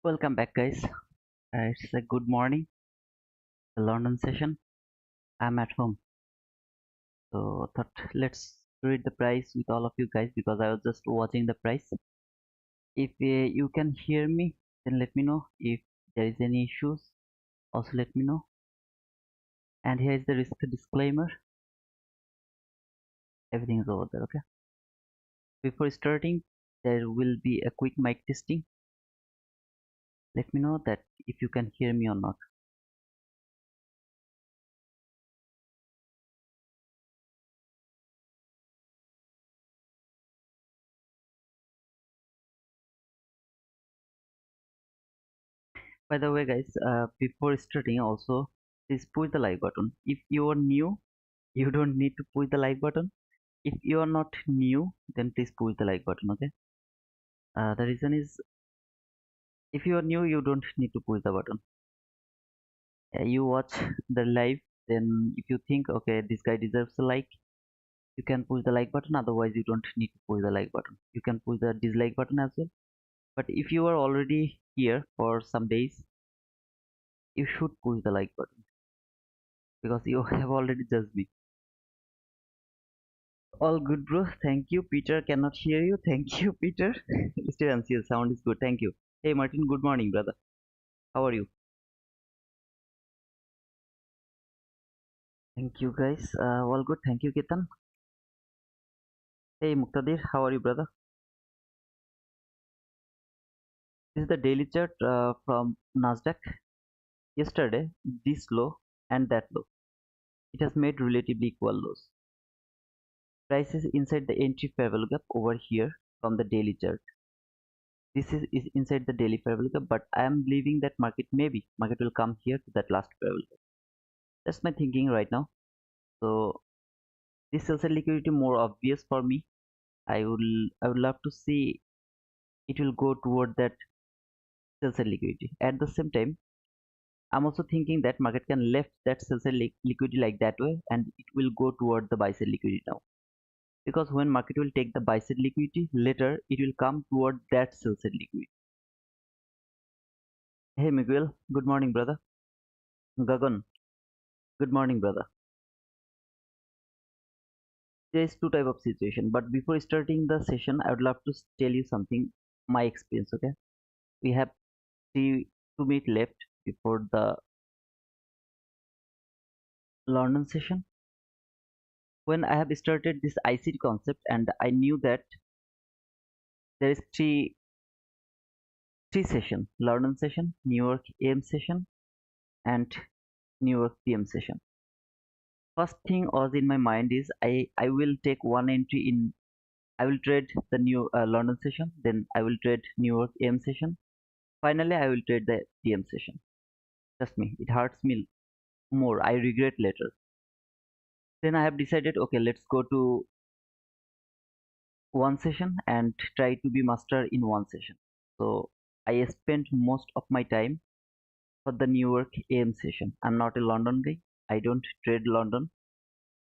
Welcome back, guys. It's a good morning, the London session. I'm at home, so thought let's read the price with all of you guys because I was just watching the price. If you can hear me, then let me know. If there is any issues, also let me know. And here is the risk disclaimer. Everything is over there, okay? Before starting, there will be a quick mic testing. Let me know that if you can hear me or not. By the way, guys, before starting, also please push the like button. If you are new, you don't need to push the like button. If you are not new, then please push the like button. Okay. The reason is if you are new, you don't need to push the button. You watch the live, then if you think okay, this guy deserves a like, you can push the like button. Otherwise, you don't need to push the like button. You can push the dislike button as well. But if you are already here for some days, you should push the like button because you have already judged me. All good, bro. Thank you. Peter cannot hear you. Thank you, Peter. Still unseen. Sound is good. Thank you. Hey, Martin. Good morning, brother. How are you? Thank you, guys. All good. Thank you, Ketan. Hey, Muqtadir. How are you, brother? This is the daily chart from Nasdaq. Yesterday, this low and that low. It has made relatively equal lows. Price is inside the entry fair value gap over here from the daily chart. This is inside the daily fair value gap, but I am believing that market will come here to that last fair value gap. That's my thinking right now. So this sell side liquidity more obvious for me. I would love to see it will go toward that sell side liquidity. At the same time, I'm also thinking that market can left that sell side liquidity like that way and it will go toward the buy side liquidity now. Because when market will take the buy side liquidity, later it will come toward that sell side liquidity. Hey Miguel, good morning brother. Gagan, good morning brother. There is two type of situation, but before starting the session, I would love to tell you something, my experience. Okay, we have 2 minutes left before the London session. When I have started this ICT concept, and I knew that there is three session: London session, New York AM session, and New York PM session. First thing was in my mind is I will take one entry in. I will trade the new London session, then I will trade New York AM session. Finally, I will trade the PM session. Trust me, it hurts me more. I regret later. Then I have decided, okay, let's go to one session and try to be master in one session. So I spent most of my time for the New York AM session. I'm not a London guy. I don't trade London.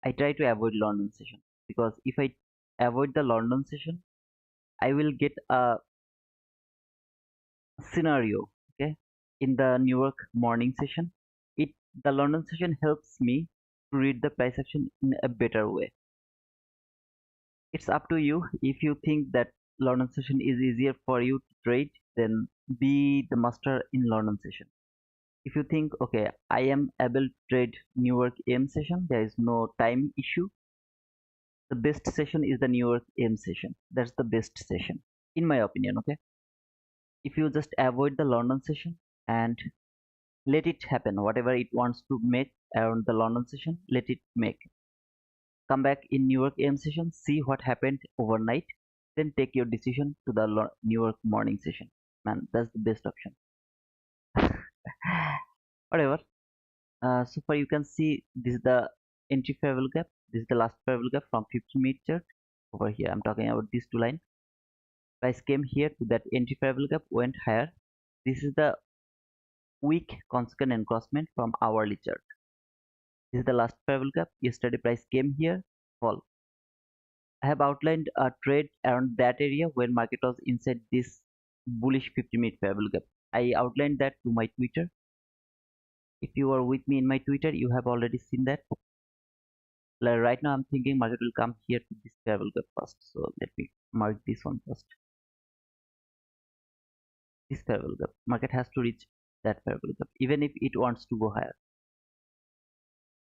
I try to avoid London session because if I avoid the London session, I will get a scenario, okay, in the New York morning session. It the London session helps me to read the price action in a better way. It's up to you. If you think that London session is easier for you to trade, then be the master in London session. If you think, okay, I am able to trade New York AM session, there is no time issue. The best session is the New York AM session. That's the best session, in my opinion. Okay. If you just avoid the London session and let it happen, whatever it wants to make around the London session, let it make. Come back in New York AM session, see what happened overnight, then take your decision to the New York morning session. Man, that's the best option. Whatever. So far you can see this is the entry fair value gap. This is the last fair value gap from 50-minute chart. Over here, I'm talking about these two lines. Price came here to that entry fair value gap, went higher. This is the weak consequent encroachment from hourly chart. This is the last fair value gap. Yesterday price came here, fall. I have outlined a trade around that area when market was inside this bullish 50-minute fair value gap. I outlined that to my Twitter. If you are with me in my Twitter, you have already seen that. Like right now, I'm thinking market will come here to this travel gap first. So let me mark this one first. This travel gap. Market has to reach that travel gap, even if it wants to go higher.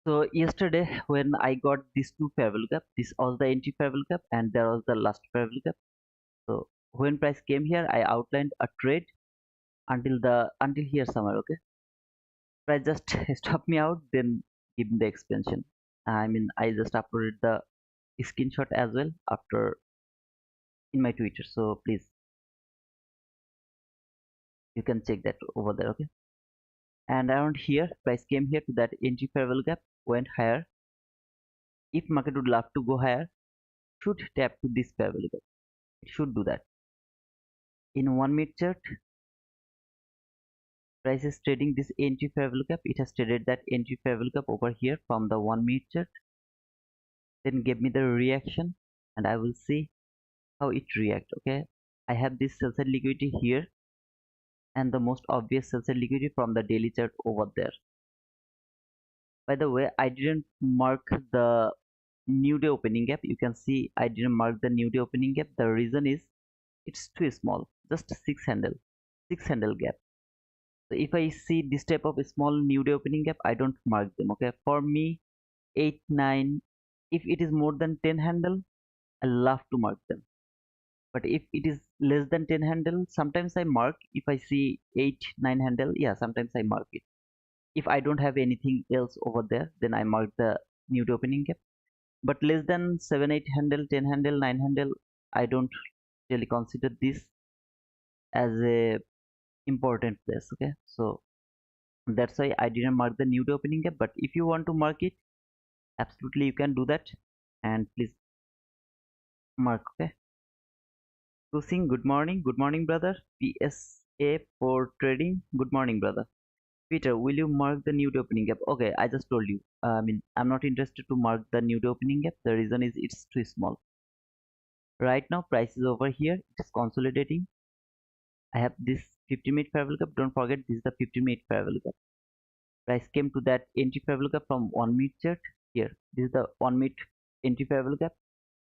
So yesterday, when I got these two travel gap, this was the entry travel gap, and there was the last travel gap. So when price came here, I outlined a trade until here somewhere. Okay, price just stop me out, then give me the expansion. I mean, I just uploaded the screenshot as well after in my Twitter. So please, you can check that over there. Okay, and around here, price came here to that entry travel gap, went higher. If market would love to go higher, should tap to this travel gap. It should do that. In 1 minute chart, price is trading this entry travel gap. It has traded that entry travel gap over here from the 1 minute chart, then give me the reaction, and I will see how it react. Okay, I have this sell side liquidity here, and the most obvious sell side liquidity from the daily chart over there. By the way, I didn't mark the new day opening gap. You can see I didn't mark the new day opening gap. The reason is it's too small, just six handle gap. So if I see this type of small new day opening gap, I don't mark them. Okay, for me, 8 9, if it is more than 10 handle, I love to mark them. But if it is less than 10 handle, sometimes I mark. If I see 8 9 handle, yeah, sometimes I mark it. If I don't have anything else over there, then I mark the new day opening gap. But less than 7 8 handle, 10 handle, 9 handle, I don't really consider this as a important place. Okay, so that's why I didn't mark the new day opening gap. But if you want to mark it, absolutely you can do that, and please mark. Okay, so sing good morning brother. PSA for trading, good morning brother. Peter, will you mark the new day opening gap? Okay, I just told you, I mean, I'm not interested to mark the new day opening gap. The reason is it's too small. Right now price is over here, it is consolidating. I have this 50-minute fair gap. Don't forget, this is the 50-minute fair gap. Price came to that entry fair gap from 1 minute chart. Here, this is the 1 minute entry fair gap.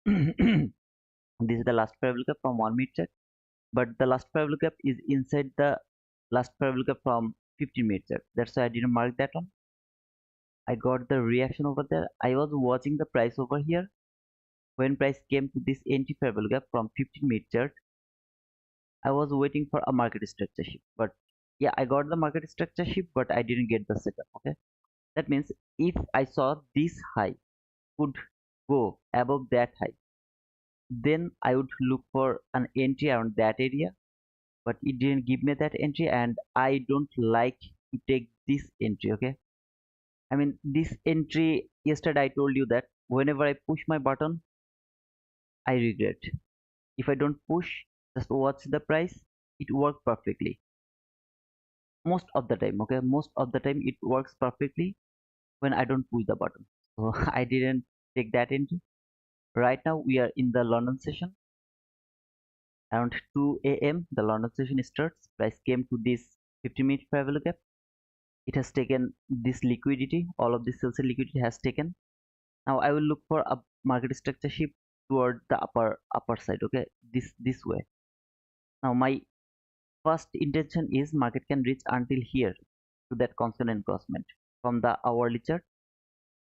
This is the last fair gap from 1 minute chart, but the last fair gap is inside the last fair gap from 50-minute chart. That's why I didn't mark that one. I got the reaction over there. I was watching the price over here. When price came to this entry fair gap from 15-minute chart, I was waiting for a market structure shift. But yeah, I got the market structure shift, but I didn't get the setup. Okay, that means if I saw this high could go above that high, then I would look for an entry around that area. But it didn't give me that entry, and I don't like to take this entry. Okay, I mean, this entry, yesterday I told you that whenever I push my button, I regret. If I don't push, just watch the price, it works perfectly. Most of the time, okay? Most of the time it works perfectly when I don't push the button. So I didn't take that entry. Right now we are in the London session. Around 2 a.m. the London session starts. Price came to this 50-minute fair value gap. It has taken this liquidity. All of this sales liquidity has taken. Now I will look for a market structure shift toward the upper side. Okay, this way. Now my first intention is market can reach until here to that constant encroachment from the hourly chart.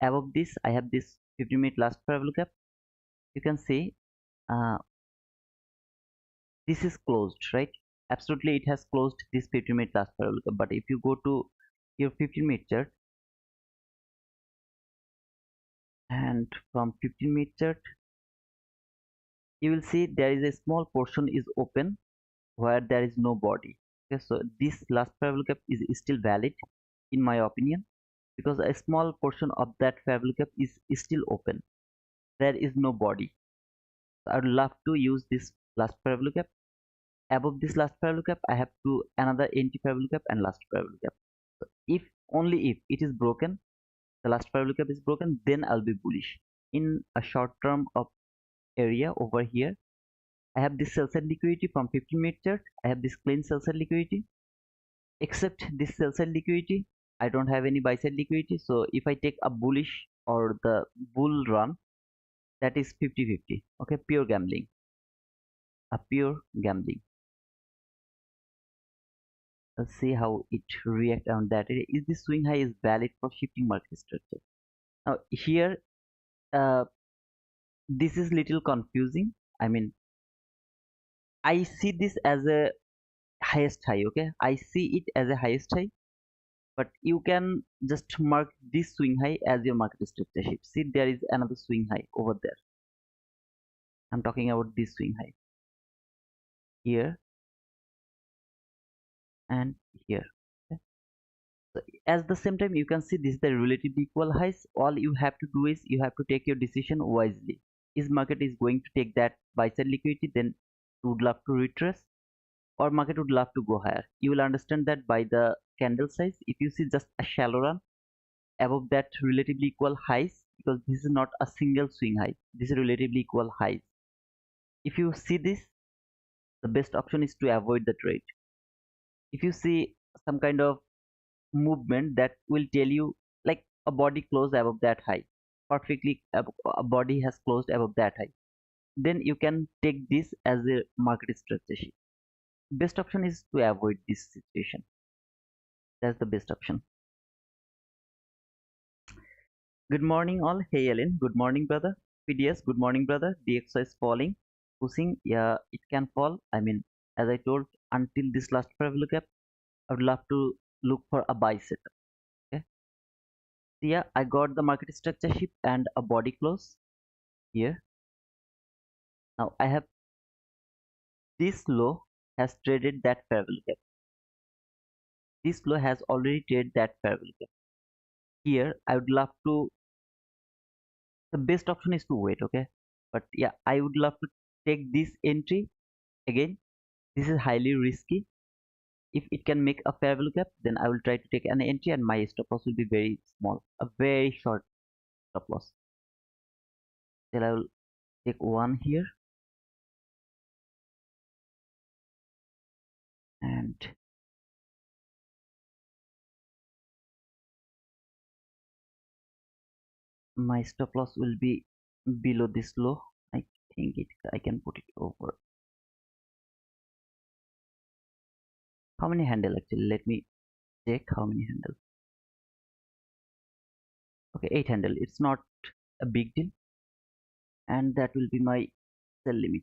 Above this, I have this 50-minute last fair value gap. You can see uh, this is closed, right? Absolutely, it has closed this 50-minute last fair value gap. But if you go to your 15-minute chart, and from 15-minute chart, you will see there is a small portion is open where there is no body. Okay, so this last fair value gap is still valid in my opinion, because a small portion of that fair value gap is still open. There is no body. So I would love to use this last fair value gap. Above this last fair value gap, I have to another anti fair value gap and last fair value gap. So if only if it is broken, the last fair value gap is broken, then I'll be bullish. In a short term of area over here, I have this sell side liquidity from 15-minute chart. I have this clean sell side liquidity. except this sell side liquidity. I don't have any buy side liquidity, so if I take a bullish or the bull run, that is 50-50. Okay, pure gambling, a pure gambling. Let's see how it react on that area. Is this swing high is valid for shifting market structure? Now here, uh, this is little confusing. I mean, I see this as a highest high. Okay, I see it as a highest high, but you can just mark this swing high as your market structure shift. See, there is another swing high over there. I'm talking about this swing high here and here. Okay? So at the same time, you can see this is the relatively equal highs. All you have to do is you have to take your decision wisely. Is market is going to take that buy side liquidity, then you would love to retrace, or market would love to go higher. You will understand that by the candle size. If you see just a shallow run above that relatively equal highs, because this is not a single swing high, this is relatively equal highs. If you see this, the best option is to avoid the trade. If you see some kind of movement that will tell you like a body closed above that high, perfectly a body has closed above that high, then you can take this as a market strategy. Best option is to avoid this situation. That's the best option. Good morning all. Hey Ellen, good morning brother. PDS, good morning brother. DXY is falling, pushing, yeah, it can fall. I mean, as I told, until this last parallel gap, I would love to look for a buy setup. Okay, so yeah, I got the market structure shift and a body close here. Now I have this low has traded that parallel gap. This low has already traded that parallel gap. Here I would love to, the best option is to wait. Okay, but yeah, I would love to take this entry again. This is highly risky. If it can make a fair value gap, then I will try to take an entry and my stop loss will be very small, a very short stop loss. Then I will take one here and my stop loss will be below this low. I think I can put it over. How many handle actually? Let me check how many handle. Okay, 8 handle. It's not a big deal, and that will be my sell limit.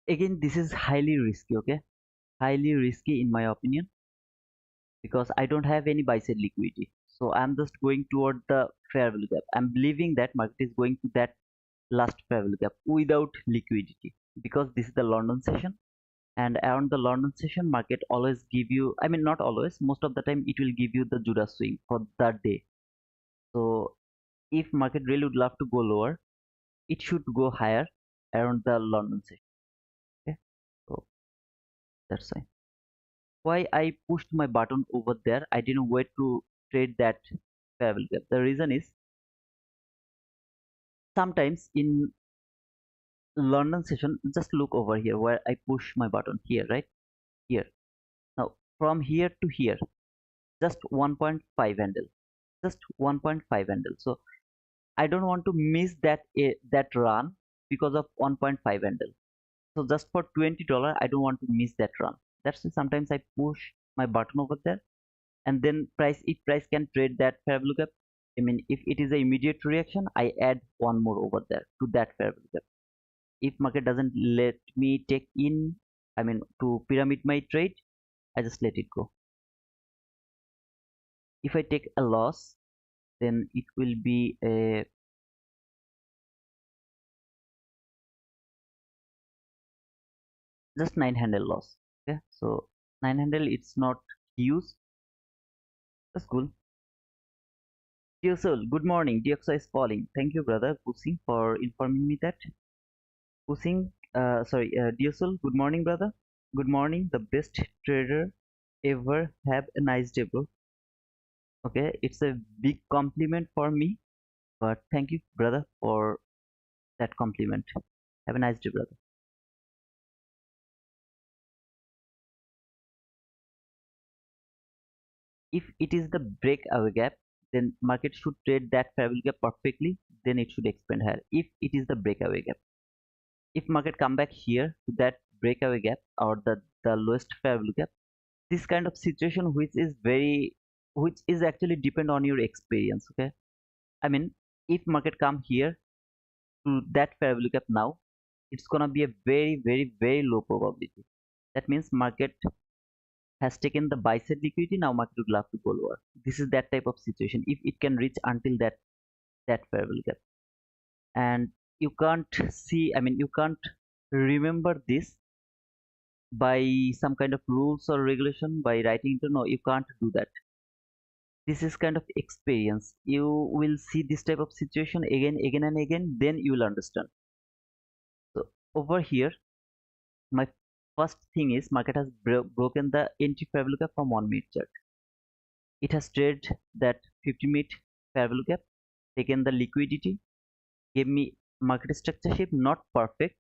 Again, this is highly risky. Okay, highly risky in my opinion, because I don't have any buy side liquidity. So I'm just going toward the fair value gap. I'm believing that market is going to that last fair value gap without liquidity, because this is the London session, and around the London session market always give you, I mean not always, most of the time it will give you the Judas swing for that day. So if market really would love to go lower, it should go higher around the London session. Okay, so that's why I pushed my button over there. I didn't wait to trade that fair value gap. The reason is sometimes in London session, just look over here where I push my button here, right here. Now from here to here, just 1.5 handle, just 1.5 handle. So I don't want to miss that run because of 1.5 handle. So just for $20, I don't want to miss that run. That's why sometimes I push my button over there, and then price, if price can trade that fair value gap, I mean if it is an immediate reaction, I add one more over there to that fair value gap. If market doesn't let me take in, I mean to pyramid my trade, I just let it go. If I take a loss, then it will be a just 9 handle loss. Okay, so 9 handle, it's not huge. That's cool. Dear soul, good morning. DXY is falling. Thank you, brother Pushing, for informing me that. Pushing, dear soul, good morning, brother. Good morning, the best trader ever. Have a nice day, bro. Okay, it's a big compliment for me, but thank you, brother, for that compliment. Have a nice day, brother. If it is the breakaway gap, then market should trade that fair value gap perfectly, then it should expand higher. If it is the breakaway gap, if market come back here to that breakaway gap or the lowest fair value gap, this kind of situation which is actually depend on your experience. Okay, I mean, if market come here to that fair value gap now, it's gonna be a very low probability. That means market has taken the buy side liquidity, now market would love to go lower. This is that type of situation if it can reach until that fair value gap. And you can't see, I mean, you can't remember this by some kind of rules or regulation by writing into. No, you can't do that. This is kind of experience. You will see this type of situation again and again, then you will understand. So over here, my first thing is market has broken the entry fair value gap from 1 minute chart. It has traded that 50-minute fair value gap, taken the liquidity, gave me market structure shift, not perfect,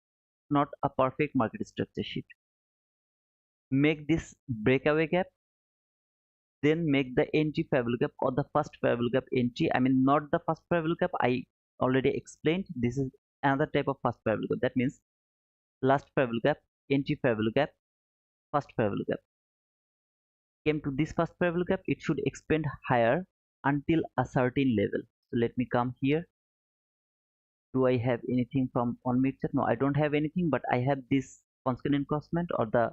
not a perfect market structure shift. Make this breakaway gap, then make the entry fair value gap or the first fair value gap entry. I mean, not the first fair value gap. I already explained. This is another type of first fair value gap. That means last fair value gap, entry fair value gap, first fair value gap. Came to this first fair value gap, it should expand higher until a certain level. So let me come here. Do I have anything from on mid chart? No, I don't have anything, but I have this constant encroachment or the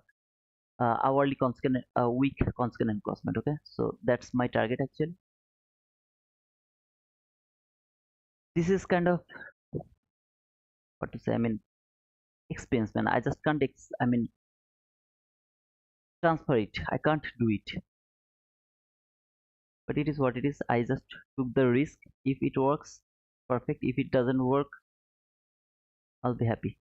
hourly constant week constant encroachment. Okay, so that's my target actually. This is kind of what to say. I mean, experience, man. I just can't. I mean, transfer it. I can't do it. But it is what it is. I just took the risk. If it works, perfect. If it doesn't work, I'll be happy.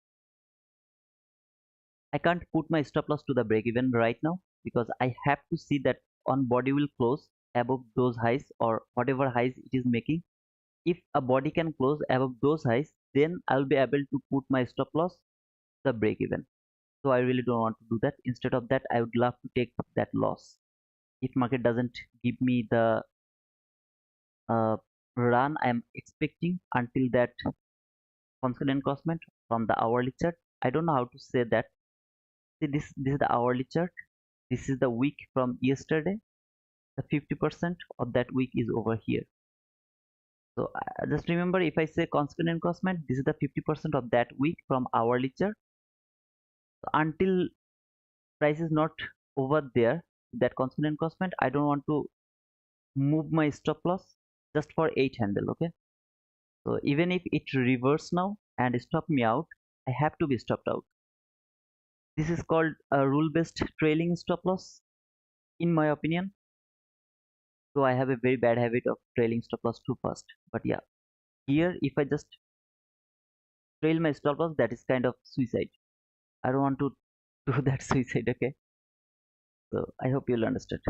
I can't put my stop loss to the break even right now because I have to see that on body will close above those highs or whatever highs it is making. If a body can close above those highs, then I'll be able to put my stop loss the break even. So I really don't want to do that. Instead of that, I would love to take that loss. If market doesn't give me the run I'm expecting until that constant encroachment from the hourly chart, I don't know how to say that. See, this is the hourly chart. This is the week from yesterday. The 50% of that week is over here. So just remember, if I say constant encroachment, this is the 50% of that week from hourly chart. So until price is not over there, that constant encroachment, I don't want to move my stop loss just for 8 handle. Okay, so even if it reverse now and stop me out, I have to be stopped out. This is called a rule based trailing stop loss in my opinion. So I have a very bad habit of trailing stop loss too fast. But yeah, here if I just trail my stop loss, that is kind of suicide. I don't want to do that suicide. Okay, so I hope you'll understand.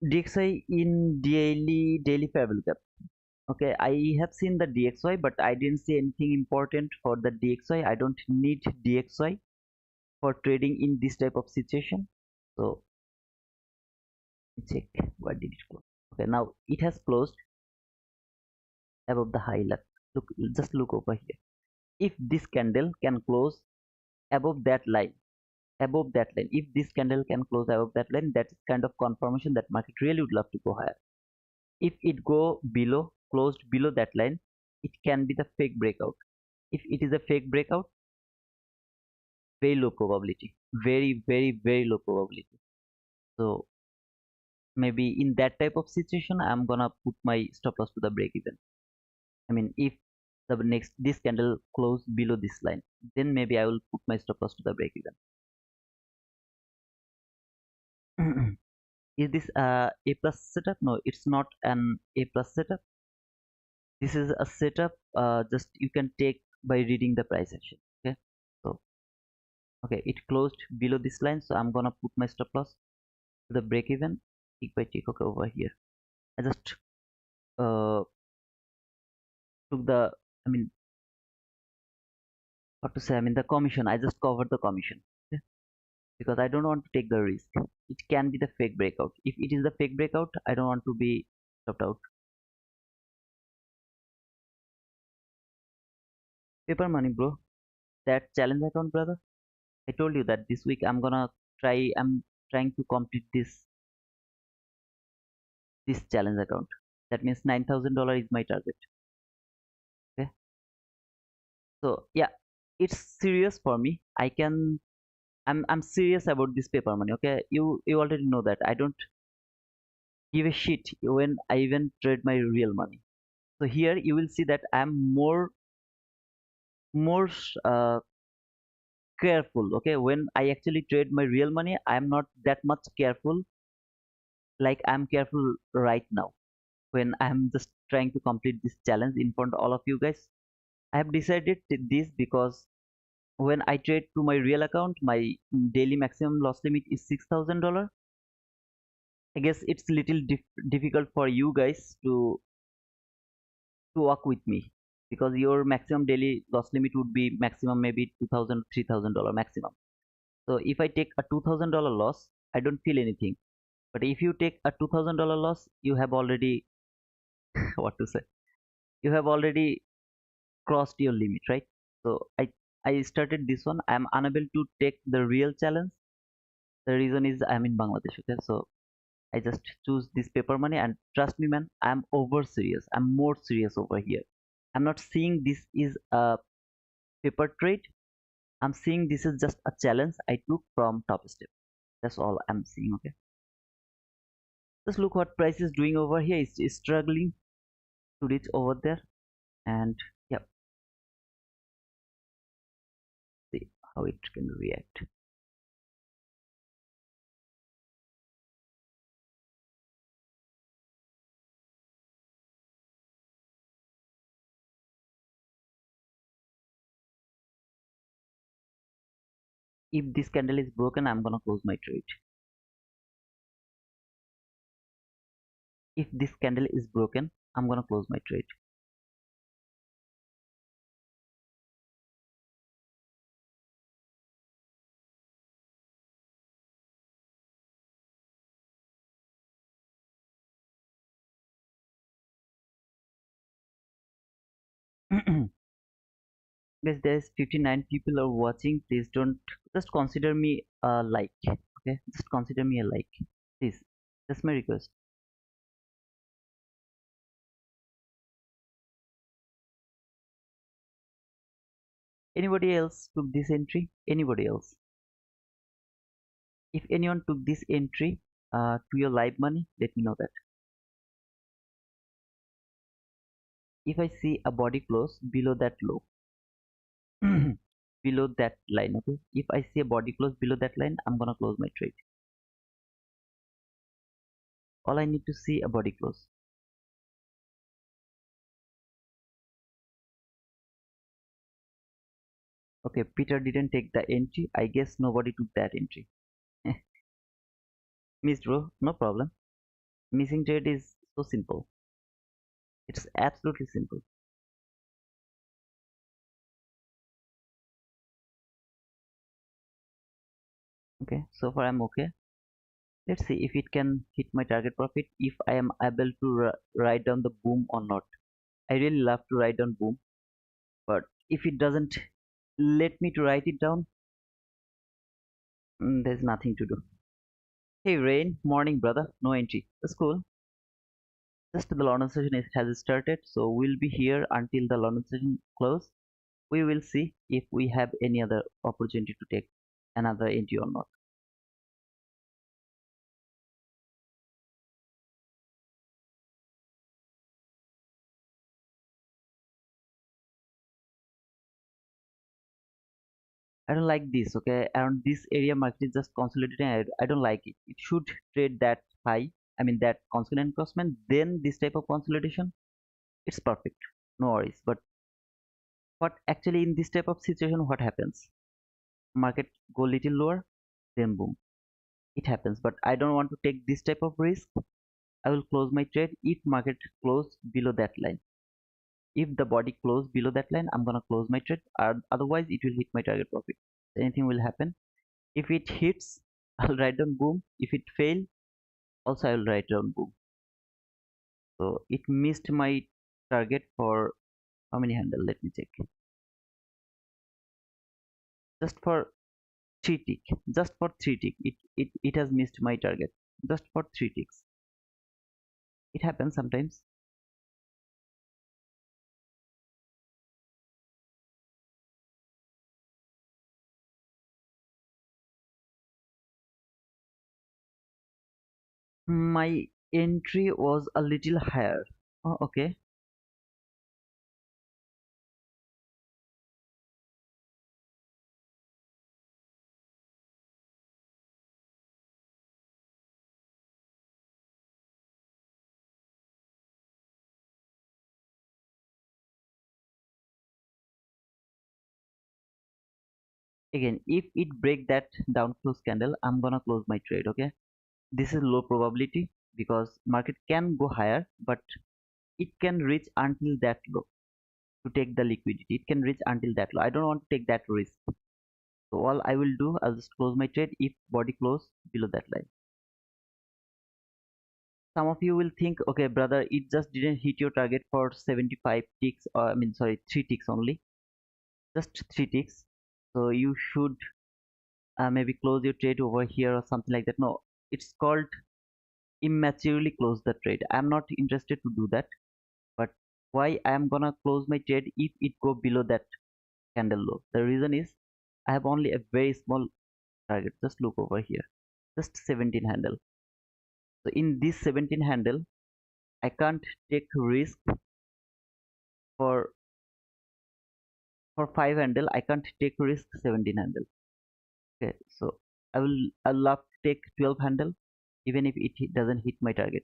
DXY in daily fair value gap. Okay, I have seen the DXY, but I didn't see anything important for the DXY. I don't need DXY for trading in this type of situation. So check what did it close. Okay, now it has closed above the high left. Look, just look over here. If this candle can close above that line, if this candle can close above that line, that's kind of confirmation that market really would love to go higher. If it go below, closed below that line, it can be the fake breakout. If it is a fake breakout, very low probability, very low probability. So maybe in that type of situation, I'm gonna put my stop loss to the break even. I mean, if the next this candle close below this line, then maybe I will put my stop loss to the break even. Is this a plus setup? No, it's not an a plus setup. This is a setup just you can take by reading the price action. Okay, so okay, it closed below this line, so I'm gonna put my stop loss to the break even tick by tick. Okay, over here I just took the, I mean, what to say, I mean the commission, I just covered the commission. Okay, because I don't want to take the risk. It can be the fake breakout. If it is the fake breakout, I don't want to be stopped out. Paper money, bro. That challenge account, brother. I told you that this week I'm trying to complete this challenge account. That means $9,000 is my target. Okay. So yeah, it's serious for me. I'm serious about this paper money. Okay. You already know that I don't give a shit when I even trade my real money. So here you will see that I'm more careful. Okay, when I actually trade my real money, I'm not that much careful like I'm careful right now when I'm just trying to complete this challenge in front of all of you guys. I have decided this because when I trade to my real account, my daily maximum loss limit is $6,000. I guess it's little difficult for you guys to work with me because your maximum daily loss limit would be maximum maybe 2,000 $3,000 maximum. So if I take a $2,000 loss, I don't feel anything. But if you take a $2,000 loss, you have already what to say? You have already crossed your limit, right? So I started this one. I'm unable to take the real challenge. The reason is I'm in Bangladesh. Okay, so I just choose this paper money, and trust me, man, I'm over serious. I'm more serious over here. I'm not seeing this is a paper trade. I'm seeing this is just a challenge I took from top step. That's all I'm seeing. Okay, just look what price is doing over here. It's struggling to reach over there, and yeah, see how it can react. If this candle is broken, I'm gonna close my trade. If this candle is broken, I'm gonna close my trade. Guys, there's 59 people are watching. Please don't just consider me a like. Okay, just consider me a like. Please, that's my request. Anybody else took this entry? Anybody else? If anyone took this entry to your live money, let me know that. If I see a body close below that low, below that line, okay. If I see a body close below that line, I'm gonna close my trade. All I need to see a body close. Okay, Peter didn't take the entry. I guess nobody took that entry. Missed, bro. No problem. Missing trade is so simple. It's absolutely simple. Okay, so far I'm okay. Let's see if it can hit my target profit, if I am able to write down the boom or not. I really love to write down boom, but if it doesn't let me to write it down, there's nothing to do. Hey Rain, morning brother, no entry. That's cool. Just the London session has started, so we'll be here until the London session close. We will see if we have any other opportunity to take another entry or not. I don't like this. Okay, around this area market is just consolidating. I don't like it. It should trade that high. I mean that constant crossman. Then this type of consolidation, it's perfect. No worries. But what actually in this type of situation, what happens? Market go little lower, then boom, it happens. But I don't want to take this type of risk. I will close my trade if market close below that line. If the body close below that line, I'm gonna close my trade. Otherwise, it will hit my target profit. Anything will happen. If it hits, I'll write down boom. If it fail, also I will write down boom. So it missed my target for how many handle? Let me check. Just for three tick. Just for three tick. It has missed my target. Just for three ticks. It happens sometimes. My entry was a little higher. Oh, okay. Again, if it break that down close candle, I'm gonna close my trade. Okay. This is low probability because market can go higher, but it can reach until that low to take the liquidity. It can reach until that low. I don't want to take that risk. So all I will do, I'll just close my trade if body close below that line. Some of you will think, okay, brother, it just didn't hit your target for 75 ticks, or I mean, sorry, three ticks only, just three ticks. So you should maybe close your trade over here or something like that. No, it's called immaturely close the trade. I'm not interested to do that. But why I am gonna close my trade if it go below that candle low? The reason is I have only a very small target. Just look over here, just 17 handle. So in this 17 handle, I can't take risk for 5 handle. I can't take risk 17 handle. Okay, so I'll love to take 12 handle even if doesn't hit my target.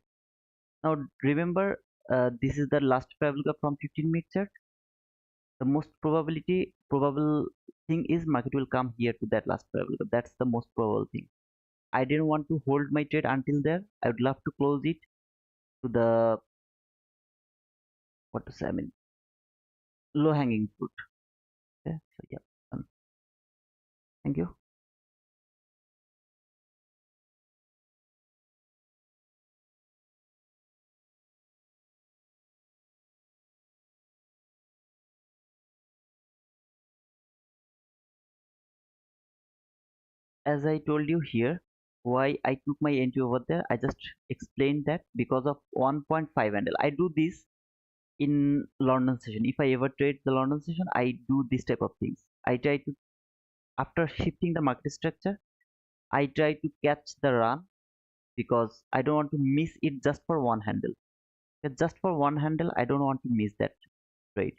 Now remember, this is the last probable gap from 15-minute chart. The most probable thing is market will come here to that last probable gap. That's the most probable thing. I didn't want to hold my trade until there. I would love to close it to the, what to say, I mean, low hanging fruit. Okay, so yeah, thank you. As I told you here, why I took my entry over there, I just explained that because of 1.5 handle. I do this in London session. If I ever trade the London session, I do this type of things. I try to, after shifting the market structure, I try to catch the run because I don't want to miss it just for one handle. Just for one handle, I don't want to miss that trade.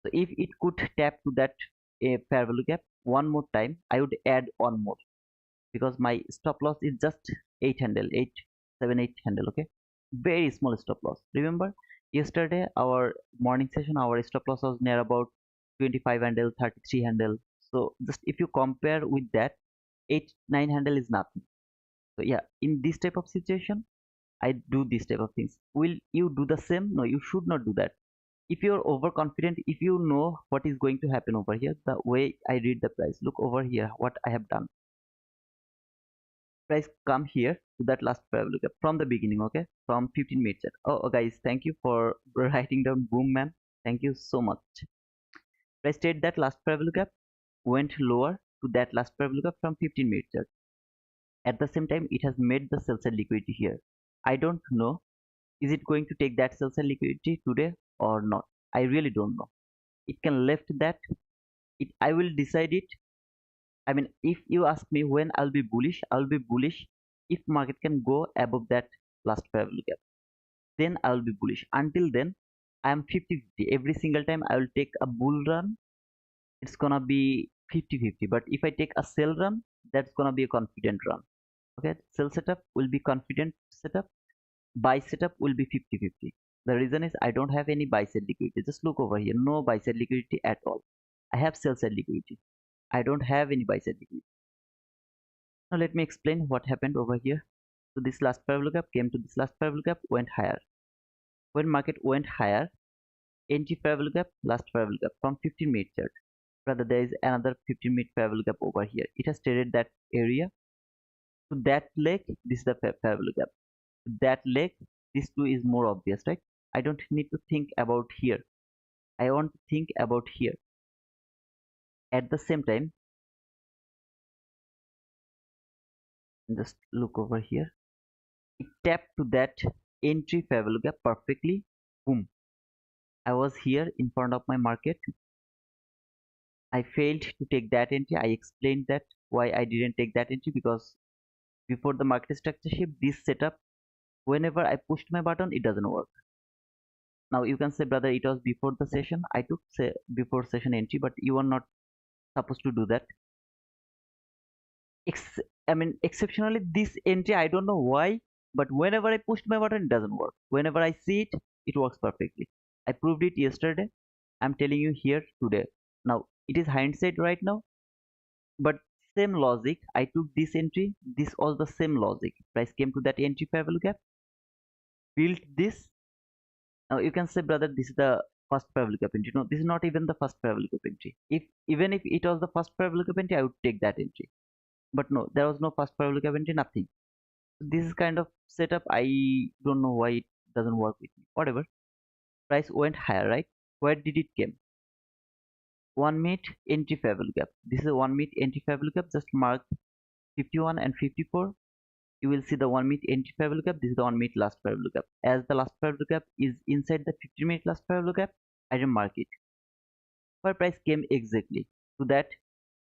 So if it could tap to that a fair value gap one more time, I would add one more because my stop loss is just 8 handle, 878 handle. Okay, very small stop loss. Remember, yesterday our morning session, our stop loss was near about 25 handle, 33 handle. So just if you compare with that, 8 9 handle is nothing. So yeah, in this type of situation, I do this type of things. Will you do the same? No, you should not do that. If you're overconfident, if you know what is going to happen over here, the way I read the price, look over here, what I have done. Price come here to that last parabolic gap from the beginning, okay, from 15 minutes. Oh, guys, thank you for writing down boom, man. Thank you so much. Price stayed that last parabolic gap, went lower to that last parabolic gap from 15 minutes. At the same time, it has made the sell side liquidity here. I don't know, is it going to take that sell side liquidity today or not? I really don't know. It can left that. I will decide it. I mean, if you ask me when I'll be bullish if market can go above that last parabolic gap. Then I'll be bullish. Until then, I am 50-50. Every single time I will take a bull run, it's gonna be 50-50. But if I take a sell run, that's gonna be a confident run. Okay, sell setup will be confident setup. Buy setup will be 50-50. The reason is I don't have any buy side liquidity. Just look over here. No buy side liquidity at all. I have sell side liquidity. I don't have any buy side liquidity. Now let me explain what happened over here. So this last parabolic gap came to this last parabolic gap, went higher. When market went higher, entry parabolic gap, last parabolic gap from 15-minute chart. Rather, there is another 15-minute fair value gap over here. It has traded that area to that leg. This is the fair value gap. That leg, this two is more obvious, right? I don't need to think about here. I want to think about here. At the same time, just look over here. It tapped to that entry fair value gap perfectly. Boom. I was here in front of my market. I failed to take that entry. I explained that why I didn't take that entry, because before the market structure shift, this setup, whenever I pushed my button, it doesn't work. Now you can say, brother, it was before the session. I took say before session entry, but you are not supposed to do that. I mean, exceptionally, this entry, I don't know why, but whenever I pushed my button, it doesn't work. Whenever I see it, it works perfectly. I proved it yesterday. I'm telling you here today. Now it is hindsight right now, but same logic. I took this entry. This was the same logic. Price came to that entry fair value gap, built this. Now you can say, brother, this is the first fair value gap entry. No, this is not even the first fair value gap entry. If even if it was the first fair value gap entry, I would take that entry. But no, there was no first fair value gap entry, nothing. So this is kind of setup. I don't know why it doesn't work with me. Whatever. Price went higher, right? Where did it came? 1 minute entry fair value gap. This is a 1 minute entry fair value gap. Just mark 51 and 54. You will see the 1 minute entry fair value gap. This is the 1 minute last fair value gap. As the last fair value gap is inside the 50-minute last fair value gap, I didn't mark it. Where price came exactly to that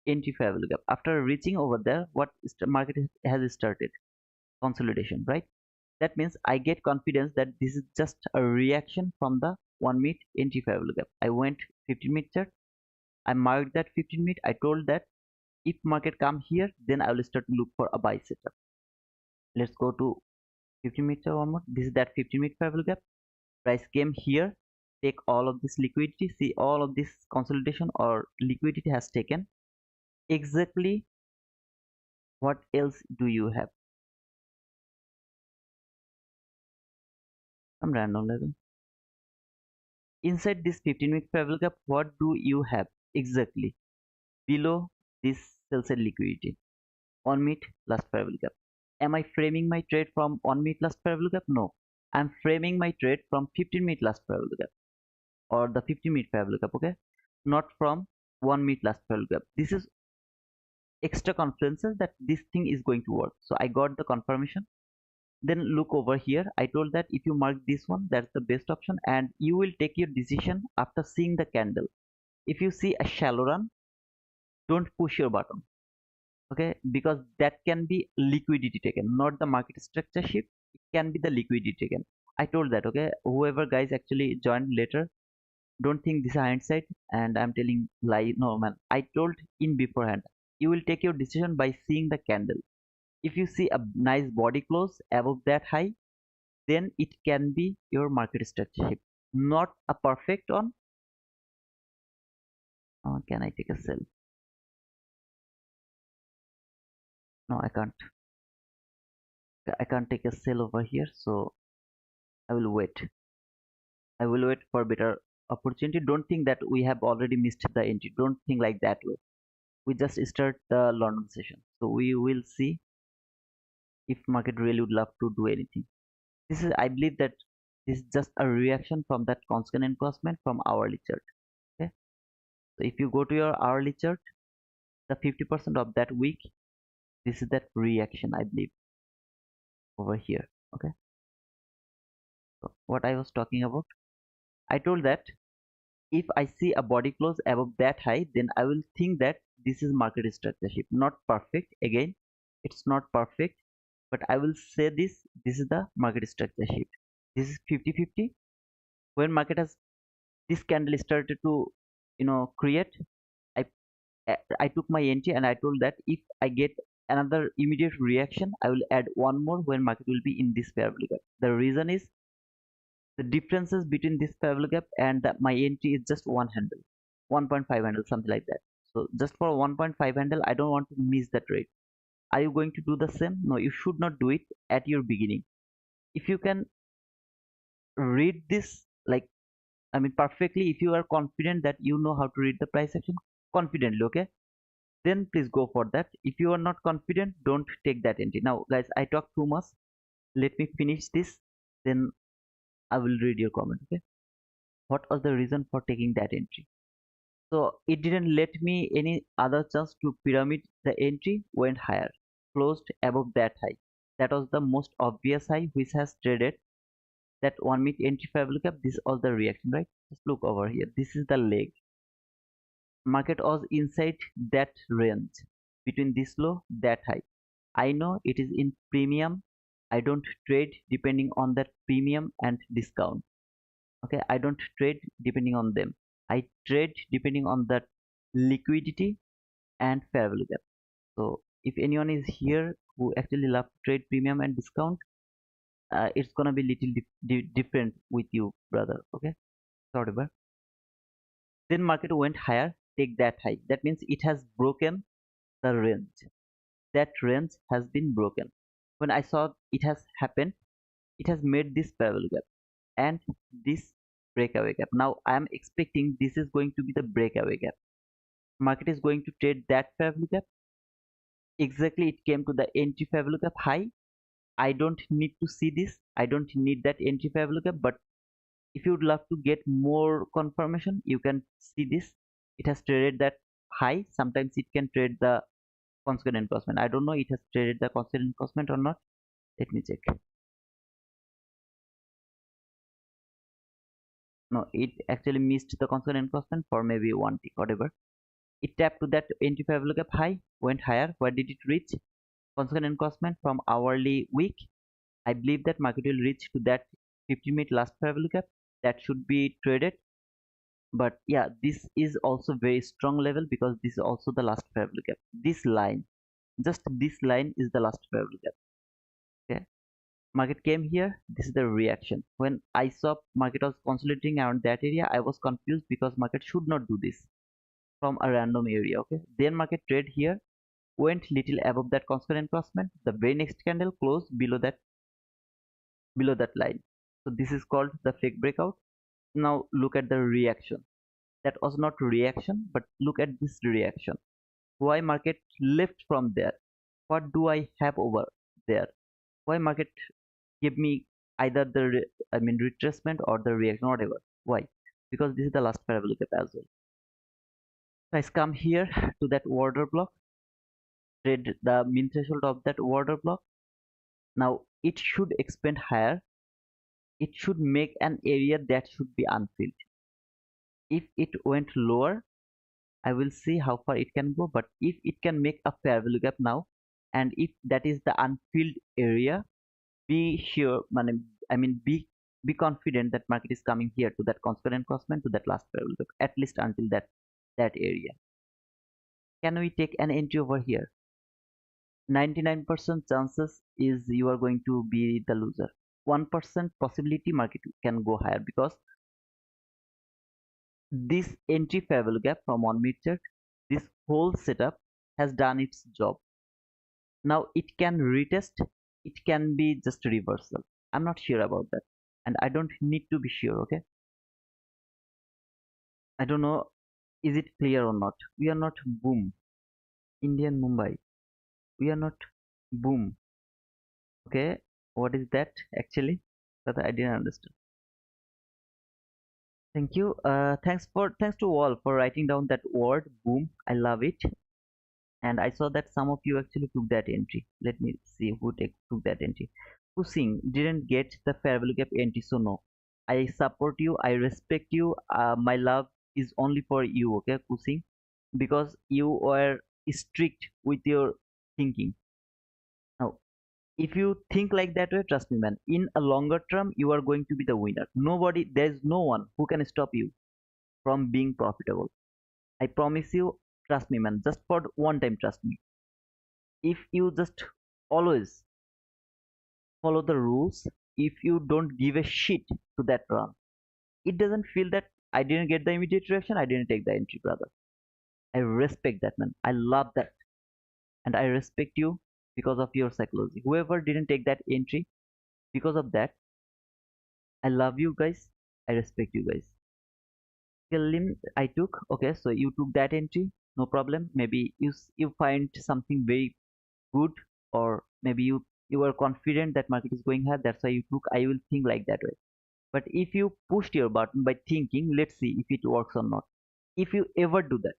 entry fair value gap. After reaching over there, what market has started? Consolidation, right? That means I get confidence that this is just a reaction from the 1 minute entry fair value gap. I went 15-minute chart. I marked that 15-minute. I told that if market come here, then I will start to look for a buy setup. Let's go to 15-minute chart one more. This is that 15-minute fair value gap. Price came here, take all of this liquidity. See, all of this consolidation or liquidity has taken. Exactly what else do you have? Some random level. Inside this 15-minute fair value gap, what do you have exactly? Below this sell side liquidity, 1 minute last fair value gap. Am I framing my trade from 1 minute last fair value gap? No, I'm framing my trade from 15-minute last fair value gap or the 50-minute fair value gap. Okay, not from 1 minute last fair value gap. This is extra confidence that this thing is going to work. So I got the confirmation. Then look over here. I told that if you mark this one, that's the best option, and you will take your decision after seeing the candle. If you see a shallow run, don't push your button, okay, because that can be liquidity taken, not the market structure shift. It can be the liquidity taken. I told that, okay. Whoever guys actually joined later, don't think this is hindsight and I'm telling lie. No man, I told in beforehand. You will take your decision by seeing the candle. If you see a nice body close above that high, then it can be your market structure shift, not a perfect on. Can I take a sell? No, I can't. I can't take a sell over here, so I will wait. I will wait for better opportunity. Don't think that we have already missed the entry. Don't think like that way. We just start the London session, so we will see if market really would love to do anything. This is, I believe that this is just a reaction from that constant encroachment from hourly chart. Okay, so if you go to your hourly chart, the 50% of that week, this is that reaction, I believe, over here. Okay, so what I was talking about, I told that if I see a body close above that high, then I will think that this is market structure shift. Not perfect, again, it's not perfect, but I will say this is the market structure shift. This is 50-50. When market has this candle started to create, I I took my entry and I told that if I get another immediate reaction, I will add one more when market will be in this fair value gap. The reason is the differences between this fair value gap and my entry is just one handle, 1.5 handle, something like that. So just for 1.5 handle, I don't want to miss that rate. Are you going to do the same? No, you should not do it at your beginning. If you can read this, like, I mean, perfectly, if you are confident that you know how to read the price action, confidently, okay, then please go for that. If you are not confident, don't take that entry. Now guys, I talked too much. Let me finish this, then I will read your comment. Okay, what was the reason for taking that entry? So it didn't let me any other chance to pyramid. The entry went higher, closed above that high. That was the most obvious high which has traded that 1 minute entry fair value gap. This was the reaction, right? Just look over here. This is the leg. Market was inside that range between this low, that high. I know it is in premium. I don't trade depending on that premium and discount. Okay, I don't trade depending on them. I trade depending on that liquidity and fair value gap. So if anyone is here who actually love to trade premium and discount, it's gonna be little different with you, brother. Okay, sorry, but then market went higher. Take that high. That means it has broken the range. That range has been broken. When I saw it has happened, it has made this fair value gap and this breakaway gap. Now I am expecting this is going to be the breakaway gap. Market is going to trade that fair value gap. Exactly, it came to the entry fair value gap high. I don't need to see this. I don't need that entry fair value gap. But if you would love to get more confirmation, you can see this. It has traded that high. Sometimes it can trade the constant encroachment. I don't know it has traded the constant encroachment or not. Let me check. No, it actually missed the constant encroachment for maybe one tick, whatever. It tapped to that entry fair value gap high, went higher. Where did it reach? Constant encroachment from hourly week. I believe that market will reach to that 50-minute last fair value gap. That should be traded. But yeah, this is also very strong level because this is also the last fair value gap. This line, just this line is the last fair value gap. Okay. Market came here. This is the reaction. When I saw market was consolidating around that area, I was confused because market should not do this from a random area. Okay, then market trade here, went little above that constant encroachment. The very next candle closed below that line. So this is called the fake breakout. Now look at the reaction. That was not reaction, but look at this reaction. Why market left from there? What do I have over there? Why market give me either the retracement or the reaction, whatever? Why? Because this is the last parabolic gap as well. So I come here to that order block, trade the mean threshold of that order block. Now it should expand higher. It should make an area that should be unfilled. If it went lower, I will see how far it can go. But if it can make a fair value gap now, and if that is the unfilled area, be sure, be confident that market is coming here to that constant encroachment to that last fair value gap, at least until that area. Can we take an entry over here? 99% chances is you are going to be the loser. 1% possibility market can go higher because this entry fair value gap from 1 minute chart, this whole setup has done its job. Now it can retest, it can be just a reversal. I'm not sure about that, and I don't need to be sure. Okay, I don't know, is it clear or not? We are not boom Indian Mumbai, we are not boom. Okay, what is that actually? That I didn't understand. Thank you. Thanks to all for writing down that word boom. I love it. And I saw that some of you actually took that entry. Let me see who took that entry. Pushing didn't get the fair value gap entry, so no. I support you. I respect you. My love is only for you, okay, Pushing, because you were strict with your thinking. Now, if you think like that way, trust me, man. In a longer term, you are going to be the winner. There is no one who can stop you from being profitable. I promise you. Trust me, man. Just for one time, trust me. If you just always follow the rules, if you don't give a shit to that run, it doesn't feel that I didn't get the immediate reaction, I didn't take the entry, brother. I respect that, man. I love that, and I respect you because of your psychology. Whoever didn't take that entry, because of that, I love you guys. I respect you guys. Limit I took. Okay, so you took that entry. no problem. Maybe you find something very good, or maybe you are confident that market is going higher, that's why you took. I will think like that way. But if you pushed your button by thinking, let's see if it works or not, if you ever do that,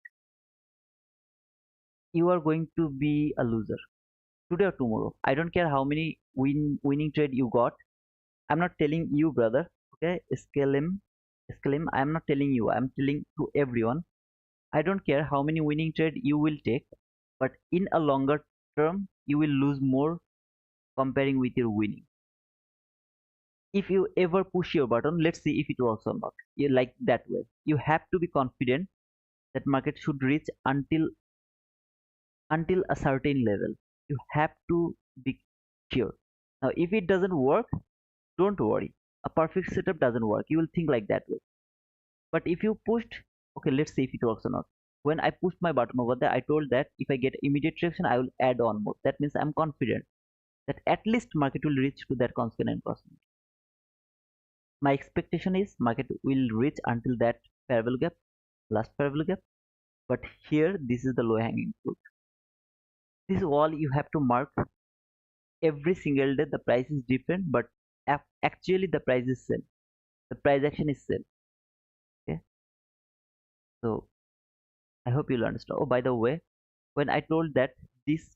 you are going to be a loser today or tomorrow. I don't care how many winning trade you got. I'm not telling you, brother. Okay, Scalim, I'm not telling you. I'm telling to everyone. I don't care how many winning trade you will take, but in a longer term, you will lose more comparing with your winning. If you ever push your button, let's see if it works or not. You like that way. You have to be confident that market should reach until a certain level. You have to be sure. Now, if it doesn't work, don't worry. A perfect setup doesn't work. You will think like that way. But if you pushed, okay, let's see if it works or not. When I pushed my button over there, I told that if I get immediate traction, I will add on more. That means I'm confident that at least market will reach to that constant 9%. My expectation is market will reach until that parallel gap, last parallel gap. But here, this is the low hanging fruit. This is all you have to mark. Every single day the price is different, but actually the price is same. The price action is same. Okay, so I hope you'll understand. Oh, by the way, when I told that this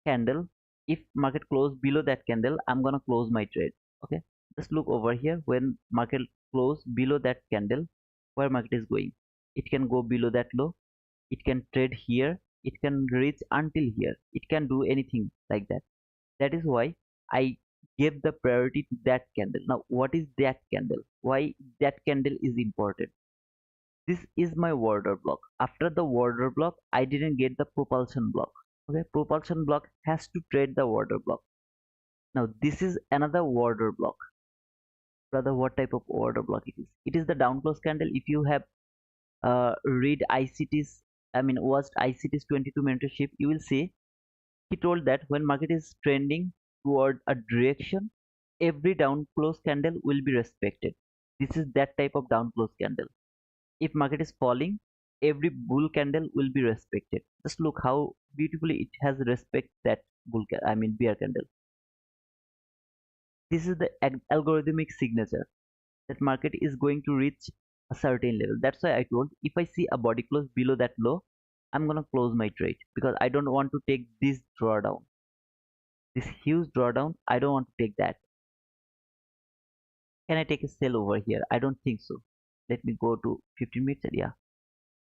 candle, if market close below that candle, I'm gonna close my trade. Okay, just look over here. When market close below that candle, where market is going, it can go below that low, it can trade here, it can reach until here, it can do anything like that. That is why I gave the priority to that candle. Now, what is that candle? Why that candle is important? This is my order block. After the order block, I didn't get the propulsion block. Okay, propulsion block has to trade the order block. Now, this is another order block. Brother, what type of order block it is? It is the down close candle. If you have read ICT's, I mean, watched ICT's 22 mentorship, you will see he told that when market is trending toward a direction, every down close candle will be respected. This is that type of down close candle. If market is falling, every bull candle will be respected. Just look how beautifully it has respect that I mean bear candle. This is the algorithmic signature that market is going to reach a certain level. That's why I told if I see a body close below that low, I'm gonna close my trade because I don't want to take this drawdown. This huge drawdown, I don't want to take that. Can I take a sell over here? I don't think so. Let me go to 15 minutes. Yeah.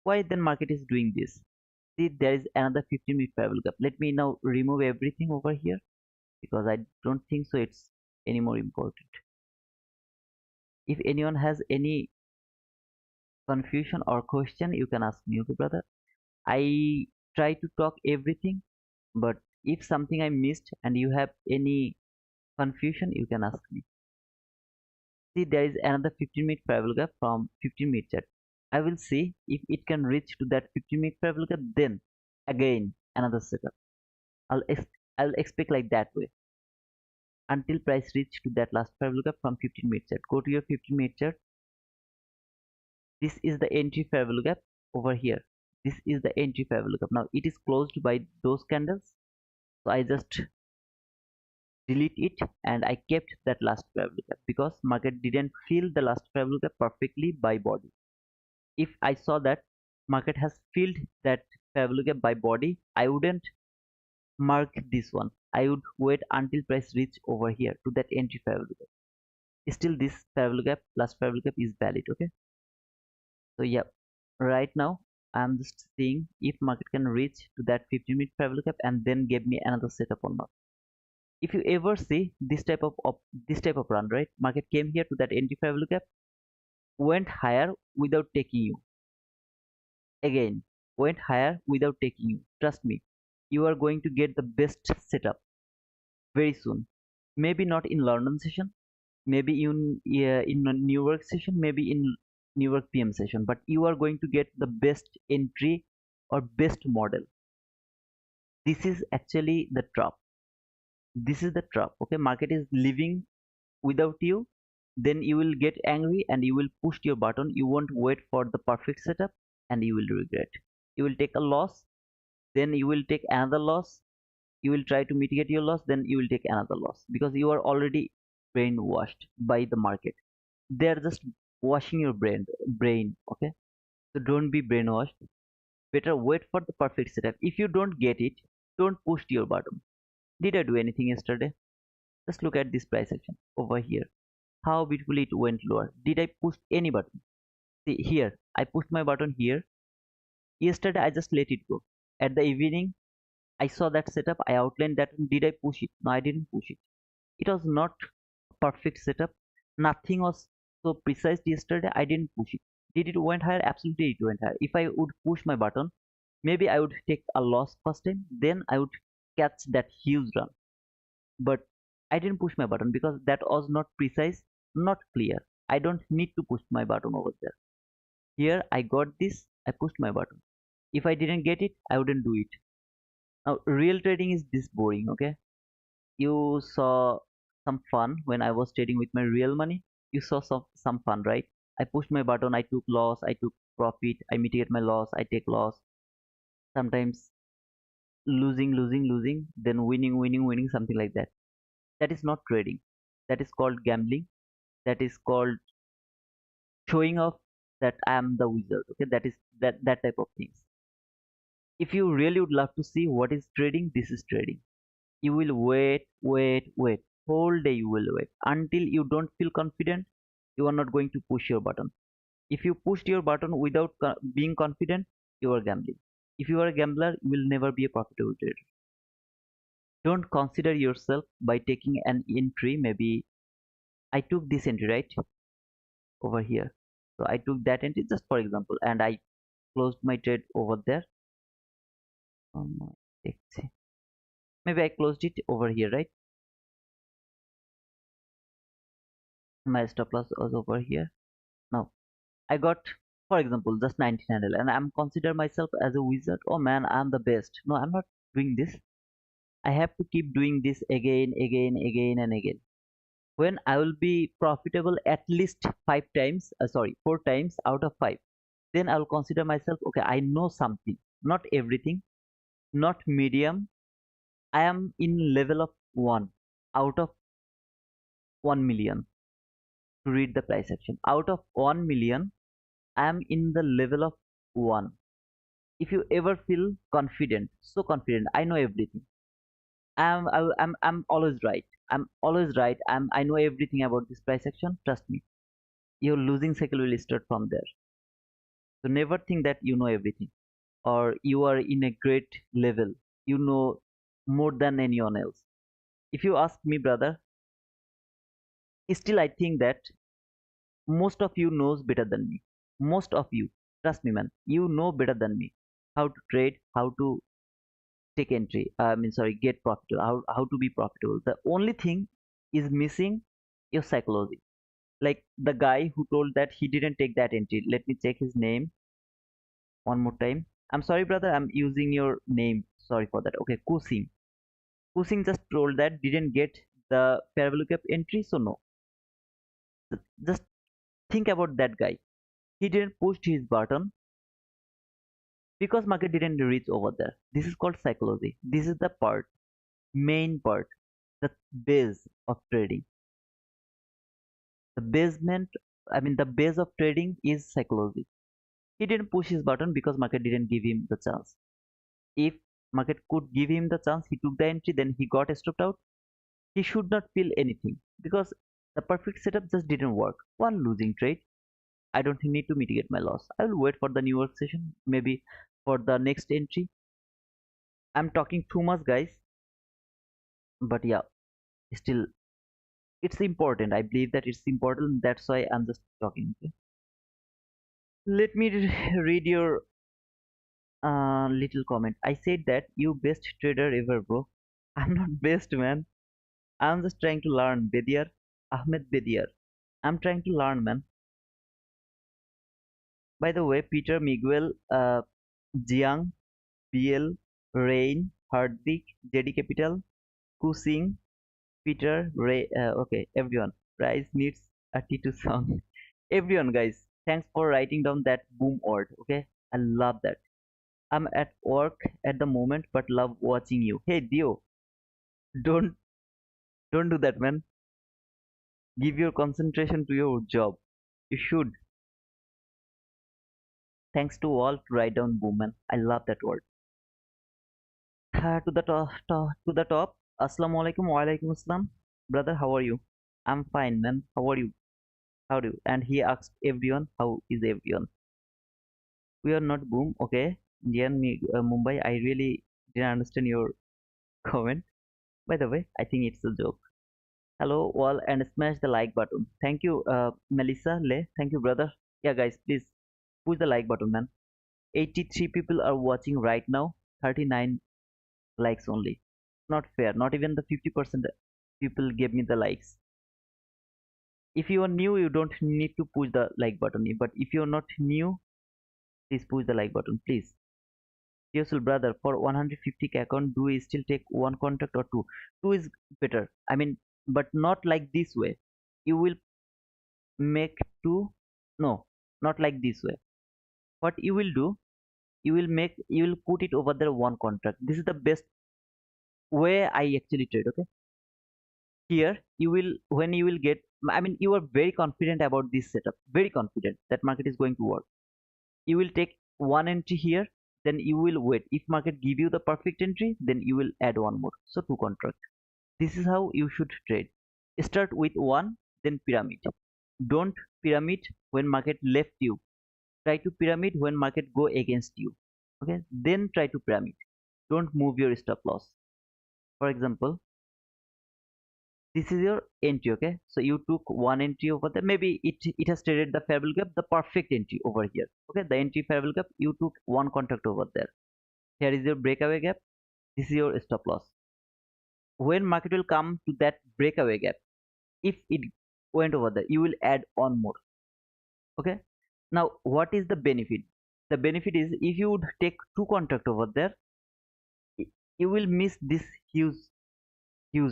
Why then market is doing this? See, there is another 15-minute parallel gap. Let me now remove everything over here because I don't think so it's any more important. If anyone has any confusion or question, you can ask me, okay, brother? I try to talk everything, but if something I missed and you have any confusion, you can ask me. See, there is another 15-minute parallel gap from 15-minute chart. I will see if it can reach to that 15-minute parallel gap, then again another setup. I'll expect like that way until price reach to that last parallel gap from 15-minute chart. Go to your 15-minute chart. This is the entry parallel gap over here. This is the entry parallel gap. Now it is closed by those candles, so I just delete it and I kept that last parallel gap because market didn't fill the last parallel gap perfectly by body. If I saw that market has filled that parallel gap by body, I wouldn't mark this one. I would wait until price reach over here to that entry parallel gap. Still this parallel gap plus parallel gap is valid. Okay, so yeah, right now I'm just seeing if market can reach to that 15-minute parallel gap and then give me another setup or not. If you ever see this type of run, right, market came here to that entry parallel gap, went higher without taking you, again went higher without taking you. Trust me, you are going to get the best setup very soon. Maybe not in London session, maybe in a New York session, maybe in New York PM session, but you are going to get the best entry or best model. This is actually the trap. This is the trap. Okay, market is living without you, then you will get angry and you will push your button. You won't wait for the perfect setup and you will regret. You will take a loss, then you will take another loss, you will try to mitigate your loss, then you will take another loss, because you are already brainwashed by the market. They're just washing your brain. Okay, so don't be brainwashed. Better wait for the perfect setup. If you don't get it, don't push your bottom. Did I do anything yesterday? Just look at this price action over here. How beautifully it went lower. Did I push any button? See here, I pushed my button here. Yesterday I just let it go. At the evening, I saw that setup. I outlined that. Did I push it? No, I didn't push it. It was not a perfect setup. Nothing was so precise yesterday. I didn't push it. Did it went higher? Absolutely, it went higher. If I would push my button, maybe I would take a loss first time. Then I would catch that huge run. But I didn't push my button because that was not precise, not clear. I don't need to push my button over there. Here I got this, I pushed my button. If I didn't get it, I wouldn't do it. Now, real trading is this boring, okay? You saw some fun when I was trading with my real money. You saw some fun, right? I pushed my button, I took loss, I took profit, I mitigate my loss, I take loss. Sometimes losing, then winning, something like that. That is not trading. That is called gambling. That is called showing off that I am the wizard. Okay, that is that type of things. If you really would love to see what is trading, this is trading. You will wait. Whole day you will wait until you don't feel confident. You are not going to push your button. If you pushed your button without being confident, you are gambling. If you are a gambler, you will never be a profitable trader. Don't consider yourself by taking an entry. Maybe I took this entry right over here. So I took that entry just for example, and I closed my trade over there. Let's see. Maybe I closed it over here, right? My stop loss was over here. Now I got, for example, just 19 handle, and I'm consider myself as a wizard. Oh man, I'm the best. No, I'm not doing this. I have to keep doing this again and again. When I will be profitable at least 5 times, sorry, 4 times out of 5, then I will consider myself okay. I know something, not everything, not medium. I am in level of 1 out of 1 million. To read the price action, out of 1 million, I am in the level of 1. If you ever feel confident, so confident, I know everything. I'm always right. I'm always right. I know everything about this price action. Trust me. Your losing cycle will start from there. So never think that you know everything or you are in a great level. You know more than anyone else. If you ask me, brother, still I think that most of you knows better than me. Most of you, trust me, man, you know better than me how to trade, how to take entry. I mean, sorry, get profitable, how to be profitable. The only thing is missing your psychology. Like the guy who told that he didn't take that entry. Let me check his name one more time. I'm sorry, brother, I'm using your name. Sorry for that. Okay, Kusing. Kusing just told that didn't get the fair value cap entry, so no. Just think about that guy. He didn't push his button because market didn't reach over there. This is called psychology. This is the part, main part, the base of trading. The basement, I mean, the base of trading is psychology. He didn't push his button because market didn't give him the chance. If market could give him the chance, he took the entry, then he got stopped out. He should not feel anything because the perfect setup just didn't work. One losing trade. I don't need to mitigate my loss. I will wait for the new work session, maybe for the next entry. I'm talking too much, guys, but yeah, still it's important. I believe that it's important. That's why I'm just talking. Okay? Let me read your little comment. I said that you best trader ever, bro. I'm not best, man. I'm just trying to learn. Bediar, Ahmed Bediar. I'm trying to learn, man. By the way, Peter, Miguel, Jiang, BL, Rain, Hardik, JD Capital, Kusing, Peter, Ray. Okay, everyone. Price needs a T2 song. Everyone, guys. Thanks for writing down that boom word. Okay, I love that. I'm at work at the moment, but love watching you. Hey, Dio, don't don't do that, man. Give your concentration to your job. You should. Thanks to all to write down woman. I love that word. To the top. Assalamu alaikum wa alaikum assalam. Brother, how are you? I'm fine, man. How are you? How do you? And he asked everyone, how is everyone? We are not boom, okay? Mumbai, I really didn't understand your comment. By the way, I think it's a joke. Hello, all, and smash the like button. Thank you, Melissa Le. Thank you, brother. Yeah, guys, please push the like button, man. 83 people are watching right now. 39 likes only. Not fair. Not even the 50% people gave me the likes. If you are new, you don't need to push the like button. But if you're not new, please push the like button, please. Useful brother, for 150k account, do we still take one contract or two? Two is better. I mean, but not like this way. You will make two. No, not like this way. What you will do, you will put it over there one contract. This is the best way I actually trade. Okay, here you will when you will get. I mean, you are very confident about this setup. Very confident that market is going to work. You will take one entry here, then you will wait. If market give you the perfect entry, then you will add one more. So two contract. This is how you should trade. Start with one, then pyramid. Don't pyramid when market left you. Try to pyramid when market go against you. Okay, then try to pyramid. Don't move your stop loss. For example, this is your entry. Okay, so you took one entry over there. Maybe it has traded the fair value gap, the perfect entry over here. Okay, the entry fair value gap, you took one contract over there. Here is your breakaway gap. This is your stop loss. When market will come to that breakaway gap, if it went over there, you will add on more. Okay, now what is the benefit? The benefit is, if you would take two contract over there, you will miss this huge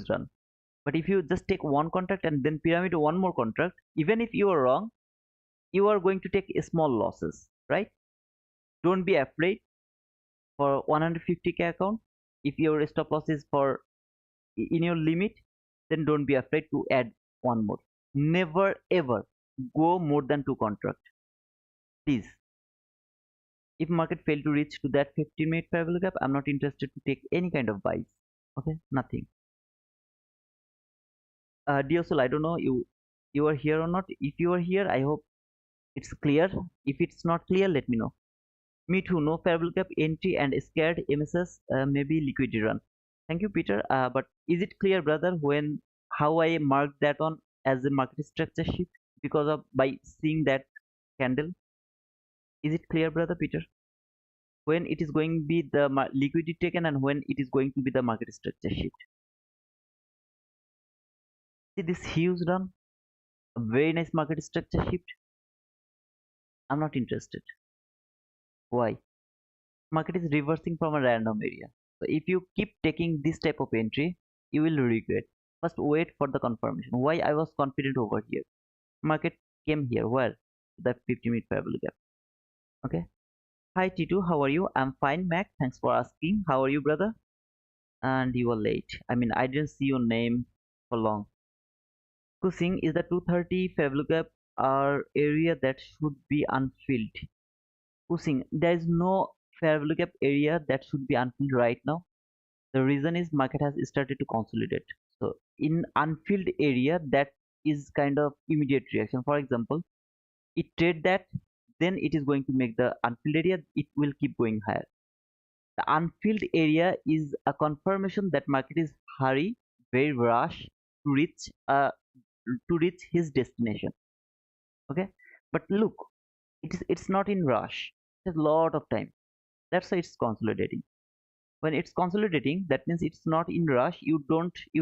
run. But if you just take one contract and then pyramid one more contract, even if you are wrong, you are going to take small losses, right? Don't be afraid. For 150k account, if your stop loss is for in your limit, then don't be afraid to add one more. Never ever go more than two contract, please. If market fail to reach to that 15-minute fair value gap, I'm not interested to take any kind of buys. Okay, nothing. Diosol, I don't know you are here or not. If you are here, I hope it's clear. If it's not clear, let me know. Me too. No fair value gap entry and scared MSS. Maybe liquidity run. Thank you, Peter. But is it clear, brother, when how I marked that on as a market structure shift because of by seeing that candle? Is it clear, brother Peter? When it is going to be the liquidity taken and when it is going to be the market structure shift? See this huge run, a very nice market structure shift. I'm not interested. Why? Market is reversing from a random area. So if you keep taking this type of entry, you will regret. First wait for the confirmation. Why I was confident over here? Market came here. Where? The 50-minute fair value gap. Okay. Hi T2, how are you? I'm fine, Mac. Thanks for asking. How are you, brother? And you are late. I mean, I didn't see your name for long. Kussing is the 230 fair value gap our area that should be unfilled. Kussing, there is no fair value gap area that should be unfilled right now. The reason is market has started to consolidate. So in unfilled area, that is kind of immediate reaction. For example, it trade that, then it is going to make the unfilled area, it will keep going higher. The unfilled area is a confirmation that market is hurry, very rush to reach his destination. Okay, but look, it's not in rush. There's a lot of time. That's why it's consolidating. When it's consolidating, that means it's not in rush. You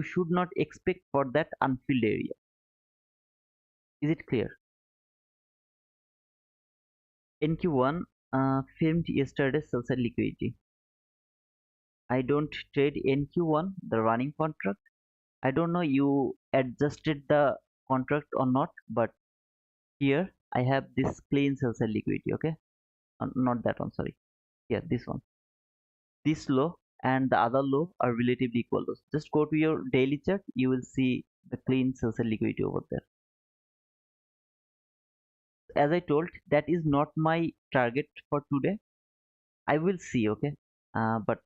should not expect for that unfilled area. Is it clear? NQ1 filmed yesterday sell side liquidity. I don't trade NQ1, the running contract. I don't know you adjusted the contract or not, but here I have this clean sell side liquidity. Okay, not that one, sorry. Here, this one. This low and the other low are relatively equal lows. Just go to your daily chart, you will see the clean sales and liquidity over there. As I told, that is not my target for today. I will see, okay. But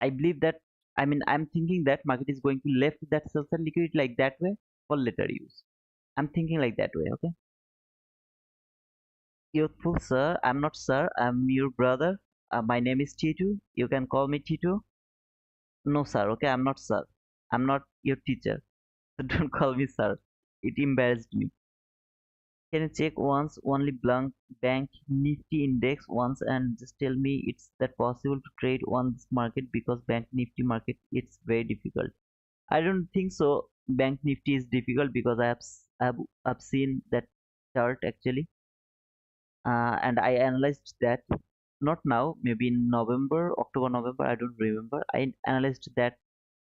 I believe that, I'm thinking that market is going to left that sales and liquidity like that way for later use. I'm thinking like that way, okay. Youthful sir, I'm not sir, I'm your brother. My name is Titu. You can call me Titu. No sir, okay, I'm not sir. I'm not your teacher. So don't call me sir. It embarrassed me. Can you check once only blank bank Nifty index once and just tell me it's that possible to trade on this market because bank Nifty market it's very difficult. I don't think so. Bank Nifty is difficult because I've seen that chart actually, and I analyzed that not now, maybe in November, October, November, I don't remember. I analyzed that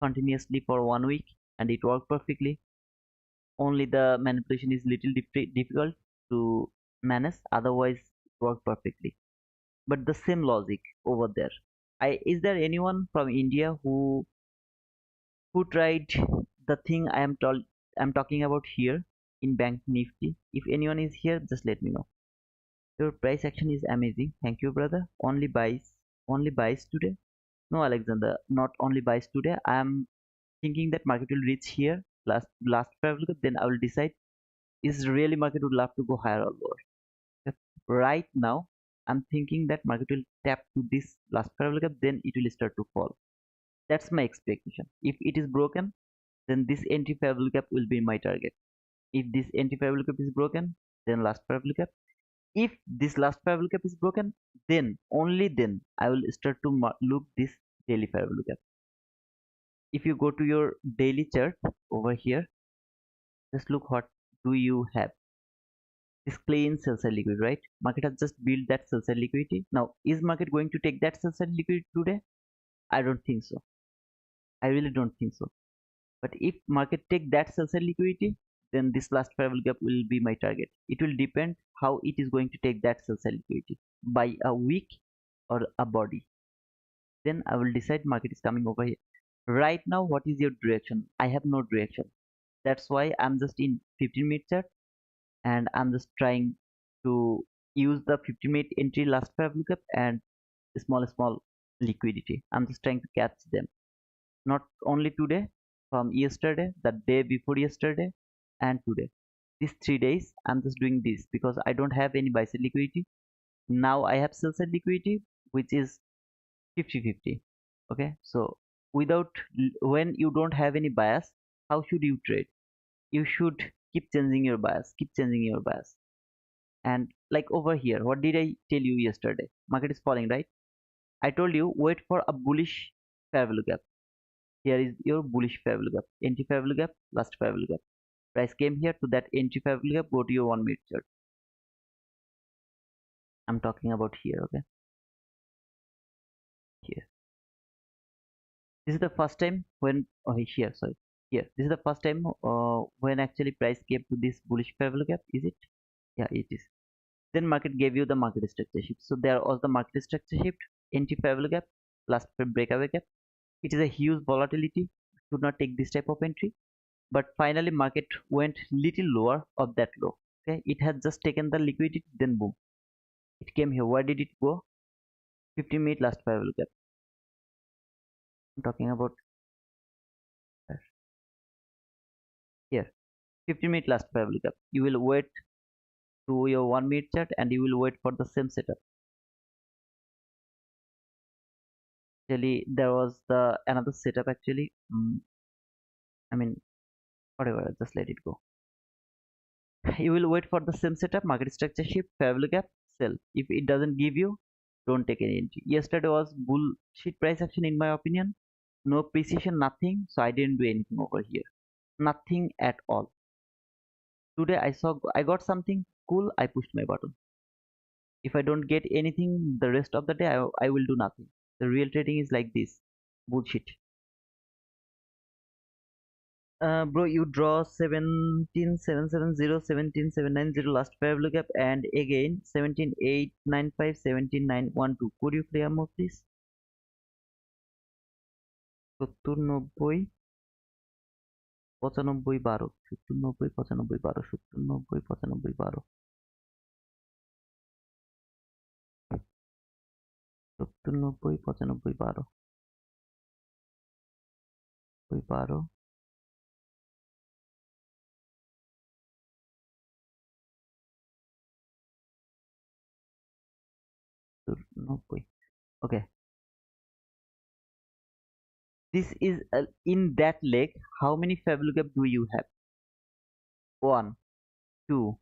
continuously for 1 week and it worked perfectly. Only the manipulation is little difficult to manage, otherwise it worked perfectly. But the same logic over there. Is there anyone from India who tried the thing I'm talking about here in Bank Nifty? If anyone is here, just let me know. Your price action is amazing. Thank you, brother. Only buys today. No, Alexander, not only buys today. I am thinking that market will reach here last five look, then I will decide is really market would love to go higher or lower. Yep. Right now, I'm thinking that market will tap to this last five look, then it will start to fall. That's my expectation. If it is broken, then this entry favorable gap will be my target. If this entry favorable gap is broken, then last favorable gap. If this last favorable gap is broken, then only then I will start to look this daily favorable gap. If you go to your daily chart over here, just look what do you have. This clean sell side liquidity, right? Market has just built that sell side liquidity. Now, is market going to take that sell side liquidity today? I don't think so. I really don't think so. But if market take that sell side liquidity, then this last favorable gap will be my target. It will depend how it is going to take that sell side liquidity by a week or a body. Then I will decide market is coming over here. Right now, what is your direction? I have no direction. That's why I'm just in 15-minute chart and I'm just trying to use the 50-minute entry last favorable gap and small liquidity. I'm just trying to catch them. Not only today, from yesterday, the day before yesterday, and today. These 3 days, I'm just doing this because I don't have any buy side liquidity. Now I have sell side liquidity, which is 50-50. Okay, so when you don't have any bias, how should you trade? You should keep changing your bias, keep changing your bias. And like over here, what did I tell you yesterday? Market is falling, right? I told you wait for a bullish fair value gap. Here is your bullish fair value gap, entry fair value gap, last fair value gap. Price came here to that entry fair value gap. Go to your 1 minute chart. I'm talking about here. Okay, here. This is the first time when here. Sorry, here. This is the first time when actually price came to this bullish fair value gap. Is it? Yeah, it is. Then market gave you the market structure shift. So there was the market structure shift, entry fair value gap, last breakaway gap. It is a huge volatility. Should not take this type of entry. But finally market went little lower of that low. Okay, it has just taken the liquidity, then boom, it came here. Where did it go? 50-minute last five look at. I'm talking about here. 50-minute last five look up. You will wait to your 1 minute chart and you will wait for the same setup. Actually, there was the another setup actually. I mean, whatever, just let it go. You will wait for the same setup, market structure shift, fair value gap, sell. If it doesn't give you, don't take any entry. Yesterday was bullshit price action in my opinion. No precision, nothing. So I didn't do anything over here. Nothing at all. Today I got something cool. I pushed my button. If I don't get anything the rest of the day, I will do nothing. The real trading is like this. Bullshit. Bro, you draw 17770, 17790 last five look up, and again 17895, 17912. Could you clear more, please? 70 90 95 12, 70 90 95 12, 70 90 95 12, 70 90 95 12, 12, 90. Okay, this is in that leg. How many five look up do you have? 1, 2,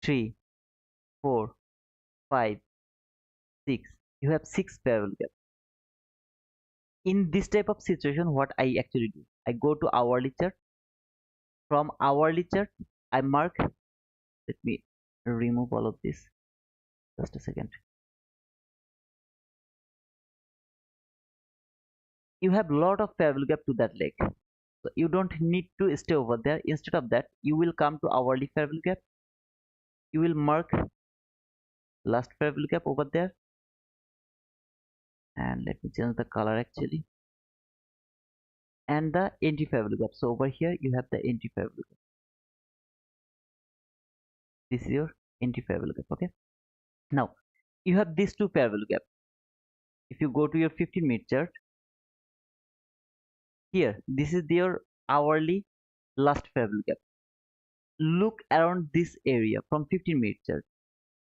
3, 4, 5, 6. You have 6 five look up. In this type of situation, what I actually do, I go to hourly chart. From hourly chart, I mark. Let me remove all of this. Just a second. You have lot of favorable gap to that leg, so you don't need to stay over there. Instead of that, you will come to hourly favorable gap. You will mark last favorable gap over there, and let me change the color actually, and the anti favorable gap. So over here you have the anti favorable gap. This is your anti favorable gap. Okay, now you have these two favorable gap. If you go to your 15-minute chart, here this is your hourly last favorable gap. Look around this area from 15-minute chart.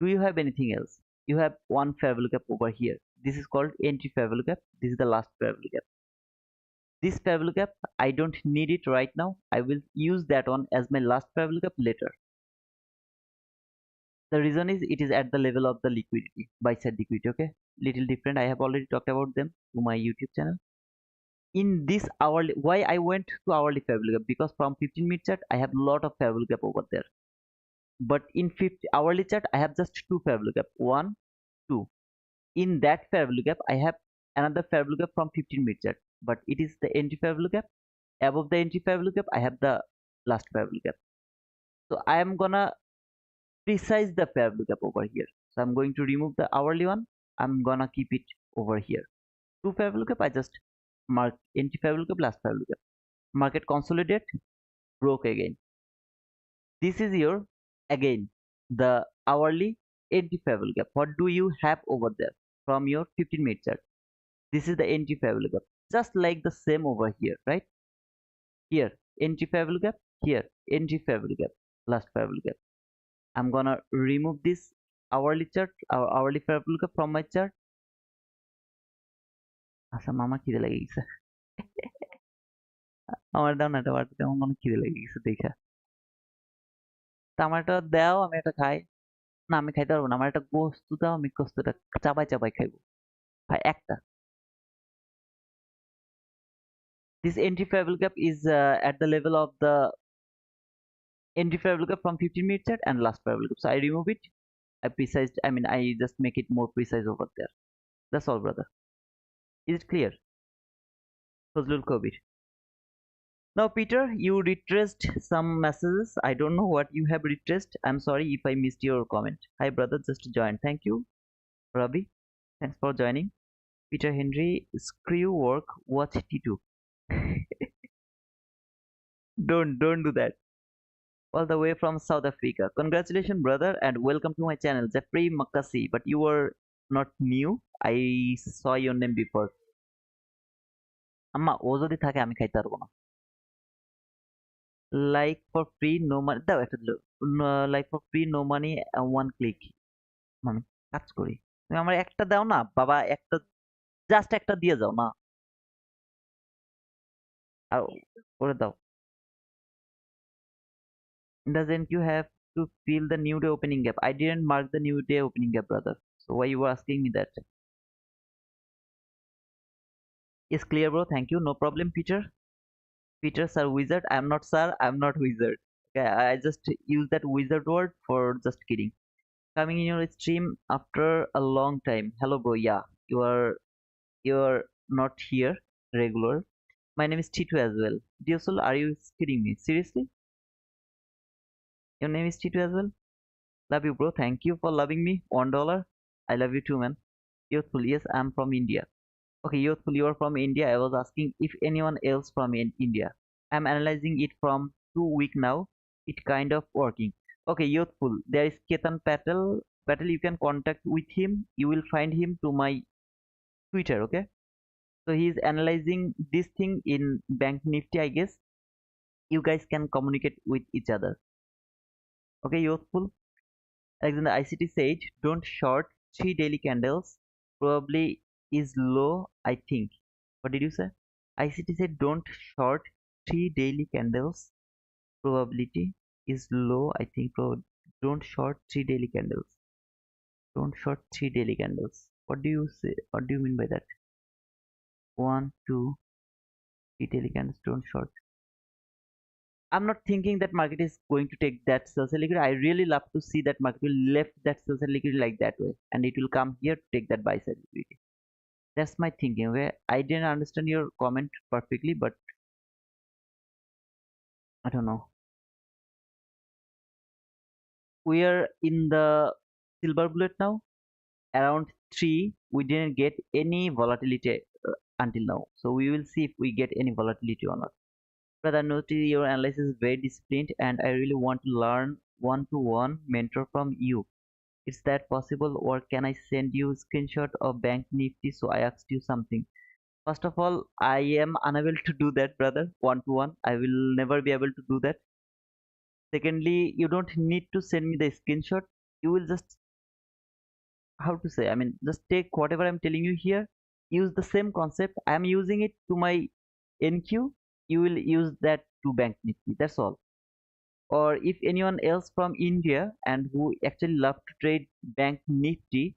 Do you have anything else? You have one favorable gap over here. This is called anti favorable gap. This is the last favorable gap. This favorable gap, I don't need it right now. I will use that one as my last favorable gap later. The reason is it is at the level of the liquidity, buy side liquidity. Okay, little different. I have already talked about them to my YouTube channel. In this hourly, why I went to hourly favorable gap, because from 15-minute chart I have a lot of favorable gap over there, but in 50 hourly chart I have just two favorable gap, 1 2. In that favorable gap I have another favorable gap from 15-minute chart, but it is the anti favorable gap. Above the anti favorable gap I have the last favorable gap, so I am gonna precise the favorable gap over here. So I'm going to remove the hourly one. I'm gonna keep it over here. Two favorable gap, I just mark anti favorable gap, last favorable gap. Market consolidate, broke again. This is your again the hourly anti favorable gap. What do you have over there from your 15-minute chart? This is the anti favorable gap, just like the same over here, right? Here anti favorable gap, here anti favorable gap, last favorable gap. I'm gonna remove this hourly chart, our hourly favorable gap from my chart. আচ্ছা মামা খিদে লেগে গেছে, আমার দাও না এটা বাড়তে, আমার মনে খিদে লেগে গেছে দেখা। তা আমার এটা দাও, আমি এটা খাই। না আমি খাইতে পারবো না, আমার একটা গোস্ত দাও, আমি গোস্তটা চাবাই চাবাই খাইবো ভাই একটা। This entry favorable gap is at the level of the entry favorable gap from 15-minute chart and last favorable gap. So I remove it. I just make it more precise over there. That's all, brother. Is it clear? Fazlul Kabir. Now, Peter, you retraced some messages. I don't know what you have retraced. I'm sorry if I missed your comment. Hi, brother, just joined. Thank you, Ravi. Thanks for joining. Peter Henry, screw work, watch T2. Don't do that. All the way from South Africa. Congratulations, brother, and welcome to my channel, Jeffrey Makasi. But you were not new. I saw your name before. আম্মা ও যদি থাকে আমি খাইতে পারবো না। Like for free no money দাও একটা দিল। Like for free no money one click. আমি কাজ করি, তুমি আমার একটা দাও না বাবা, একটা জাস্ট একটা দিয়ে যাও না, আর করে দাও। Doesn't you have to fill the new day opening gap? I didn't mark the new day opening gap, brother. So why you were asking me that? Is clear, bro. Thank you. No problem, Peter. Peter, sir, wizard. I'm not sir. I'm not wizard. Okay, I just use that wizard word for just kidding. Coming in your stream after a long time. Hello, bro. Yeah, you are not here regular. My name is Titu as well. Dear soul, are you kidding me? Seriously? Your name is Titu as well? Love you, bro. Thank you for loving me. $1. I love you too, man. Youthful, yes, I'm from India. Okay, youthful, you're from India. I was asking if anyone else from India. I'm analyzing it from 2 week now. It kind of working. Okay, youthful. There is Ketan Patel. Patel, you can contact with him. You will find him to my Twitter. Okay. So he's analyzing this thing in Bank Nifty, I guess. You guys can communicate with each other. Okay, youthful. Alexander ICT said, don't short 3 daily candles. Probably is low, I think. What did you say? ICT said, don't short 3 daily candles. Probability is low, I think. Don't short 3 daily candles. Don't short 3 daily candles. What do you say? What do you mean by that? One, two, 3 daily candles. Don't short. I'm not thinking that market is going to take that sell liquidity. I really love to see that market will left that sell liquidity like that way, and it will come here to take that buy side liquidity. That's my thinking. Where I didn't understand your comment perfectly, but I don't know. We are in the silver bullet now, around 3. We didn't get any volatility until now, so we will see if we get any volatility or not. But I notice your analysis is very disciplined, and I really want to learn one-to-one mentor from you. Is that possible, or can I send you screenshot of Bank Nifty? So I asked you something. First of all, I am unable to do that, brother. One-to-one, I will never be able to do that. Secondly, you don't need to send me the screenshot. You will just, how to say, I mean, just take whatever I'm telling you here, use the same concept. I am using it to my NQ. You will use that to Bank Nifty. That's all. Or if anyone else from India and who actually love to trade Bank Nifty,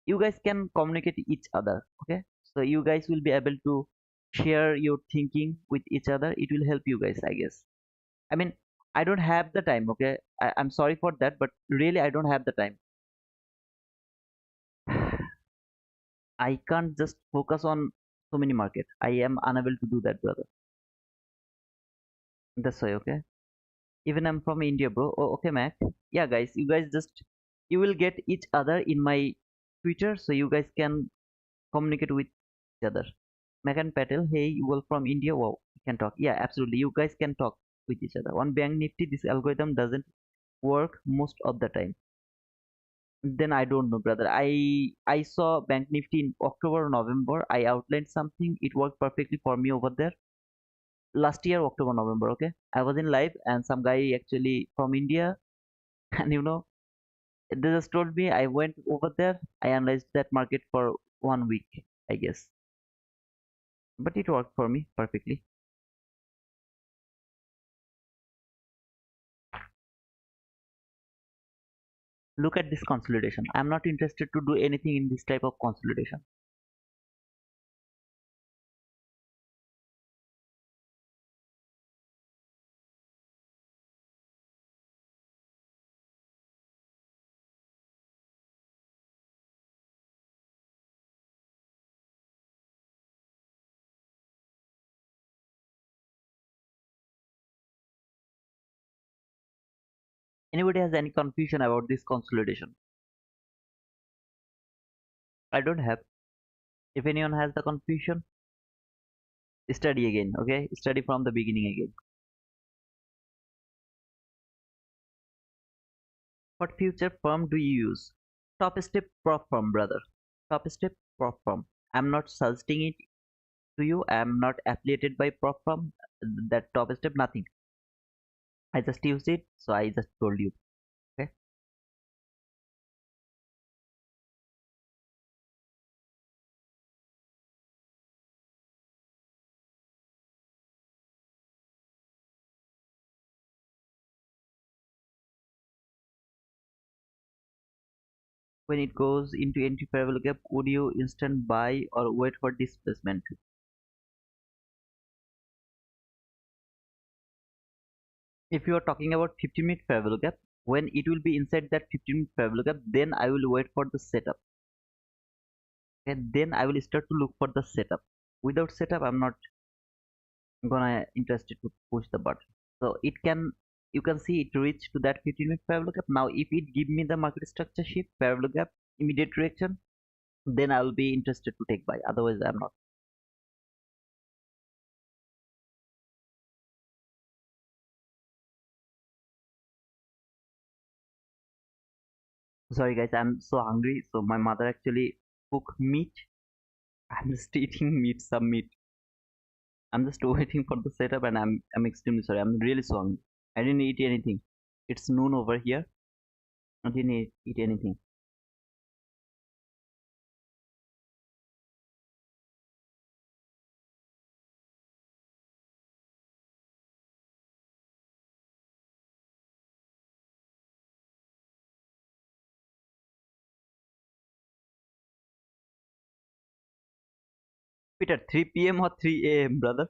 you guys can communicate each other. Okay, so you guys will be able to share your thinking with each other. It will help you guys, I guess. I mean, I don't have the time. Okay, I'm sorry for that, but really I don't have the time. I can't just focus on so many market. I am unable to do that, brother. That's why. Okay, even I'm from India, bro. Oh, okay, Mac. Yeah, guys, you guys just, you will get each other in my Twitter, so you guys can communicate with each other. Megan Patel, hey, you all from India? Wow, we can talk. Yeah, absolutely. You guys can talk with each other. On Bank Nifty, this algorithm doesn't work most of the time. Then I don't know, brother. I saw Bank Nifty in October, November. I outlined something. It worked perfectly for me over there. Last year, October, November. Okay, I was in live, and some guy actually from India, and they just told me. I went over there. I analyzed that market for 1 week, I guess, but it worked for me perfectly. Look at this consolidation. I'm not interested to do anything in this type of consolidation. Anybody has any confusion about this consolidation? I don't have. If anyone has the confusion, study again. Okay, study from the beginning again. What future firm do you use? Top step prop firm, brother. Top step prop firm. I'm not suggesting it to you. I'm not affiliated by prop firm. That top step, nothing. I just used it, so I just told you. Okay. When it goes into entry parallel gap, would you instant buy or wait for displacement? If you are talking about 15-minute parallel gap, when it will be inside that 15-minute parallel gap, then I will wait for the setup. And then I will start to look for the setup. Without setup, I'm not. I'm gonna interested to push the button. So it can, you can see it reach to that 15-minute parallel gap. Now if it give me the market structure shift, parallel gap, immediate reaction, then I will be interested to take buy. Otherwise I'm not. Sorry guys, I'm so hungry. So my mother actually cook meat. I'm just eating meat, some meat. I'm just waiting for the setup and I'm extremely sorry. I'm really so hungry. I didn't eat anything. It's noon over here. I didn't eat anything. Peter, 3 p.m. or 3 a.m., brother?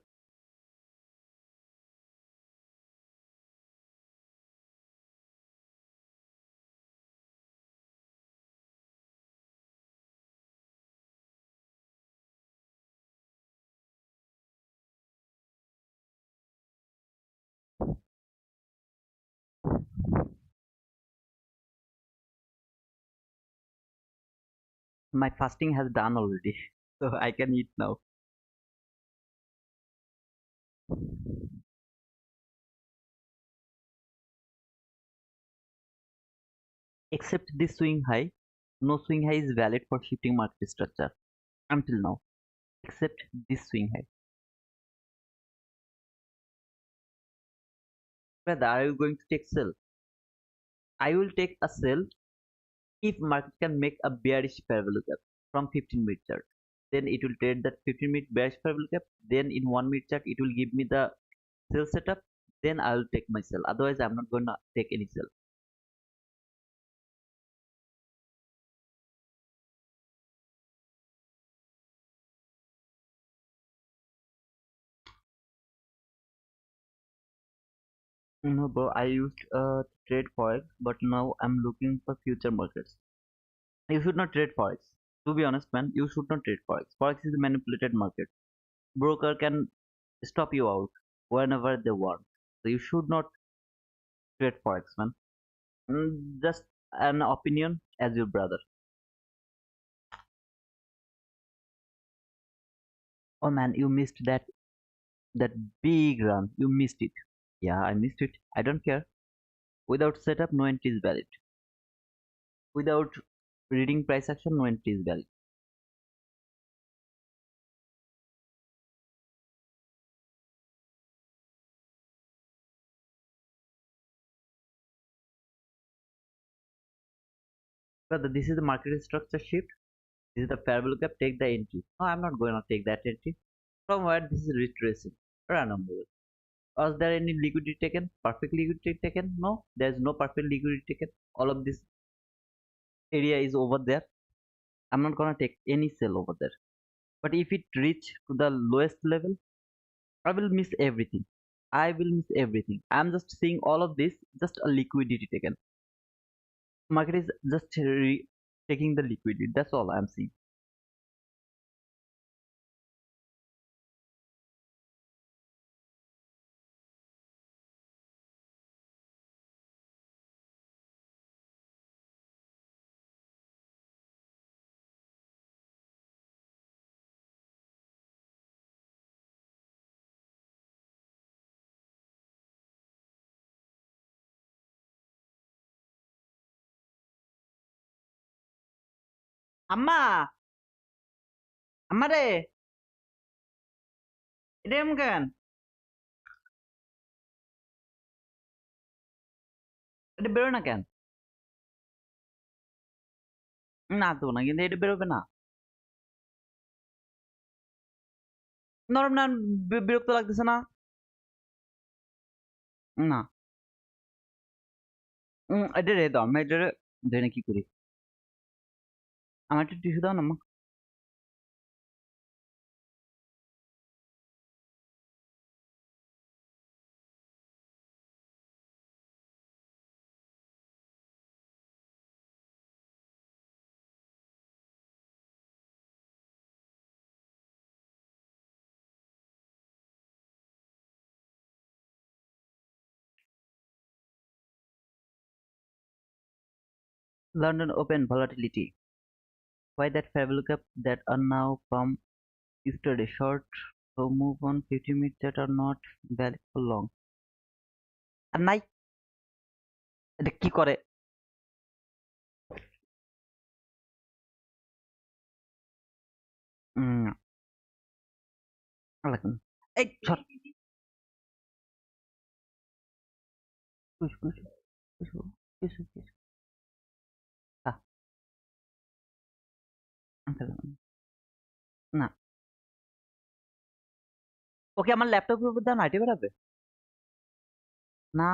My fasting has done already. So I can eat now. Except this swing high, no swing high is valid for shifting market structure until now. Except this swing high. Brother, are you going to take sell? I will take a sell if market can make a bearish parallel gap from 15-minute chart. Then it will trade that 15-minute bearish parallel gap. Then in 1 minute chart, it will give me the sell setup. Then I will take my sell. Otherwise, I'm not going to take any sell. No, bro, I used to trade forex, but now I'm looking for future markets. You should not trade forex. To be honest, man, you should not trade forex. Forex is a manipulated market. Broker can stop you out whenever they want. So you should not trade forex, man. Just an opinion as your brother. Oh man, you missed that big run. You missed it. Yeah, I missed it. I don't care. Without setup, no entry is valid. Without reading price action, no entry is valid. Brother, this is the market structure shift. This is the parabolic gap. Take the entry. No, I'm not going to take that entry. From where this is retracing. Random level. Was there any liquidity taken? Perfect liquidity taken? No, there's no perfect liquidity taken. All of this area is over there. I'm not gonna take any sell over there. But if it reach to the lowest level, I will miss everything. I will miss everything. I'm just seeing all of this, just a liquidity taken. Market is just taking the liquidity. That's all I'm seeing. আম্মা আম্মা রে এটা এমন কেন এটা বেরোয় না কেন না তো না কিন্তু এটা বেরোবে না নরম না বিরক্ত লাগতেছে না না এটা রে দাও আমি এটা ধরে কি করি আমার একটু টিস্যু দাও না আম্মা London Open volatility. Why that fair value gap that are now from yesterday short so move on 50 minutes that are not valid for long আর নাই এটা কি করে লাগবে না। এই সর কুস কুস কুস কুস কুস আহ, না ওকে আমার ল্যাপটপের উপর দাও নাইটে বেরাবে না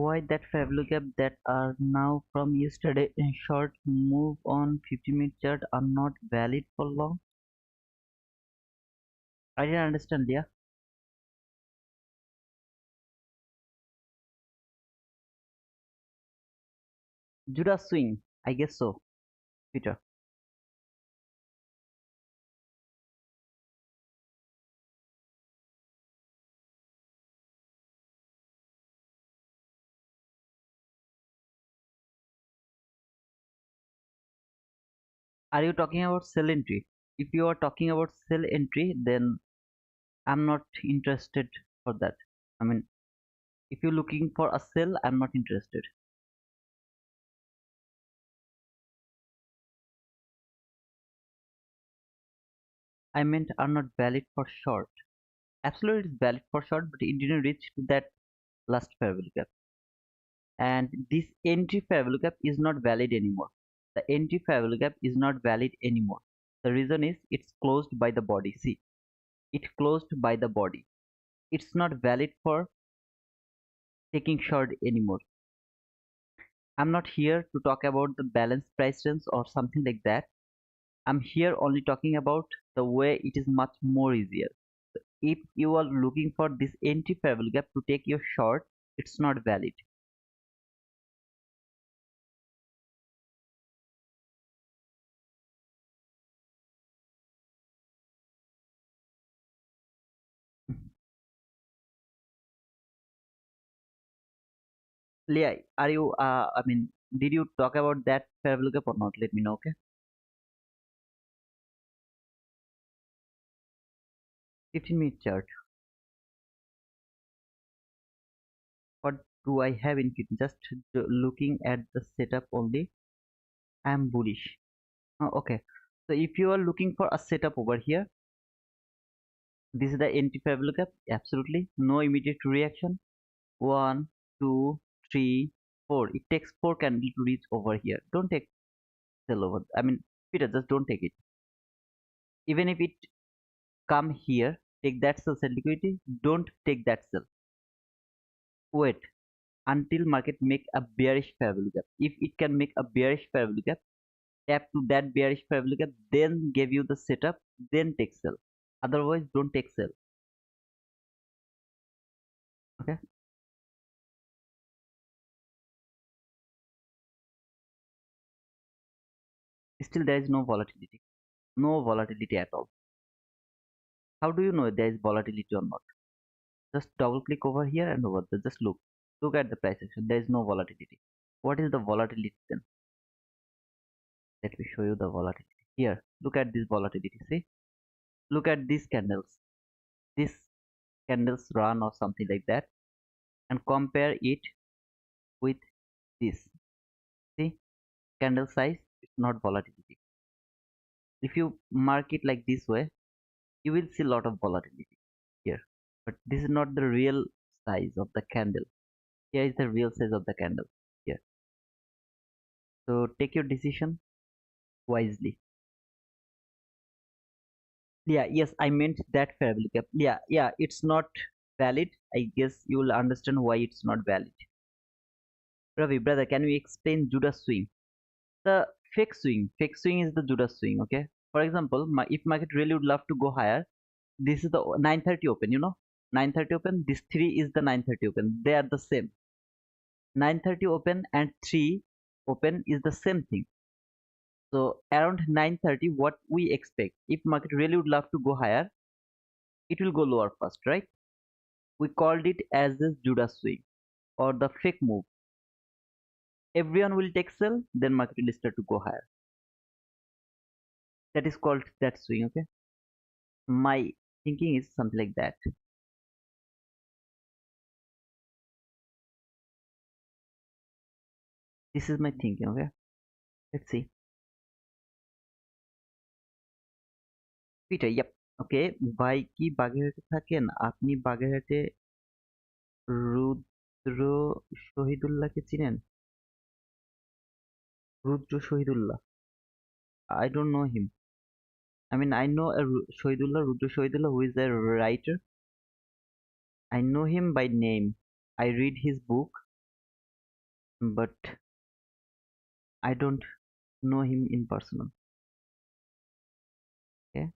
why that fair value gap that are now from yesterday in short move on 50-minute chart are not valid for long. I didn't understand. Yeah, Judas swing, I guess so. Peter, are you talking about sell entry? If you are talking about sell entry, then I'm not interested for that. I mean, if you're looking for a sell, I'm not interested. I meant are not valid for short. Absolutely, it's valid for short, but it didn't reach to that last fair value gap. And this entry fair value gap is not valid anymore. The entry fair value gap is not valid anymore. The reason is it's closed by the body. See, it closed by the body. It's not valid for taking short anymore. I'm not here to talk about the balance price range or something like that. I'm here only talking about the way it is much more easier. If you are looking for this entry fair value gap to take your short, it's not valid. Leah, are you I mean, did you talk about that fair value gap or not? Let me know, okay? 15-minute chart. What do I have in it? Just looking at the setup only, I am bullish. Oh, okay. So if you are looking for a setup over here, this is the entry fair value gap. Absolutely no immediate reaction. One, two, three, four. It takes four candles to reach over here. Don't take sell over. I mean, Peter, just don't take it. Even if it come here, take that sell liquidity. Don't take that sell. Wait until market make a bearish fair value gap. If it can make a bearish fair value gap, tap to that bearish fair value gap, then give you the setup, then take sell. Otherwise, don't take sell. Okay. Still, there is no volatility. No volatility at all. How do you know there is volatility or not? Just double click over here and over there. Just look. Look at the price action. There is no volatility. What is the volatility then? Let me show you the volatility. Here, look at this volatility. See? Look at these candles. This candles run or something like that, and compare it with this. See? Candle size, it's not volatility. If you mark it like this way, you will see a lot of volatility here. But this is not the real size of the candle. Here is the real size of the candle here. So take your decision wisely. Yeah, yes, I meant that fair value gap. Yeah, it's not valid. I guess you will understand why it's not valid. Ravi, brother, can we explain Judas swing? The fake swing is the Judas swing. Okay. For example, if market really would love to go higher, this is the 930 open. 930 open. This 3 is the 930 open. They are the same. 930 open and 3 open is the same thing. So around 930, what we expect, if market really would love to go higher, it will go lower first, right? We called it as the Judas swing. or the fake move. Everyone will take sell, then market will start to go higher. That is called that swing. Okay, my thinking is something like that. This is my thinking. Okay, let's see. Peter, yep. ওকে, ভাই কি বাগেরহাটে থাকেন? আপনি বাগেরহাটে রুদ্র শহীদুল্লাহকে চিনেন? রুদ্র Shahidullah? I don't know him. I mean, I know a Shahidullah, Rudra Shahidullah, who is a writer. I know him by name. I read his book, but I don't know him in person. Okay,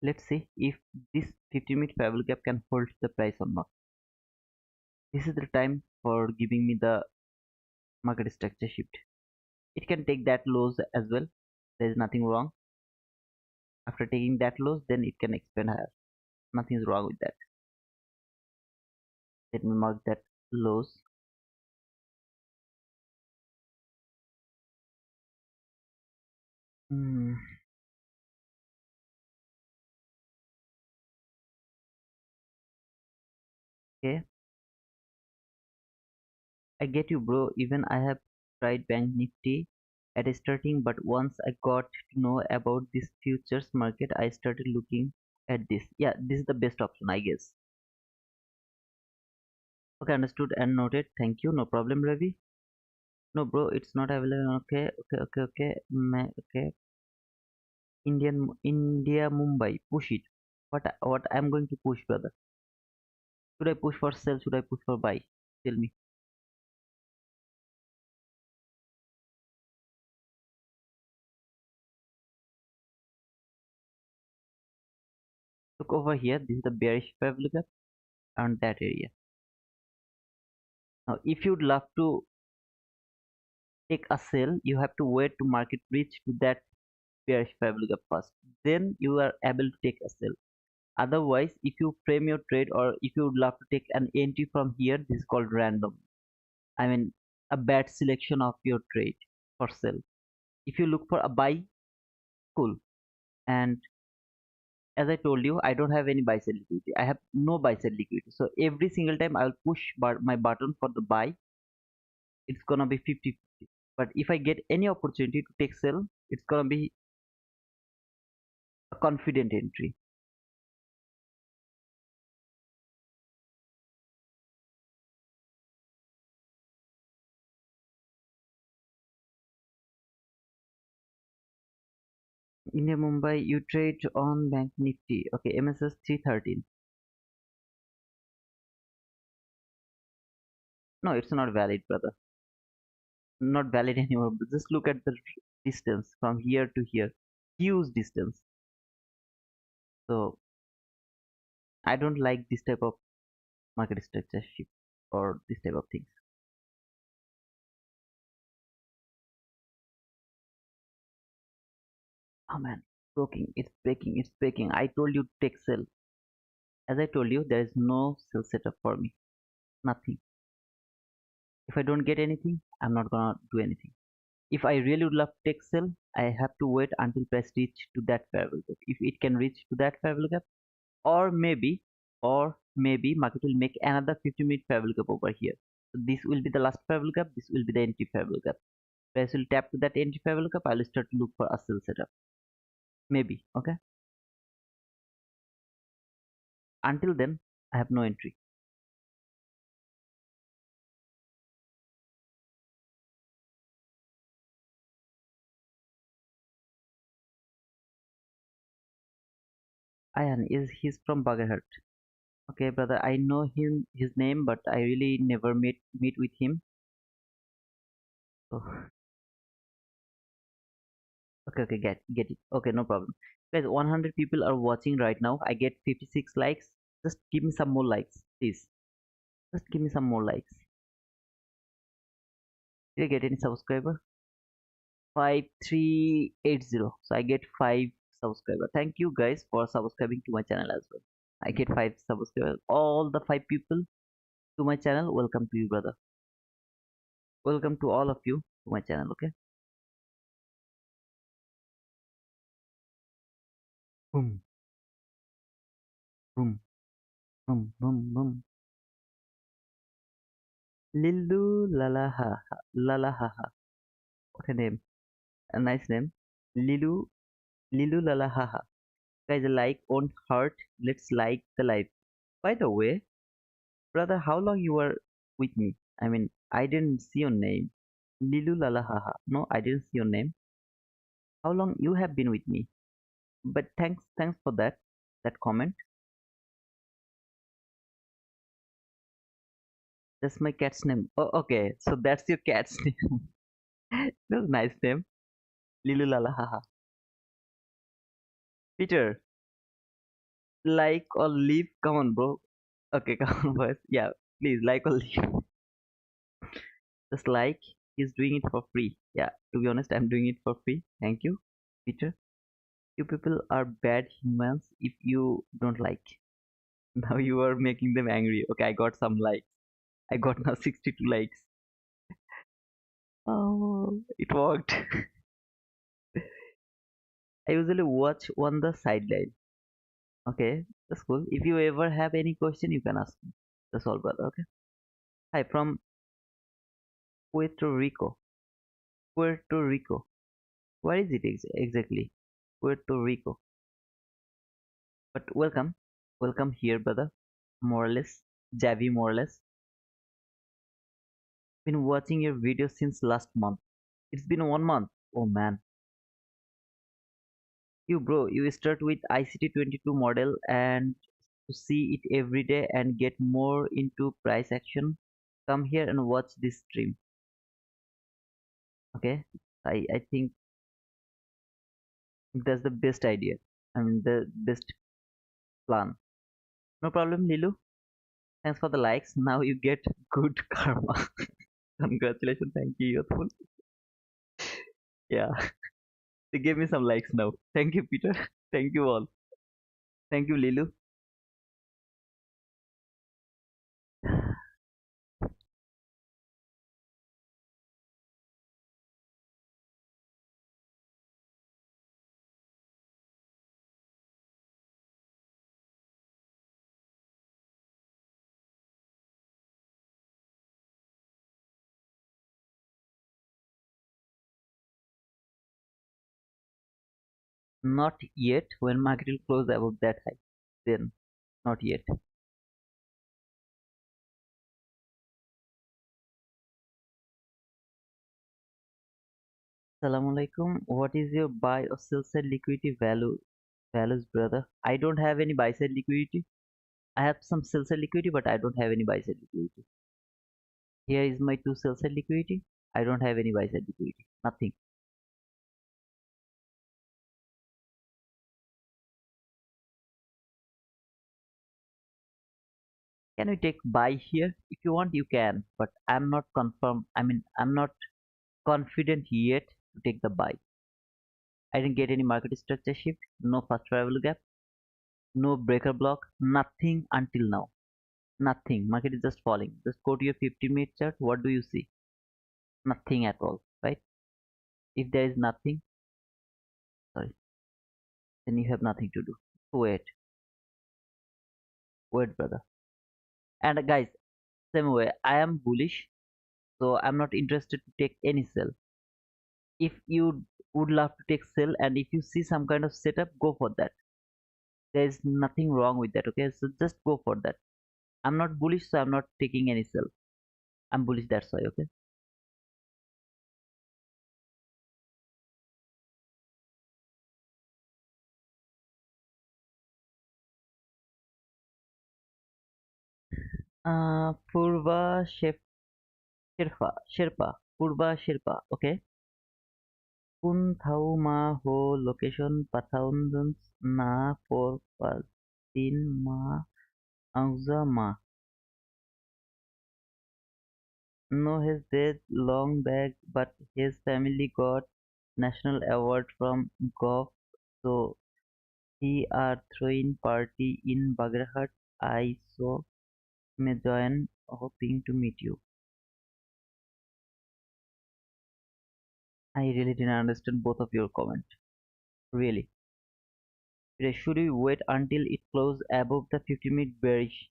let's see if this 50-minute parallel gap can hold the price or not. This is the time for giving me the market structure shift. It can take that lows as well. There is nothing wrong. After taking that lows, then it can expand higher. Nothing is wrong with that. Let me mark that lows. Hmm. Okay, I get you, bro. Even I have tried Bank Nifty at starting, but once I got to know about this futures market, I started looking at this. Yeah, this is the best option, I guess. Okay, understood and noted. Thank you. No problem, Ravi. No, bro, it's not available. Okay, okay, okay, okay. Okay. India, Mumbai. Push it. What I'm going to push, brother? Should I push for sell? Should I push for buy? Tell me. Look over here. This is the bearish level gap and that area. Now, if you'd love to take a sell, you have to wait to market reach to that bearish level gap first. Then you are able to take a sell. Otherwise, if you frame your trade or if you would love to take an entry from here, this is called random. I mean, a bad selection of your trade for sell. If you look for a buy, cool. And as I told you, I don't have any buy sell liquidity. I have no buy sell liquidity. So every single time I will push my button for the buy, it's gonna be 50-50. But if I get any opportunity to take sell, it's gonna be a confident entry. India Mumbai, you trade on Bank Nifty. Okay, MSS 313. No, it's not valid, brother. Not valid anymore. But just look at the distance from here to here. Huge distance. So I don't like this type of market structure shift or this type of things. Oh man, broken. It's breaking. It's breaking. I told you to take sell. As I told you, there is no sell setup for me. Nothing. If I don't get anything, I'm not gonna do anything. If I really would love to take sell, I have to wait until price reach to that fair value gap. If it can reach to that fair value gap, or maybe, market will make another 50-minute fair value gap over here. So this will be the last fair value gap. This will be the entry fair value gap. Price will tap to that entry fair value gap. I'll start to look for a sell setup. Maybe. Okay. Until then, I have no entry. Ayan is he's from Bagarhat. Okay, brother, I know him his name, but I really never meet with him. So okay, okay, get it. Okay, no problem. Guys, 100 people are watching right now. I get 56 likes. Just give me some more likes, please. Just give me some more likes. Did I get any subscriber? 5380. So I get 5 subscriber. Thank you guys for subscribing to my channel as well. I get 5 subscribers. All the 5 people to my channel. Welcome to you, brother. Welcome to all of you to my channel. Okay. Boom, boom, boom, boom, boom. Lillu lala ha ha lala ha ha. What a name! A nice name. Lilu Lilu lala ha ha. Guys, like on heart. Let's like the live. By the way, brother, how long you were with me? I mean, I didn't see your name. Lilu lala ha ha. No, I didn't see your name. How long you have been with me? But thanks for that comment. That's my cat's name. Oh, okay. So that's your cat's name. That's a nice name. Lilu lala haha. Peter, like or leave? Come on, bro. Okay, come on, boys. Yeah, please like or leave. Just like he's doing it for free. Yeah, to be honest, I'm doing it for free. Thank you, Peter. You people are bad humans if you don't like. Now you are making them angry. Okay, I got some likes. I got now 62 likes. Oh, it worked. I usually watch on the sideline. Okay, that's cool. If you ever have any question, you can ask me. That's all, brother. Okay. Hi, from Puerto Rico. Puerto Rico. Where is it exactly? Puerto Rico. But welcome. Welcome here, brother. Morales. Javi Morales. Been watching your videos since last month. It's been 1 month. Oh man. You, bro, you start with ICT 22 model and to see it every day and get more into price action. Come here and watch this stream. Okay. I think that's the best idea. I mean, the best plan. No problem, Lilu. Thanks for the likes. Now you get good karma. Congratulations. Thank you, Youthful. Yeah, they gave me some likes now. Thank you, Peter. Thank you all. Thank you, Lilu. Not yet. When market will close above that high, then not yet. Assalamu alaikum. What is your buy or sell side liquidity values, brother? I don't have any buy side liquidity. I have some sell side liquidity, but I don't have any buy side liquidity. Here is my two sell side liquidity. I don't have any buy side liquidity. Nothing. Can we take buy here? If you want, you can, but I'm not confirmed. I mean, I'm not confident yet to take the buy. I didn't get any market structure shift, no first travel gap, no breaker block, nothing until now. Nothing. Market is just falling. Just go to your 15-minute chart. What do you see? Nothing at all, right? If there is nothing, sorry, then you have nothing to do. Wait, wait, brother. And guys, same way, I am bullish, so I'm not interested to take any sell. If you would love to take sell and if you see some kind of setup, go for that. There is nothing wrong with that. Okay, so just go for that. I'm not bullish, so I'm not taking any sell. I'm bullish, that's why. Okay. Purva Sherpa, Purva Sherpa. Okay. Kun thau ma ho location pathounds na for paltin ma angza ma. No, his dead long back, but his family got national award from golf, so he are throwing party in Bagrahat. I saw may join hoping to meet you. I really didn't understand both of your comment. Really. Should we wait until it closes above the 50-minute bearish?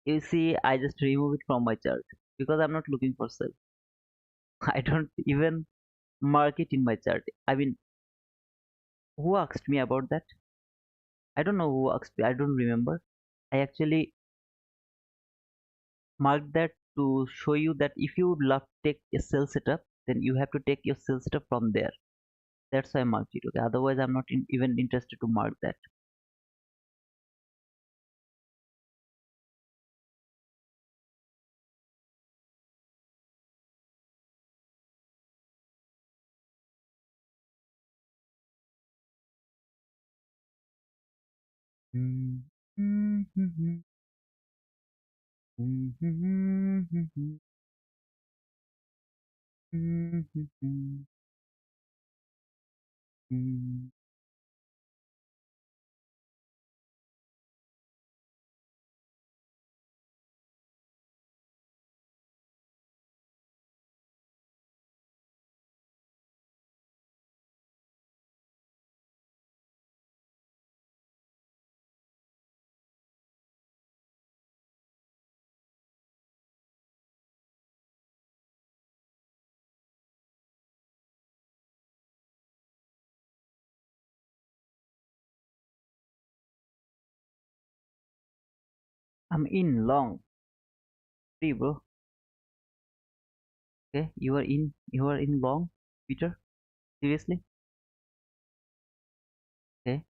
You see, I just remove it from my chart because I'm not looking for sell. I don't even mark it in my chart. I mean, who asked me about that? I don't know who asked me. I don't remember. I actually marked that to show you that if you would love to take a sell setup, then you have to take your sell setup from there. That's why I marked it. Okay. Otherwise, I'm not even interested to mark that. I'm in long. See, bro. Okay, you are in long, Peter. Seriously? Okay.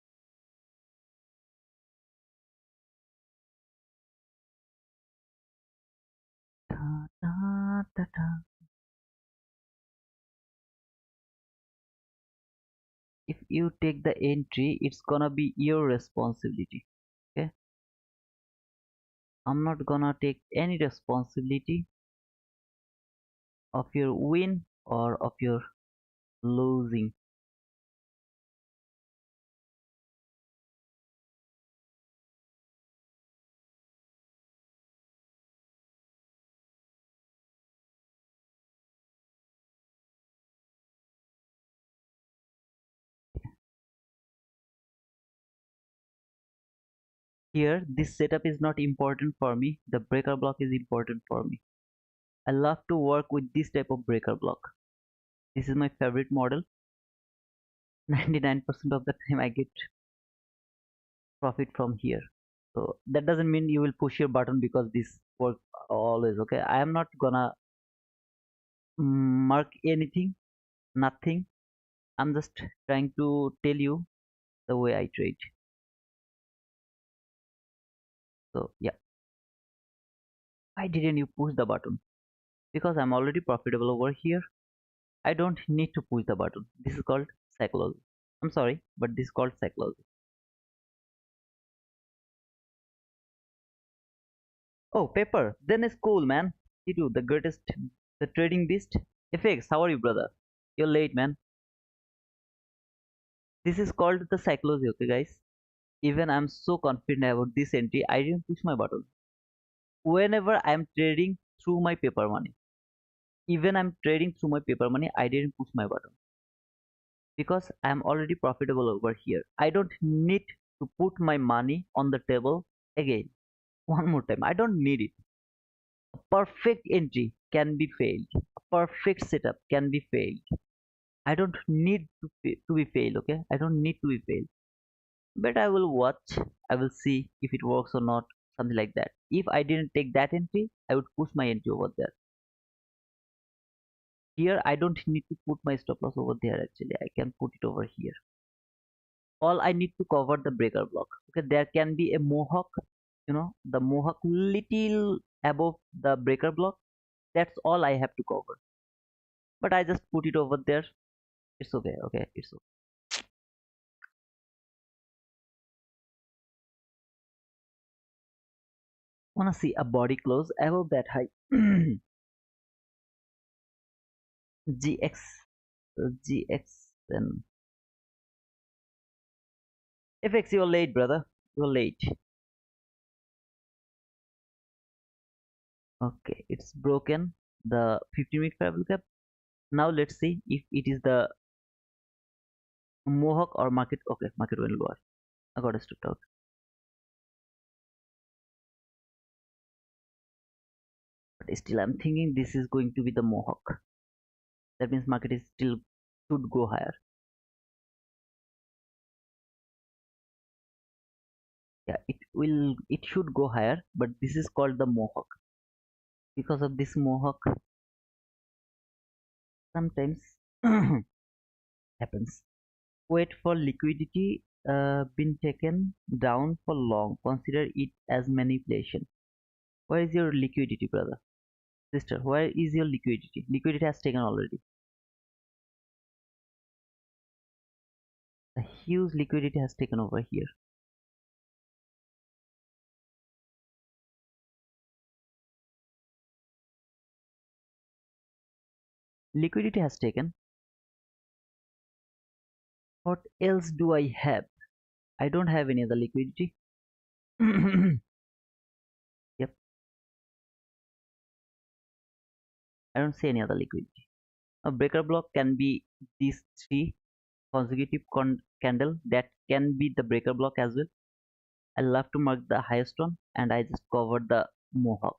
Ta, ta, ta, ta. If you take the entry, it's gonna be your responsibility. Okay, I'm not gonna take any responsibility of your win or of your losing. Here, this setup is not important for me. The breaker block is important for me. I love to work with this type of breaker block. This is my favorite model. 99% of the time I get profit from here. So that doesn't mean you will push your button because this works always. Okay, I am not gonna mark anything, nothing. I'm just trying to tell you the way I trade. So yeah, why didn't you push the button? Because I'm already profitable over here. I don't need to push the button. This is called psychology. I'm sorry, but this is called psychology. Oh, paper. Then it's cool, man. You do the greatest, the trading beast. FX, how are you, brother? You're late, man. This is called the psychology, okay, guys? Even I'm so confident about this entry, I didn't push my button. Whenever I'm trading through my paper money, even I'm trading through my paper money, I didn't push my button because I'm already profitable over here. I don't need to put my money on the table again. One more time. I don't need it. A perfect entry can be failed. A perfect setup can be failed. I don't need to be failed. Okay. I don't need to be failed. But I will watch. I will see if it works or not. Something like that. If I didn't take that entry, I would push my entry over there. Here, I don't need to put my stop loss over there. Actually, I can put it over here. All I need to cover the breaker block. Okay, there can be a mohawk, the mohawk little above the breaker block. That's all I have to cover. But I just put it over there. It's okay. Okay, it's okay. Wanna see a body close above that high? GX, GX, then FX. You're late, brother. You're late. Okay, it's broken the 50-minute parabolic gap. Now let's see if it is the Mohawk or market. Okay, market went lower. I got a stopped out. But still, I'm thinking this is going to be the Mohawk. That means market is still should go higher. Yeah, it should go higher, but this is called the Mohawk. Because of this Mohawk, sometimes happens. Wait for liquidity been taken down for long. Consider it as manipulation. Where is your liquidity, brother? Sister, where is your liquidity? Liquidity has taken already. A huge liquidity has taken over here. Liquidity has taken. What else do I have? I don't have any other liquidity. Yep, I don't see any other liquidity. A breaker block can be these three consecutive candle. That can be the breaker block as well. I love to mark the highest one and I just covered the Mohawk.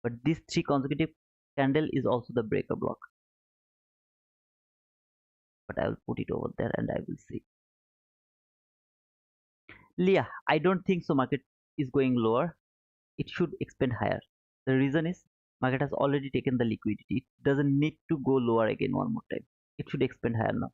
But this three consecutive candle is also the breaker block. But I will put it over there and I will see. Leah, I don't think so. Market is going lower. It should expand higher. The reason is market has already taken the liquidity. It doesn't need to go lower again one more time. It should expand higher now.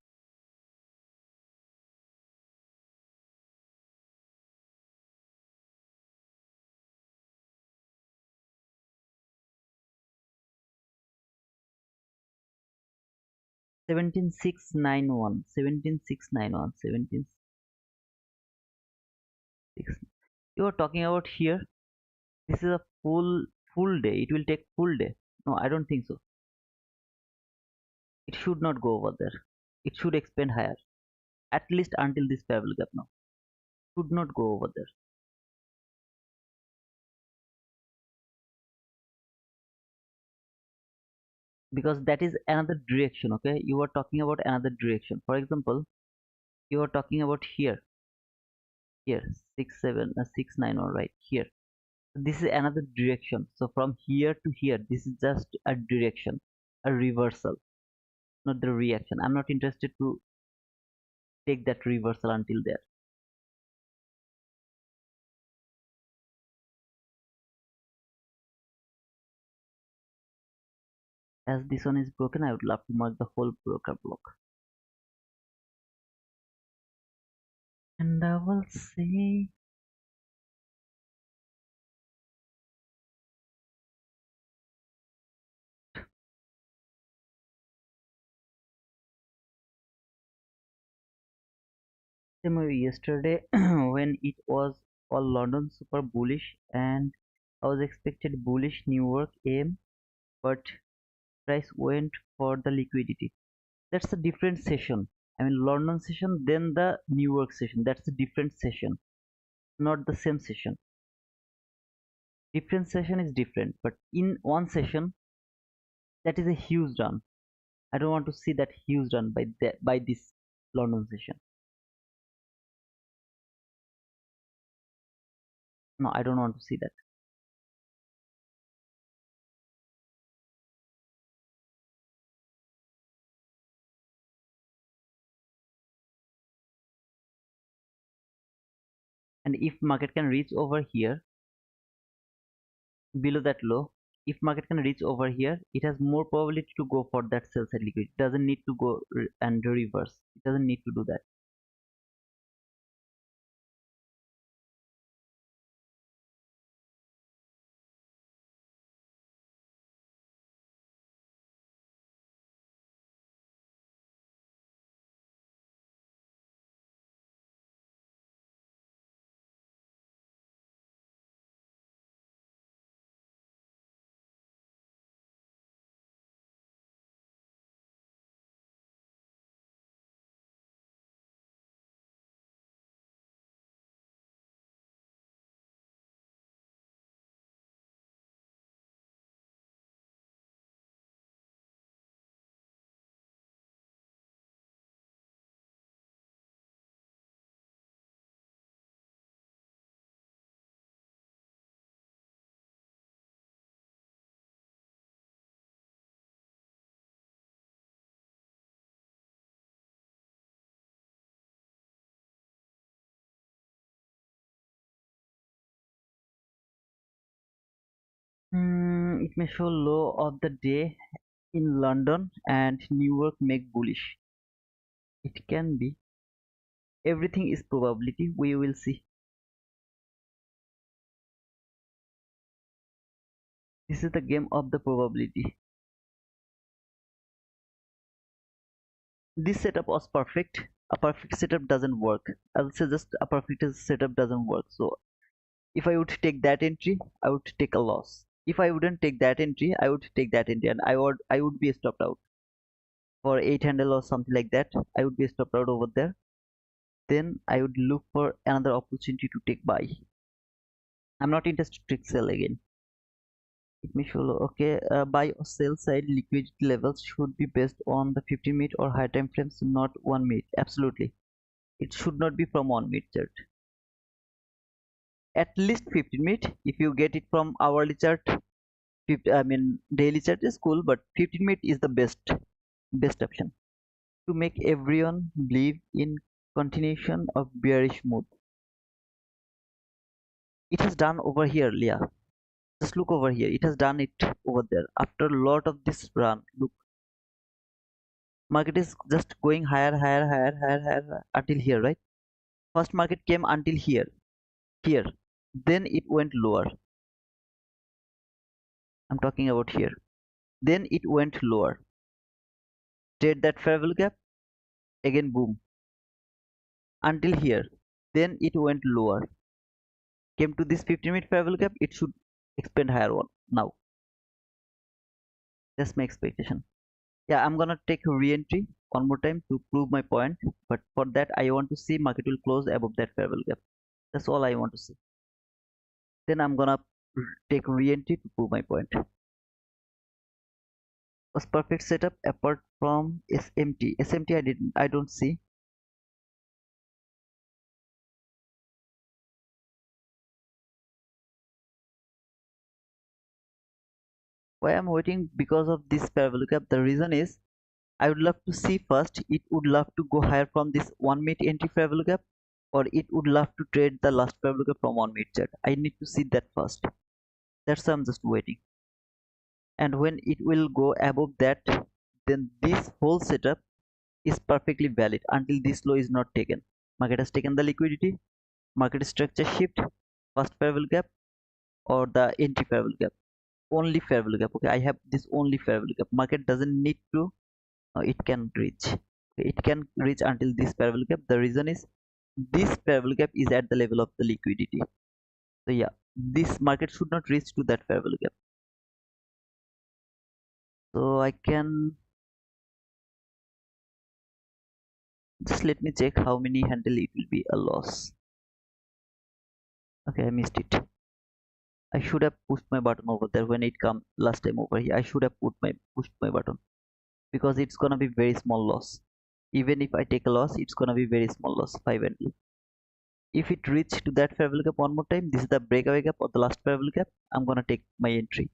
Seventeen six nine one, 17691, 176. You are talking about here. This is a full day. It will take full day. No, I don't think so. It should not go over there. It should expand higher. At least until this parallel gap now. Should not go over there. Because that is another direction. Okay, you are talking about another direction. For example, you are talking about here 6 7 6 9 all right here. So this is another direction. So from here to here, this is just a direction, a reversal, not the reaction. I'm not interested to take that reversal until there. As this one is broken, I would love to mark the whole broker block. And I will say same way yesterday when it was all London super bullish and I was expected bullish New York AM, but price went for the liquidity. That's a different session. I mean London session, then the New York session. That's a different session, not the same session. Different session is different, but in one session, that is a huge run. I don't want to see that huge run by this London session. No, I don't want to see that. And if market can reach over here below that low, if market can reach over here, it has more probability to go for that sell side liquid. It doesn't need to go and reverse. It doesn't need to do that. It may show low of the day in London and New York make bullish. It can be. Everything is probability. We will see. This is the game of the probability. This setup was perfect. A perfect setup doesn't work. I'll say just a perfect setup doesn't work. So if I would take that entry, I would take a loss. If I wouldn't take that entry, I would take that entry and I would be stopped out for 8 handle or something like that. I would be stopped out over there. Then I would look for another opportunity to take buy. I'm not interested to sell again. It may show okay. Buy or sell side liquidity levels should be based on the 15-minute or higher time frames, not 1 minute. Absolutely, it should not be from 1 minute chart. At least 15 minute. If you get it from hourly chart, 50, I mean daily chart is cool, but 15 minute is the best option to make everyone believe in continuation of bearish mood. It has done over here, Leah. Just look over here. It has done it over there. After a lot of this run, look, market is just going higher, higher, higher, higher, higher, higher until here, right? First market came until here. Then it went lower. I'm talking about here. Then it went lower. Trade that fair value gap. Again, boom. Until here. Then it went lower. Came to this 15-minute fair value gap. It should expand higher one now. That's my expectation. Yeah, I'm gonna take a re-entry one more time to prove my point, but for that I want to see market will close above that fair value gap. That's all I want to see. Then I'm gonna take re-entry to prove my point. Was perfect setup apart from SMT. I don't see. Why I'm waiting because of this fair value gap. The reason is I would love to see first it would love to go higher from this 1 minute entry fair value gap, or it would love to trade the last fair value gap from 1 minute chart. I need to see that first. That's why I'm just waiting. And when it will go above that, then this whole setup is perfectly valid until this low is not taken. Market has taken the liquidity, market structure shift, first fair value gap or the entry fair value gap. Only fair value gap. Okay, I have this only fair value gap. Market doesn't need to, it can reach. Okay, it can reach until this fair value gap. The reason is this fair value gap is at the level of the liquidity. So yeah, this market should not reach to that fair value gap. So I can just let me check how many handle it will be a loss. Okay, I missed it. I should have pushed my button over there when it come last time over here. I should have pushed my button because it's gonna be very small loss. Even if I take a loss, it's gonna be very small loss, 5 handle. If it reach to that fair value gap one more time, this is the breakaway gap or the last fair value gap, I'm gonna take my entry.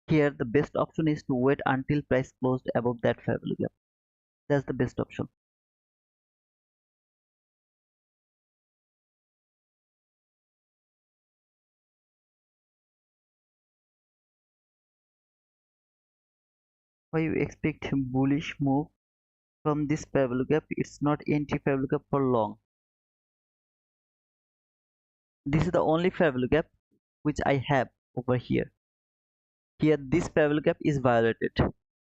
Here the best option is to wait until price closed above that fair value gap. That's the best option. Why you expect bullish move from this fair value gap? It's not entry fair value gap for long. This is the only fair value gap which I have over here. Here this fair value gap is violated.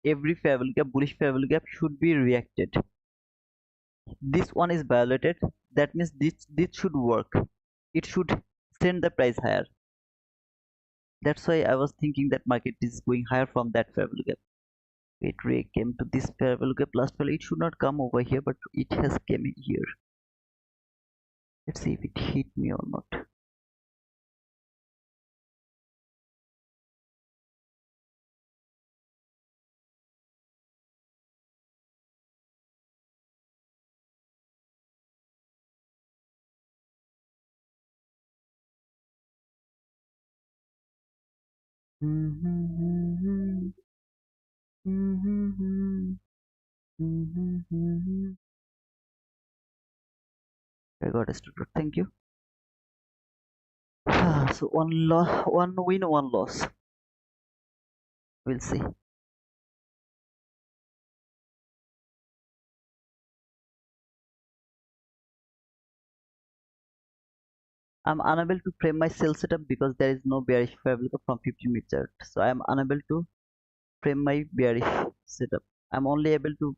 Every fair value gap, bullish fair value gap should be reacted. This one is violated. That means this should work. It should send the price higher. That's why I was thinking that market is going higher from that fair value gap. It came to this fair value gap last value. It should not come over here, but it has came in here. Let's see if it hit me or not. Mm-hmm. Mm-hmm. Mm-hmm. I got it, Stuttgart. Thank you. So one loss, one win, one loss. We'll see. I'm unable to frame my sell setup because there is no bearish fabric from 15-minute chart. So I am unable to frame my bearish setup. I'm only able to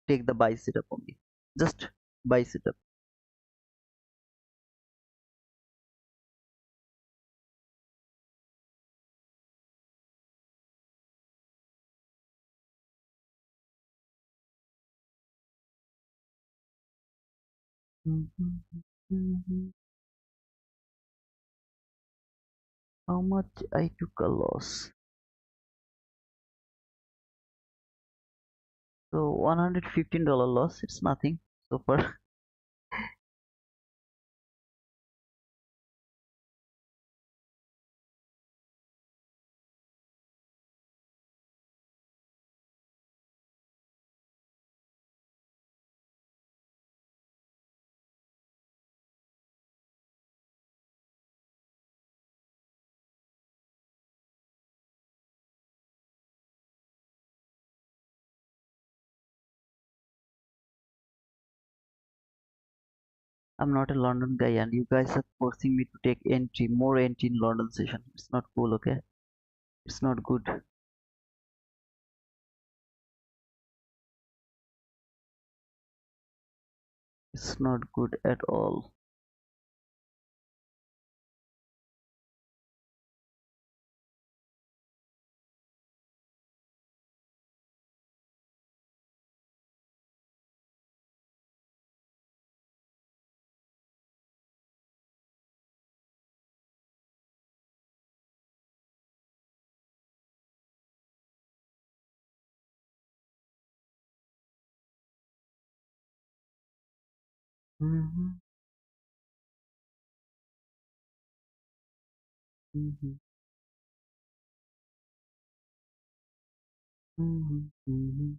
take the buy setup only. Just buy setup. Mhm, mhm. How much I took a loss? So $115 loss. It's nothing so far. I'm not a London guy, and you guys are forcing me to take entry, more entry in London session. It's not cool, okay? It's not good. It's not good at all. Mhm, mhm, mhm, mhm.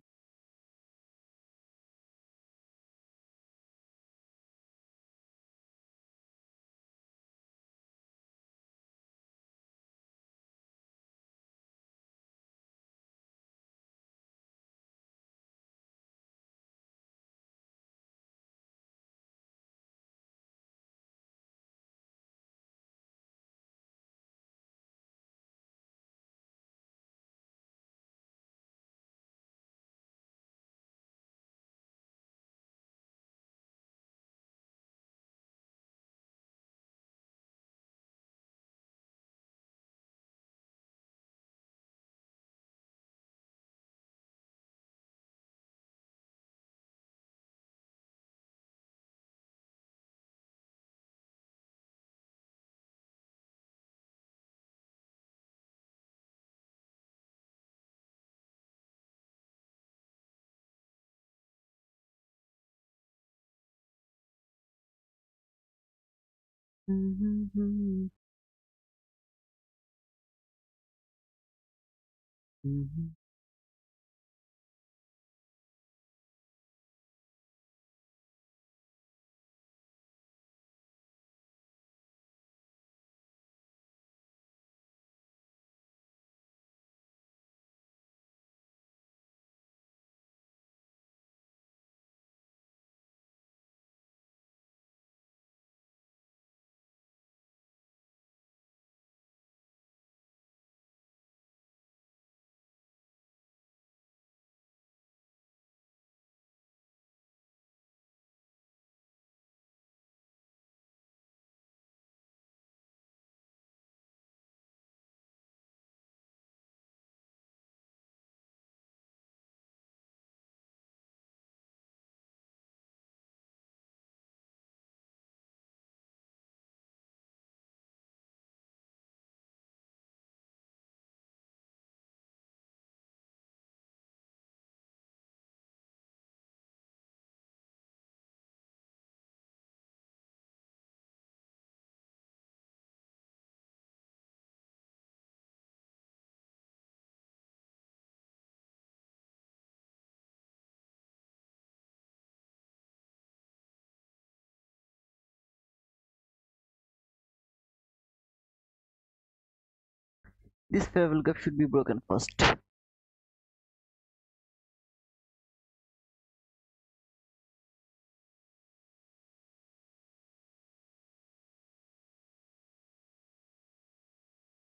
Mhm, mhm, mhm. This fair value gap should be broken first.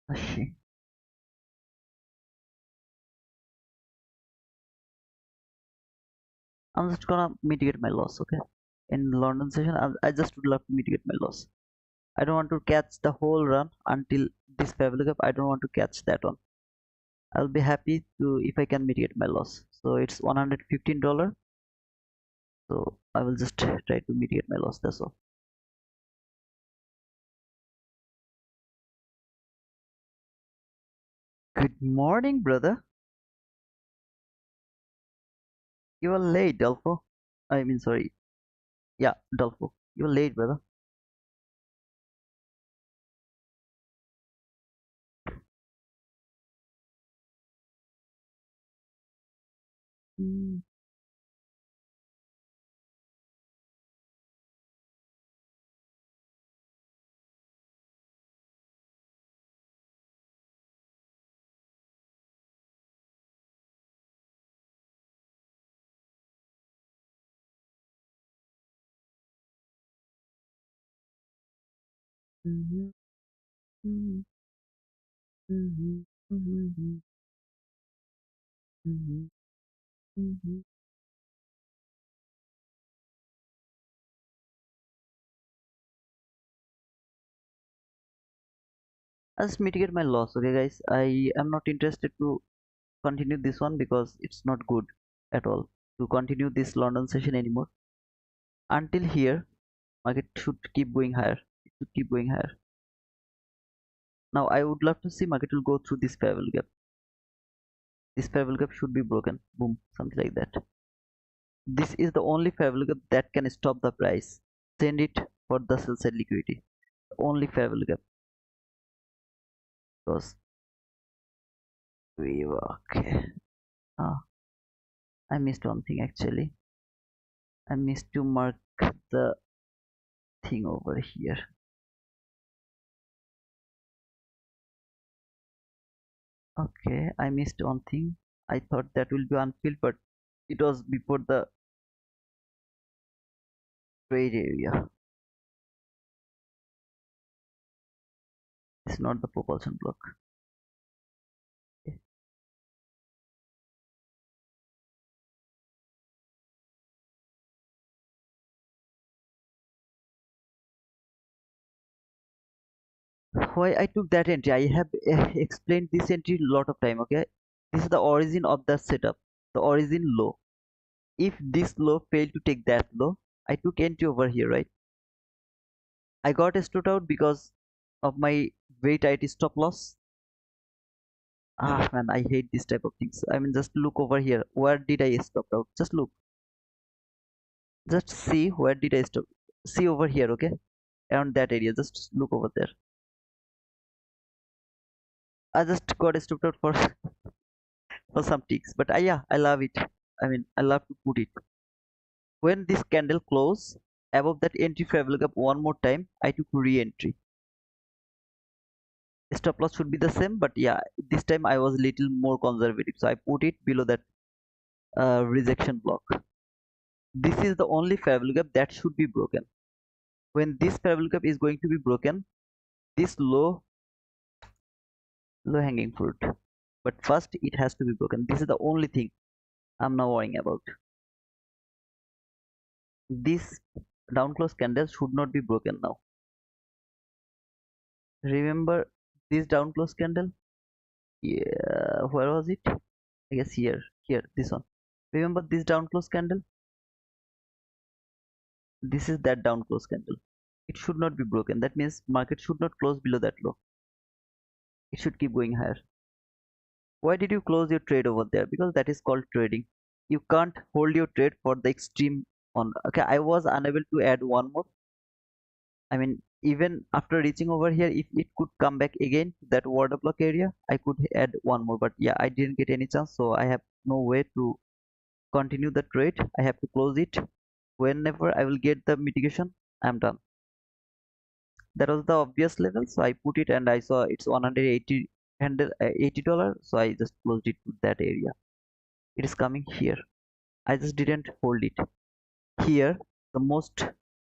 Okay. I'm just gonna mitigate my loss, okay? In London session, I just would love to mitigate my loss. I don't want to catch the whole run until this fair value gap. I don't want to catch that one. I'll be happy to if I can mitigate my loss. So it's $115. So I will just try to mitigate my loss. That's all. Good morning, brother. You are late, Dolfo. I mean, sorry. Yeah, Dolfo. You're late, brother. Mm, mhm, mhm, mhm, mhm, mhm, mhm. I'll just mitigate my loss, okay, guys. I am not interested to continue this one because it's not good at all to continue this London session anymore. Until here, market should keep going higher. It should keep going higher. Now, I would love to see market will go through this fair value gap. This fair value gap should be broken. Boom, something like that. This is the only fair value gap that can stop the price. Send it for the sell side liquidity. Only fair value gap. Because we were okay. Ah, I missed one thing actually. I missed to mark the thing over here. Okay, I missed one thing. I thought that will be unfilled, but it was before the trade area. It's not the propulsion block. Okay. Why I took that entry? I have explained this entry a lot of time. Okay, this is the origin of the setup. The origin low. If this low failed to take that low, I took entry over here, right? I got stood out because of my very tight stop loss. Ah man, I hate this type of things. I mean, just look over here. Where did I stop out? Just look. Just see where did I stop. See over here, okay? Around that area. Just look over there. I just got stopped out for for some ticks, but yeah, I love it. I mean, I love to put it. When this candle closed above that entry fair gap one more time, I took re-entry. Stop loss should be the same, but yeah, this time I was little more conservative, so I put it below that rejection block. This is the only fair gap that should be broken. When this fair gap is going to be broken, this low hanging fruit, but first it has to be broken. This is the only thing I'm now worrying about. This down close candle should not be broken now. Remember this down close candle? Yeah, where was it? I guess here, this one. Remember this down close candle? This is that down close candle. It should not be broken. That means market should not close below that low. It should keep going higher. Why did you close your trade over there? Because that is called trading. You can't hold your trade for the extreme on. Okay, I was unable to add one more. I mean, even after reaching over here, if it could come back again to that water block area, I could add one more. But yeah, I didn't get any chance, so I have no way to continue the trade. I have to close it. Whenever I will get the mitigation, I'm done. That was the obvious level, so I put it and I saw it's 180 handle $80, so I just closed it to that area. It is coming here. I just didn't hold it here. The most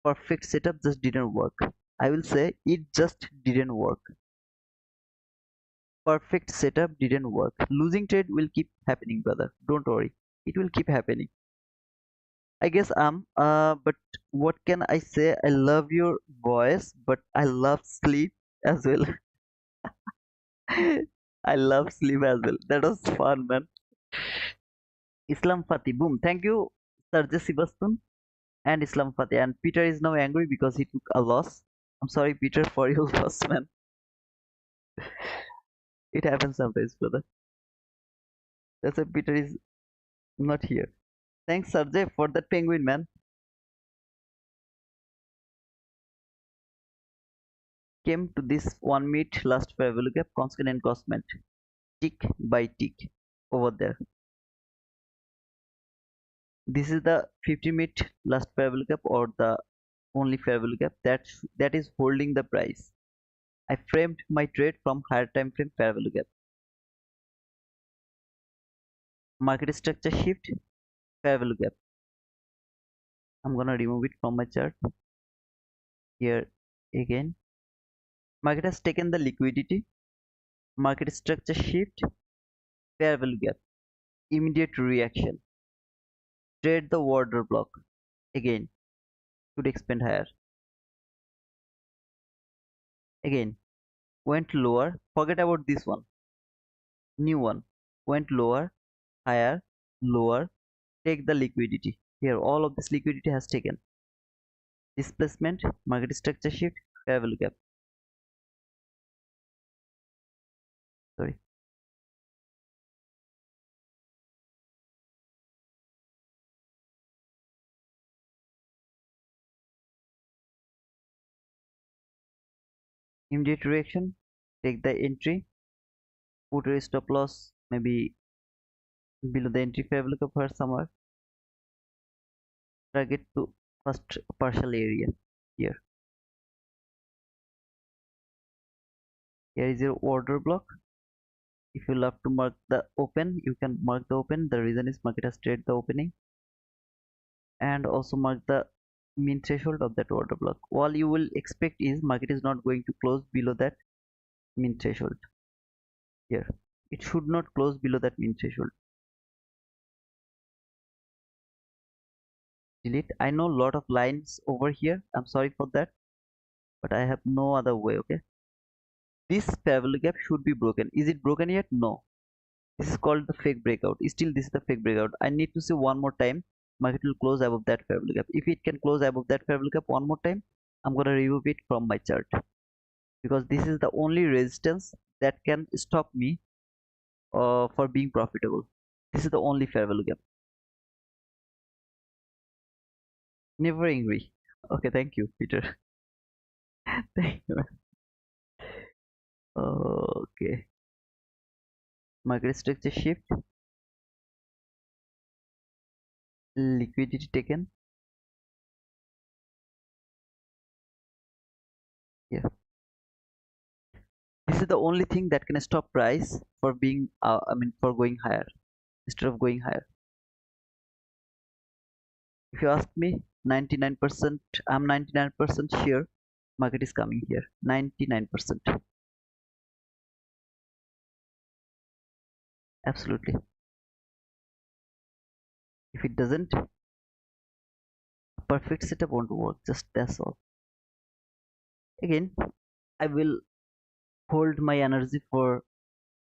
perfect setup just didn't work. I will say it just didn't work. Perfect setup didn't work. Losing trade will keep happening, brother. Don't worry. It will keep happening. I guess but what can I say? I love your voice, but I love sleep as well. I love sleep as well. That was fun, man. Islam Fatih, boom. Thank you, Sarja Sibastun and Islam Fatih. And Peter is now angry because he took a loss. I'm sorry, Peter, for your loss, man. It happens sometimes, brother. That's why Peter is not here. Thanks, Sarjay, for that penguin, man. Came to this 1 minute last fair value gap, constant and cosment, tick by tick over there. This is the 50-minute last fair value gap or the only fair value gap that is holding the price. I framed my trade from higher time frame fair value gap. Market structure shift, fair value gap. I'm gonna remove it from my chart. Here again. Market has taken the liquidity. Market structure shift, fair value gap. Immediate reaction. Trade the order block. Again, should expand higher. Again, went lower. Forget about this one. New one. Went lower, higher, lower. Take the liquidity. Here, all of this liquidity has taken. Displacement, market structure shift, fair value gap. Sorry. Immediate reaction. Take the entry. Put a stop loss maybe below the entry fair value gap or somewhere. Target to first partial area. Here. Here is your order block. If you love to mark the open, you can mark the open. The reason is market has traded the opening, and also mark the mean threshold of that order block. All you will expect is market is not going to close below that mean threshold. Here, it should not close below that mean threshold. Delete. I know a lot of lines over here. I'm sorry for that, but I have no other way. Okay, this fair value gap should be broken. Is it broken yet? No. This is called the fake breakout. Still, this is the fake breakout. I need to see one more time. Market will close above that fair value gap. If it can close above that fair value gap one more time, I'm gonna remove it from my chart because this is the only resistance that can stop me for being profitable. This is the only fair value gap. Never angry. Okay, thank you, Peter. Thank you. Okay. Market structure shift. Liquidity taken. Yeah. This is the only thing that can stop price for being, for going higher instead of going higher. If you ask me, 99%, I'm 99% sure market is coming here. 99%. Absolutely. If it doesn't, a perfect setup won't work. Just that's all. Again, I will hold my energy for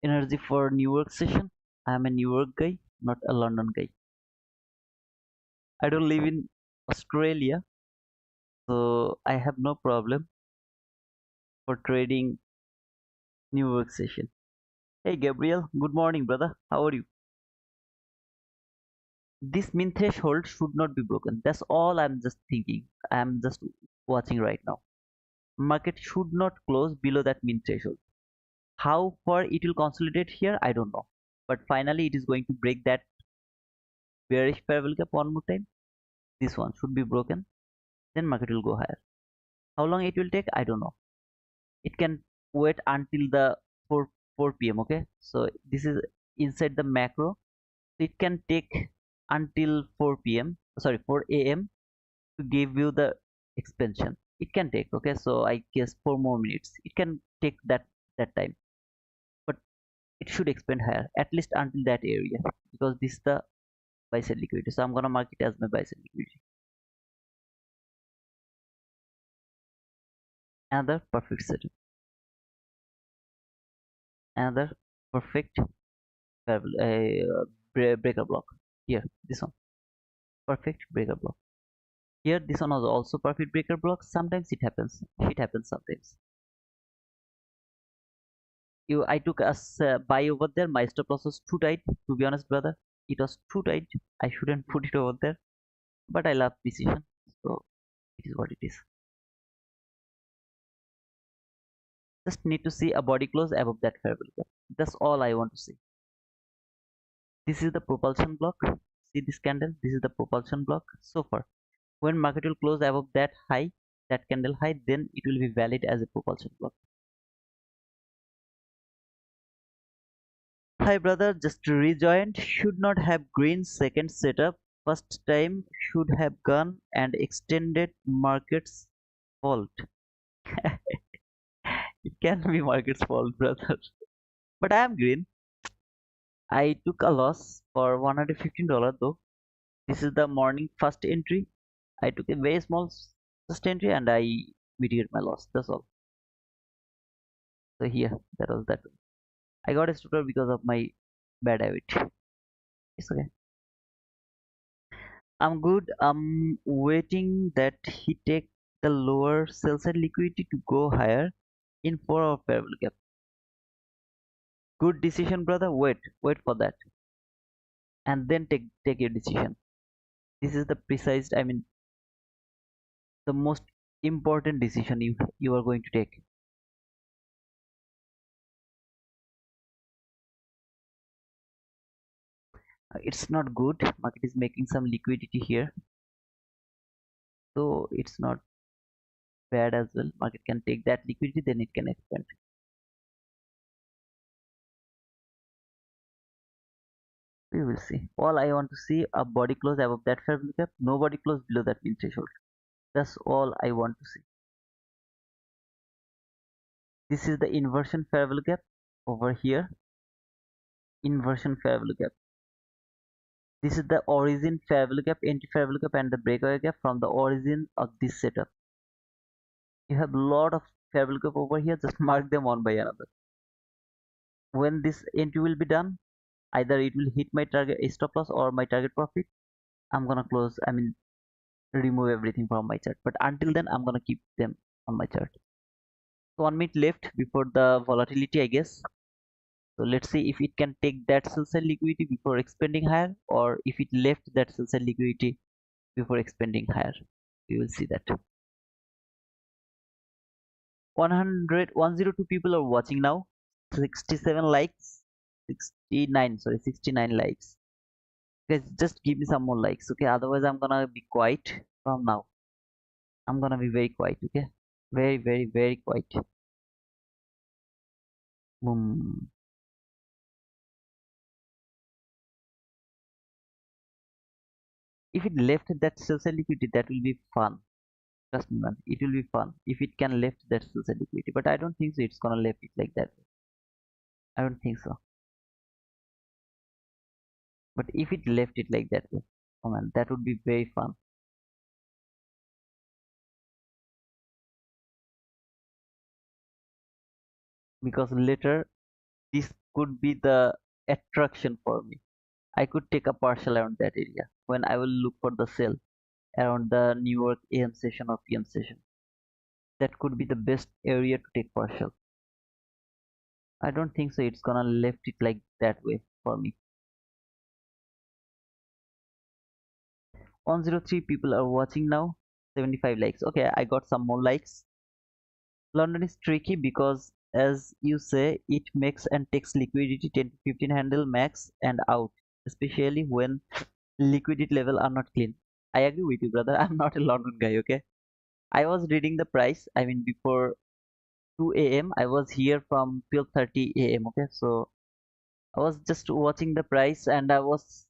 New York session. I am a New York guy, not a London guy. I don't live in Australia, so I have no problem for trading New York session. Hey Gabriel, good morning, brother. How are you? This mean threshold should not be broken. That's all I'm just thinking. I'm just watching right now. Market should not close below that mean threshold. How far it will consolidate here, I don't know. But finally, it is going to break that bearish parallel gap one more time. This one should be broken. Then market will go higher. How long it will take, I don't know. It can wait until the 4 p.m. Okay, so this is inside the macro. It can take until 4 p.m., sorry, 4 a.m. to give you the expansion. It can take, okay, so I guess 4 more minutes it can take, that time. But it should expand higher at least until that area, because this is the buy side liquidity, so I'm gonna mark it as my buy side liquidity. Another perfect setup, another perfect breaker block. Here, this one, perfect breaker block. Here, this one was also perfect breaker block. Sometimes it happens, it happens sometimes. I took a buy over there. My stop loss was too tight, to be honest, brother. It was too tight. I shouldn't put it over there, but I love precision, so it is what it is. Just need to see a body close above that fair value gap. That's all I want to see. This is the propulsion block. See this candle? This is the propulsion block. So far, when market will close above that high, that candle high, then it will be valid as a propulsion block. Hi brother, just rejoined. Should not have green second setup. First time should have gone and extended market's fault. It can be market's fault, brother. But I am green. I took a loss for $115 though. This is the morning first entry. I took a very small first entry and I mitigated my loss. That's all. So here, that was that. I got a tutor because of my bad habit. It's okay. I'm good. I'm waiting that he take the lower sell side liquidity to go higher in 4 hour parallel gap. Good decision, brother. Wait for that, and then take your decision. This is the precise, I mean, the most important decision you are going to take. It's not good. Market is making some liquidity here, so it's not bad as well. Market can take that liquidity, then it can expand. We will see. All I want to see a body close above that fair value gap, no body close below that mean threshold. That's all I want to see. This is the inversion fair value gap over here. Inversion fair value gap. This is the origin fair value gap, entry fair value gap, and the breakaway gap from the origin of this setup. You have a lot of fair value gap over here. Just mark them one by another. When this entry will be done, either it will hit my target stop loss or my target profit. I'm gonna close. I mean, remove everything from my chart. But until then, I'm gonna keep them on my chart. So 1 minute left before the volatility, I guess. So let's see if it can take that sell side liquidity before expanding higher, or if it left that sell side liquidity before expanding higher. We will see that. 102 people are watching now. 67 likes. 69, sorry, 69 likes. Guys, just give me some more likes, okay? Otherwise, I'm gonna be quiet from now. I'm gonna be very quiet, okay? Very quiet. Boom. If it left that sell side liquidity, that will be fun. Trust me, man. It will be fun if it can left that sell side liquidity. But I don't think so. It's gonna left it like that. I don't think so. But if it left it like that way, oh man, that would be very fun. Because later this could be the attraction for me. I could take a partial around that area when I will look for the sell around the New York AM session or PM session. That could be the best area to take partial. I don't think so. It's gonna left it like that way for me. 103 people are watching now. 75 likes. Okay, I got some more likes. London is tricky because, as you say, it makes and takes liquidity 10 to 15 handle max and out, especially when liquidity level are not clean. I agree with you, brother. I'm not a London guy, okay? I was reading the price, I mean, before 2 a.m. I was here from 12:30 a.m. Okay, so I was just watching the price and I was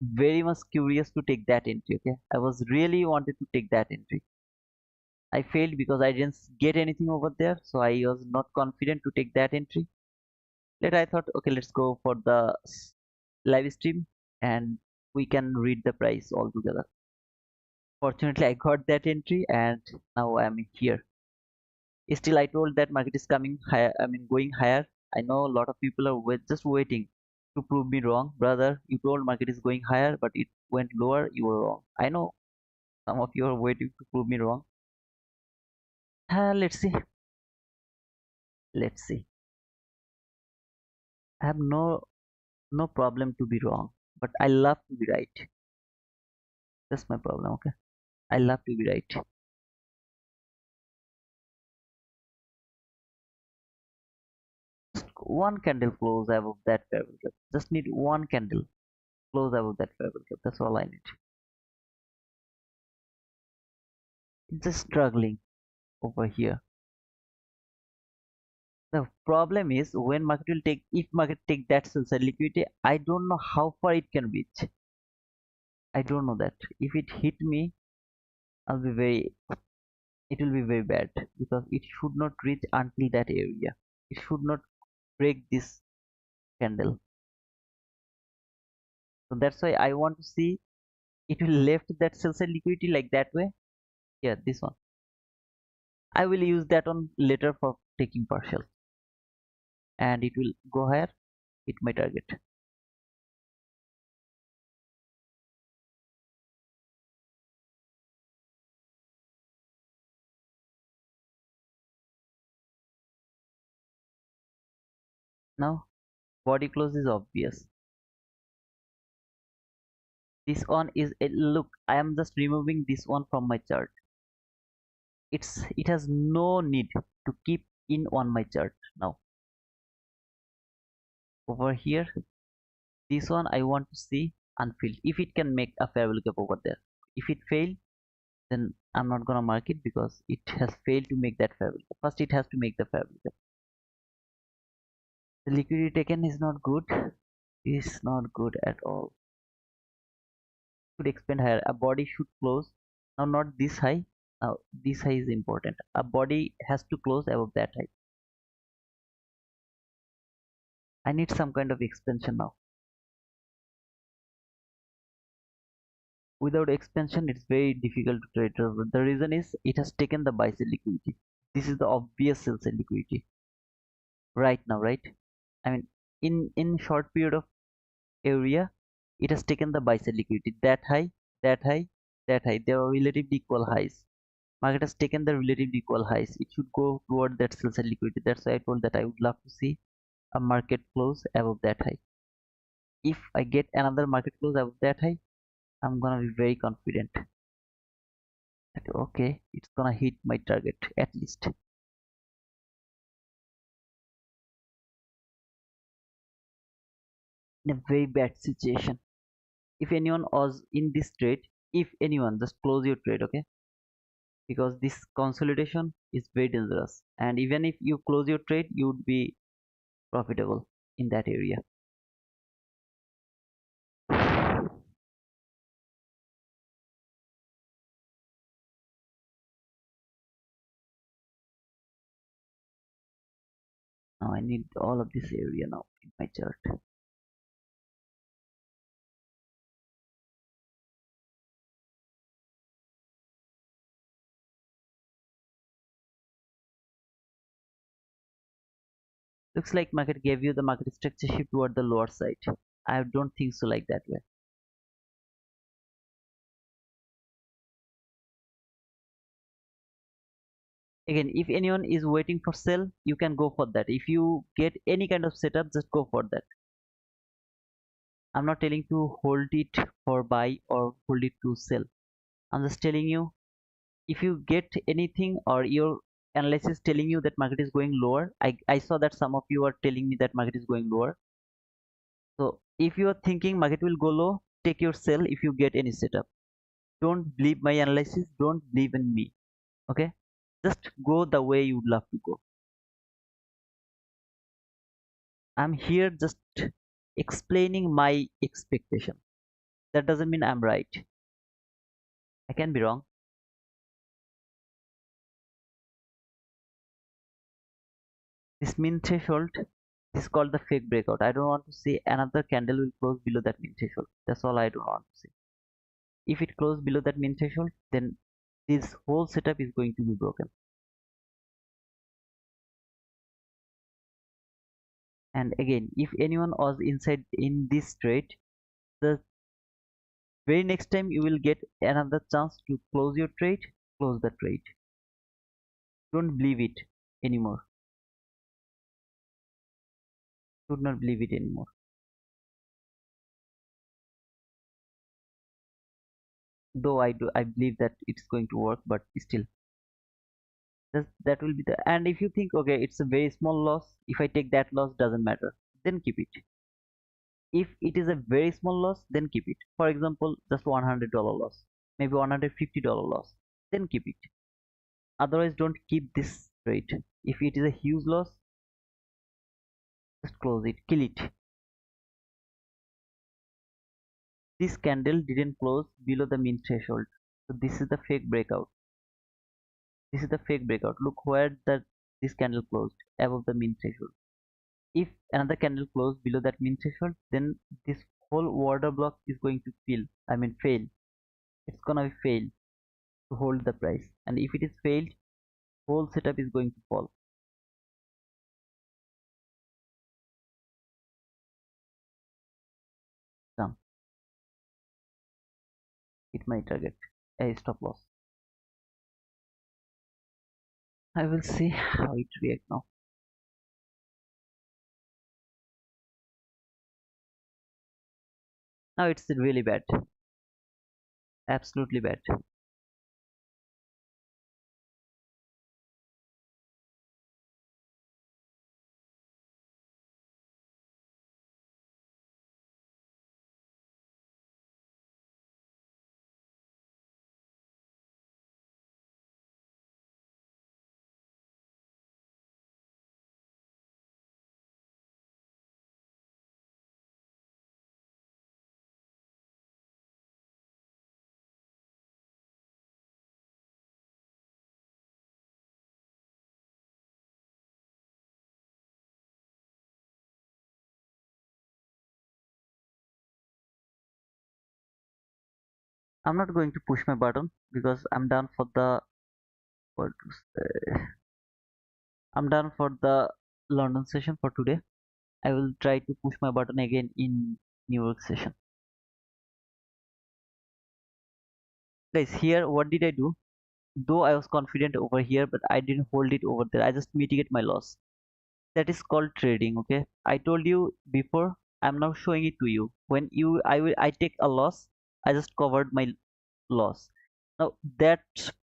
very much curious to take that entry. Okay, I was really wanted to take that entry. I failed because I didn't get anything over there, so I was not confident to take that entry. Later I thought, okay, let's go for the live stream and we can read the price all together. Fortunately, I got that entry and now I'm here. Still, I told that market is coming higher. I mean, going higher. I know a lot of people are just waiting to prove me wrong, brother. You told market is going higher, but it went lower. You were wrong. I know some of you are waiting to prove me wrong. Let's see. Let's see. I have no problem to be wrong, but I love to be right. That's my problem. Okay, I love to be right. Just one candle close above that fair value gap. Just need one candle close above that fair value gap. That's all I need. It's just struggling over here. The problem is when market will take, if market take that sell side liquidity, I don't know how far it can reach. I don't know that. If it hit me, I'll be very, it will be very bad because it should not reach until that area. It should not break this candle. So that's why I want to see it will left that sell side liquidity like that way. Yeah, this one. I will use that on later for taking partial and it will go higher, hit my target. Now body close is obvious. This one is a look. I am just removing this one from my chart. It has no need to keep in on my chart now. Over here, this one I want to see unfilled. If it can make a fair value gap over there. If it failed, then I'm not gonna mark it because it has failed to make that fair value gap. First, it has to make the fair value gap. The liquidity taken is not good. Is not good at all. Should expand higher. A body should close. Now not this high. Now this high is important. A body has to close above that high. I need some kind of expansion now. Without expansion, it's very difficult to trade. The reason is it has taken the buy sell liquidity. This is the obvious sell sell liquidity right now, right? I mean, in short period of area, it has taken the buy sell liquidity. That high, that high, that high. They are relatively equal highs. Market has taken the relatively equal highs. It should go toward that sell sell liquidity. That's why I told that I would love to see a market close above that high. If I get another market close above that high, I'm gonna be very confident that okay, it's gonna hit my target at least. In a very bad situation. If anyone was in this trade, if anyone, just close your trade, okay? Because this consolidation is very dangerous, and even if you close your trade, you would be profitable in that area. Now I need all of this area now in my chart. Looks like market gave you the market structure shift toward the lower side. I don't think so like that way. Again, if anyone is waiting for sell, you can go for that. If you get any kind of setup, just go for that. I'm not telling to hold it for buy or hold it to sell. I'm just telling you, if you get anything or your analysis telling you that market is going lower, I saw that some of you are telling me that market is going lower. So if you are thinking market will go low, take your sell if you get any setup. Don't believe my analysis, don't believe in me. Okay, just go the way you would love to go. I'm here just explaining my expectation. That doesn't mean I'm right. I can be wrong. This mean threshold is called the fake breakout. I don't want to say another candle will close below that mean threshold. That's all I don't want to say. If it closes below that mean threshold, then this whole setup is going to be broken. And again, if anyone was inside in this trade, the very next time you will get another chance to close your trade, close the trade. Don't believe it anymore. Do not believe it anymore. Though I believe that it's going to work, but still, that will be the. And if you think, okay, it's a very small loss, if I take that loss, doesn't matter, then keep it. If it is a very small loss, then keep it. For example, just $100 loss, maybe $150 loss, then keep it. Otherwise, don't keep this trade. If it is a huge loss, just close it, kill it. This candle didn't close below the mean threshold, so this is the fake breakout. This is the fake breakout. Look where this candle closed, above the mean threshold. If another candle closed below that mean threshold, then this whole order block is going to fail. It's gonna fail to hold the price, and if it is failed, whole setup is going to fall. Down. It might target a stop loss. I will see how it react now. Now it's really bad, absolutely bad. I'm not going to push my button because what to say, I'm done for the London session for today. I will try to push my button again in New York session. Guys, here what did I do? Though I was confident over here, but I didn't hold it over there. I just mitigate my loss. That is called trading. Okay, I told you before. I'm now showing it to you. When I take a loss, I just covered my loss. Now that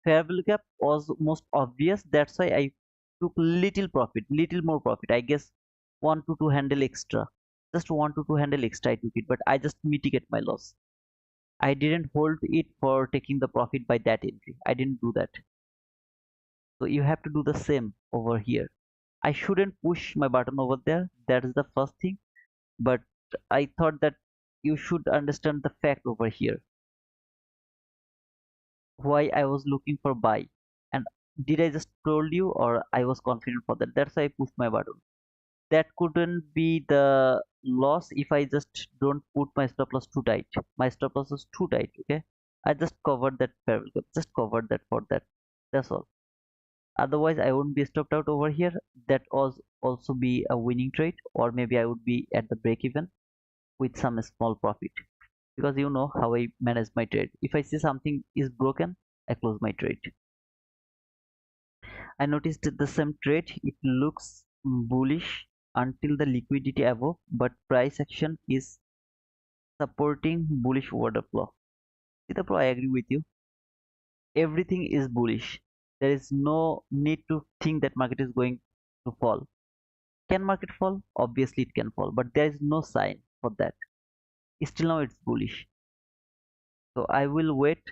fair value gap was most obvious. That's why I took little profit, little more profit. I guess one to two handle extra. Just one to two handle extra I took it, but I just mitigate my loss. I didn't hold it for taking the profit by that entry. I didn't do that. So you have to do the same over here. I shouldn't push my button over there. That is the first thing. But I thought that you should understand the fact over here. Why I was looking for buy. And did I just told you or I was confident for that? That's why I pushed my button. That couldn't be the loss if I just don't put my stop loss too tight. My stop loss is too tight. Okay. I just covered that parallel gap. Just covered that for that. That's all. Otherwise I wouldn't be stopped out over here. That was also be a winning trade, or maybe I would be at the break even with some small profit, because you know how I manage my trade. If I see something is broken, I close my trade. I noticed the same trade, it looks bullish until the liquidity above, but price action is supporting bullish order flow. See the pro, I agree with you. Everything is bullish. There is no need to think that market is going to fall. Can market fall? Obviously it can fall, but there is no sign for that. Still now it's bullish. So I will wait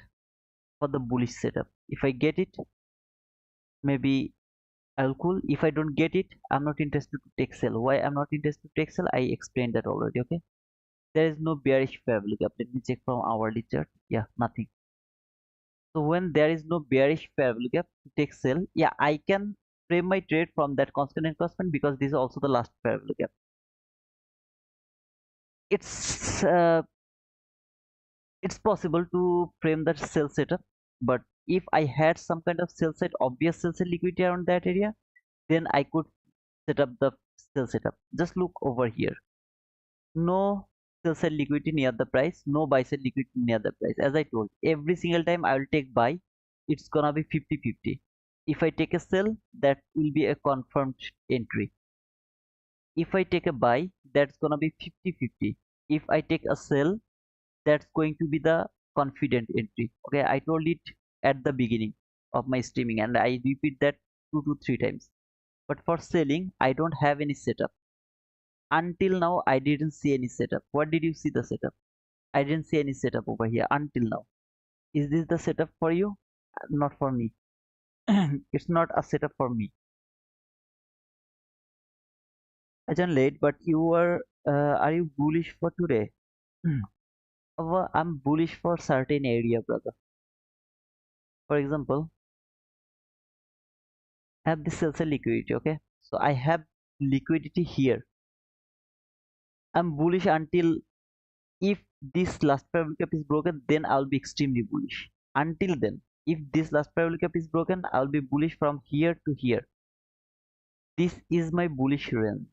for the bullish setup. If I get it, maybe I'll cool. If I don't get it, I'm not interested to take sell. Why I'm not interested to take sell? I explained that already. Okay. There is no bearish fair value gap. Let me check from hourly chart. Yeah, nothing. So when there is no bearish fair value gap to take sell, yeah, I can frame my trade from that constant and constant because this is also the last fair value gap. It's uh, it's possible to frame the sell setup, but if I had some kind of sell set, obvious sell set liquidity around that area, then I could set up the sell setup. Just look over here. No sell side liquidity near the price, no buy side liquidity near the price. As I told, every single time I will take buy, it's gonna be 50-50. If I take a sell, that will be a confirmed entry. If I take a buy, that's gonna be 50-50. If I take a sell, that's going to be the confident entry. Okay, I told it at the beginning of my streaming and I repeat that 2 to 3 times. But for selling, I don't have any setup. Until now, I didn't see any setup. What did you see the setup? I didn't see any setup over here until now. Is this the setup for you? Not for me. It's not a setup for me. I joined late, but are you bullish for today? I'm bullish for certain area, brother. For example, I have this sales liquidity, okay? So I have liquidity here. I'm bullish until if this last parallel cap is broken, then I'll be extremely bullish. Until then, if this last parallel cap is broken, I'll be bullish from here to here. This is my bullish range.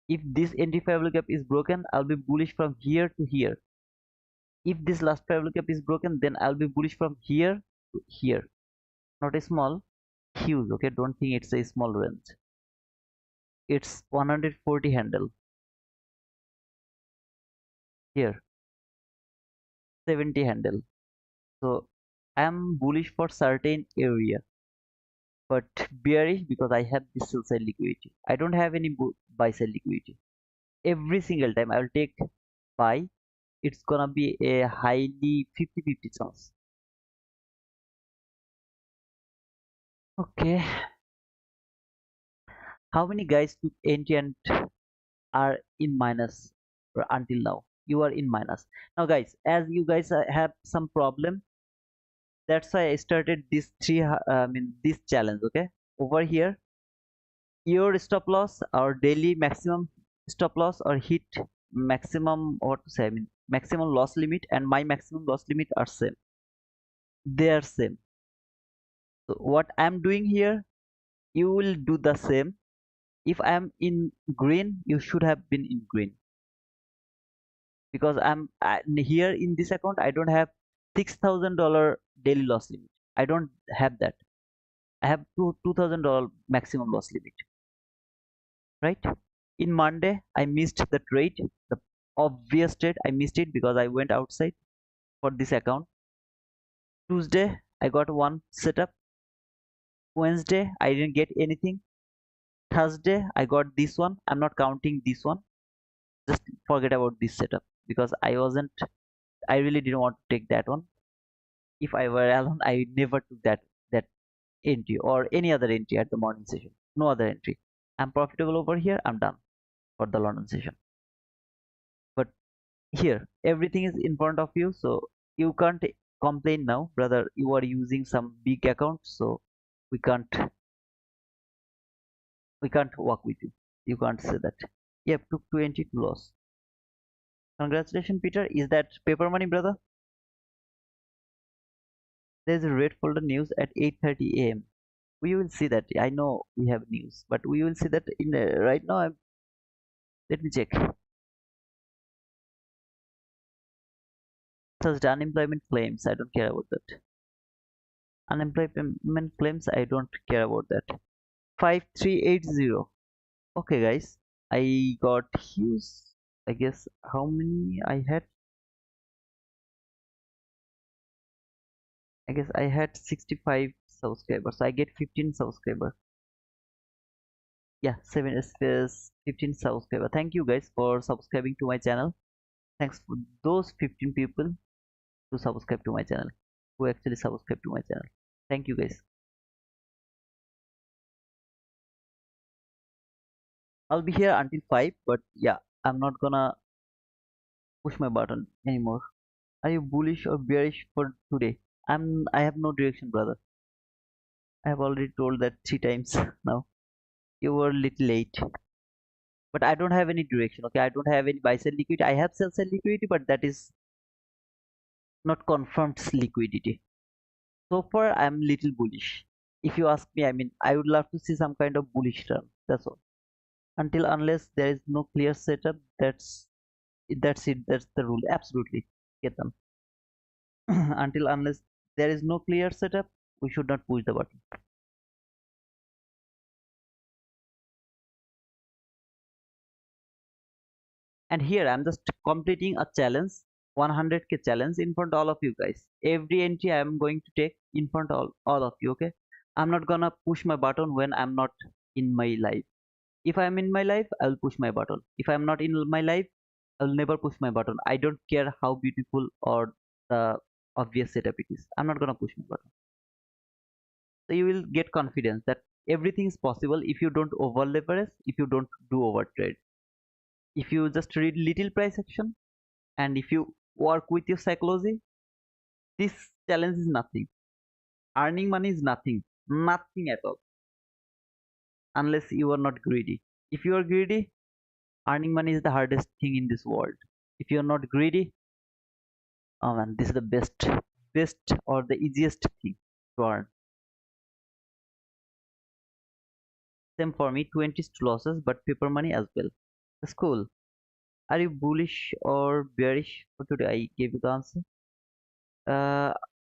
If this entry parallel gap is broken, I'll be bullish from here to here. If this last parallel gap is broken, then I'll be bullish from here to here. Not a small, huge. Okay, don't think it's a small range. It's 140 handle here, 70 handle. So I'm bullish for certain area, but bearish because I have this sell side liquidity. I don't have any buy side liquidity. Every single time I will take buy, it's gonna be a highly 50-50 chance. Okay, how many guys took entry and are in minus until now? You are in minus now, guys. As you guys have some problem, that's why I started this this challenge. Okay, over here, your stop loss or daily maximum stop loss or hit maximum, what to say, maximum loss limit and my maximum loss limit are same. They are same. So what I'm doing here, you will do the same. If I'm in green, you should have been in green, because here in this account I don't have $6,000 daily loss limit. I don't have that. I have $2,000 maximum loss limit, right? In Monday I missed the trade, the obvious trade. I missed it because I went outside for this account. Tuesday I got one setup. Wednesday I didn't get anything. Thursday I got this one. I'm not counting this one. Just forget about this setup because I really didn't want to take that one. If I were alone, I never took that entry or any other entry at the morning session. No other entry. I'm profitable over here. I'm done for the London session. But here, everything is in front of you, so you can't complain now, brother. You are using some big account, so we can't we can't work with you. You can't say that. Yep, took 20 to loss. Congratulations, Peter. Is that paper money, brother? There's a red folder news at 8:30 a.m. We will see that. I know we have news, but we will see that in right now. Let me check. Thursday unemployment claims. I don't care about that. Unemployment claims. I don't care about that. 5380. Okay, guys. I got huge. I guess how many I had? I guess I had 65 subscribers. So I get 15 subscribers. Yeah, 15 subscribers. Thank you guys for subscribing to my channel. Thanks for those 15 people to subscribe to my channel, who actually subscribe to my channel. Thank you guys. I'll be here until 5, but yeah, I'm not gonna push my button anymore. Are you bullish or bearish for today? I have no direction, brother. I have already told that 3 times now. You were a little late. But I don't have any direction, okay? I don't have any buy sell liquidity. I have sell sell liquidity, but that is not confirmed liquidity. So far, I'm little bullish. If you ask me, I mean, I would love to see some kind of bullish turn. That's all. Until unless there is no clear setup, that's it. That's the rule. Absolutely, Ketan. Until unless there is no clear setup, we should not push the button. And here I'm just completing a challenge, 100k challenge in front of all of you guys. Every entry I am going to take in front of all of you. Okay, I'm not gonna push my button when I'm not in my life. If I'm in my life, I'll push my button. If I'm not in my life, I'll never push my button. I don't care how beautiful or the obvious setup it is. I'm not gonna push my button. So you will get confidence that everything is possible if you don't over leverage, if you don't do over trade, if you just read little price action, and if you work with your psychology. This challenge is nothing. Earning money is nothing. Nothing at all. Unless you are not greedy. If you are greedy, earning money is the hardest thing in this world. If you are not greedy, oh man, this is the best or the easiest thing to earn. Same for me, 20 losses, but paper money as well. That's cool. Are you bullish or bearish for today? I gave you the answer. Uh,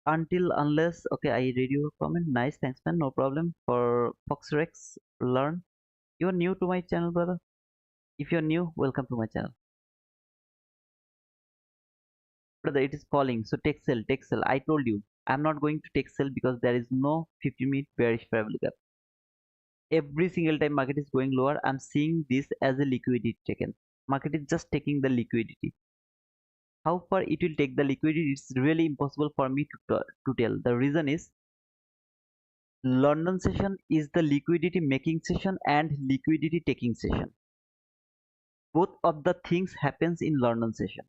until unless, okay, I read your comment. Nice, thanks, man. No problem. For Foxrex, learn. You're new to my channel, brother. If you're new, welcome to my channel. Brother, it is falling. So take sell, take sell. I told you, I'm not going to take sell because there is no 50-minute bearish parabolic gap. Every single time market is going lower, I'm seeing this as a liquidity taken. Market is just taking the liquidity. How far it will take the liquidity, it's really impossible for me to tell. The reason is London session is the liquidity making session and liquidity taking session. Both of the things happens in London session.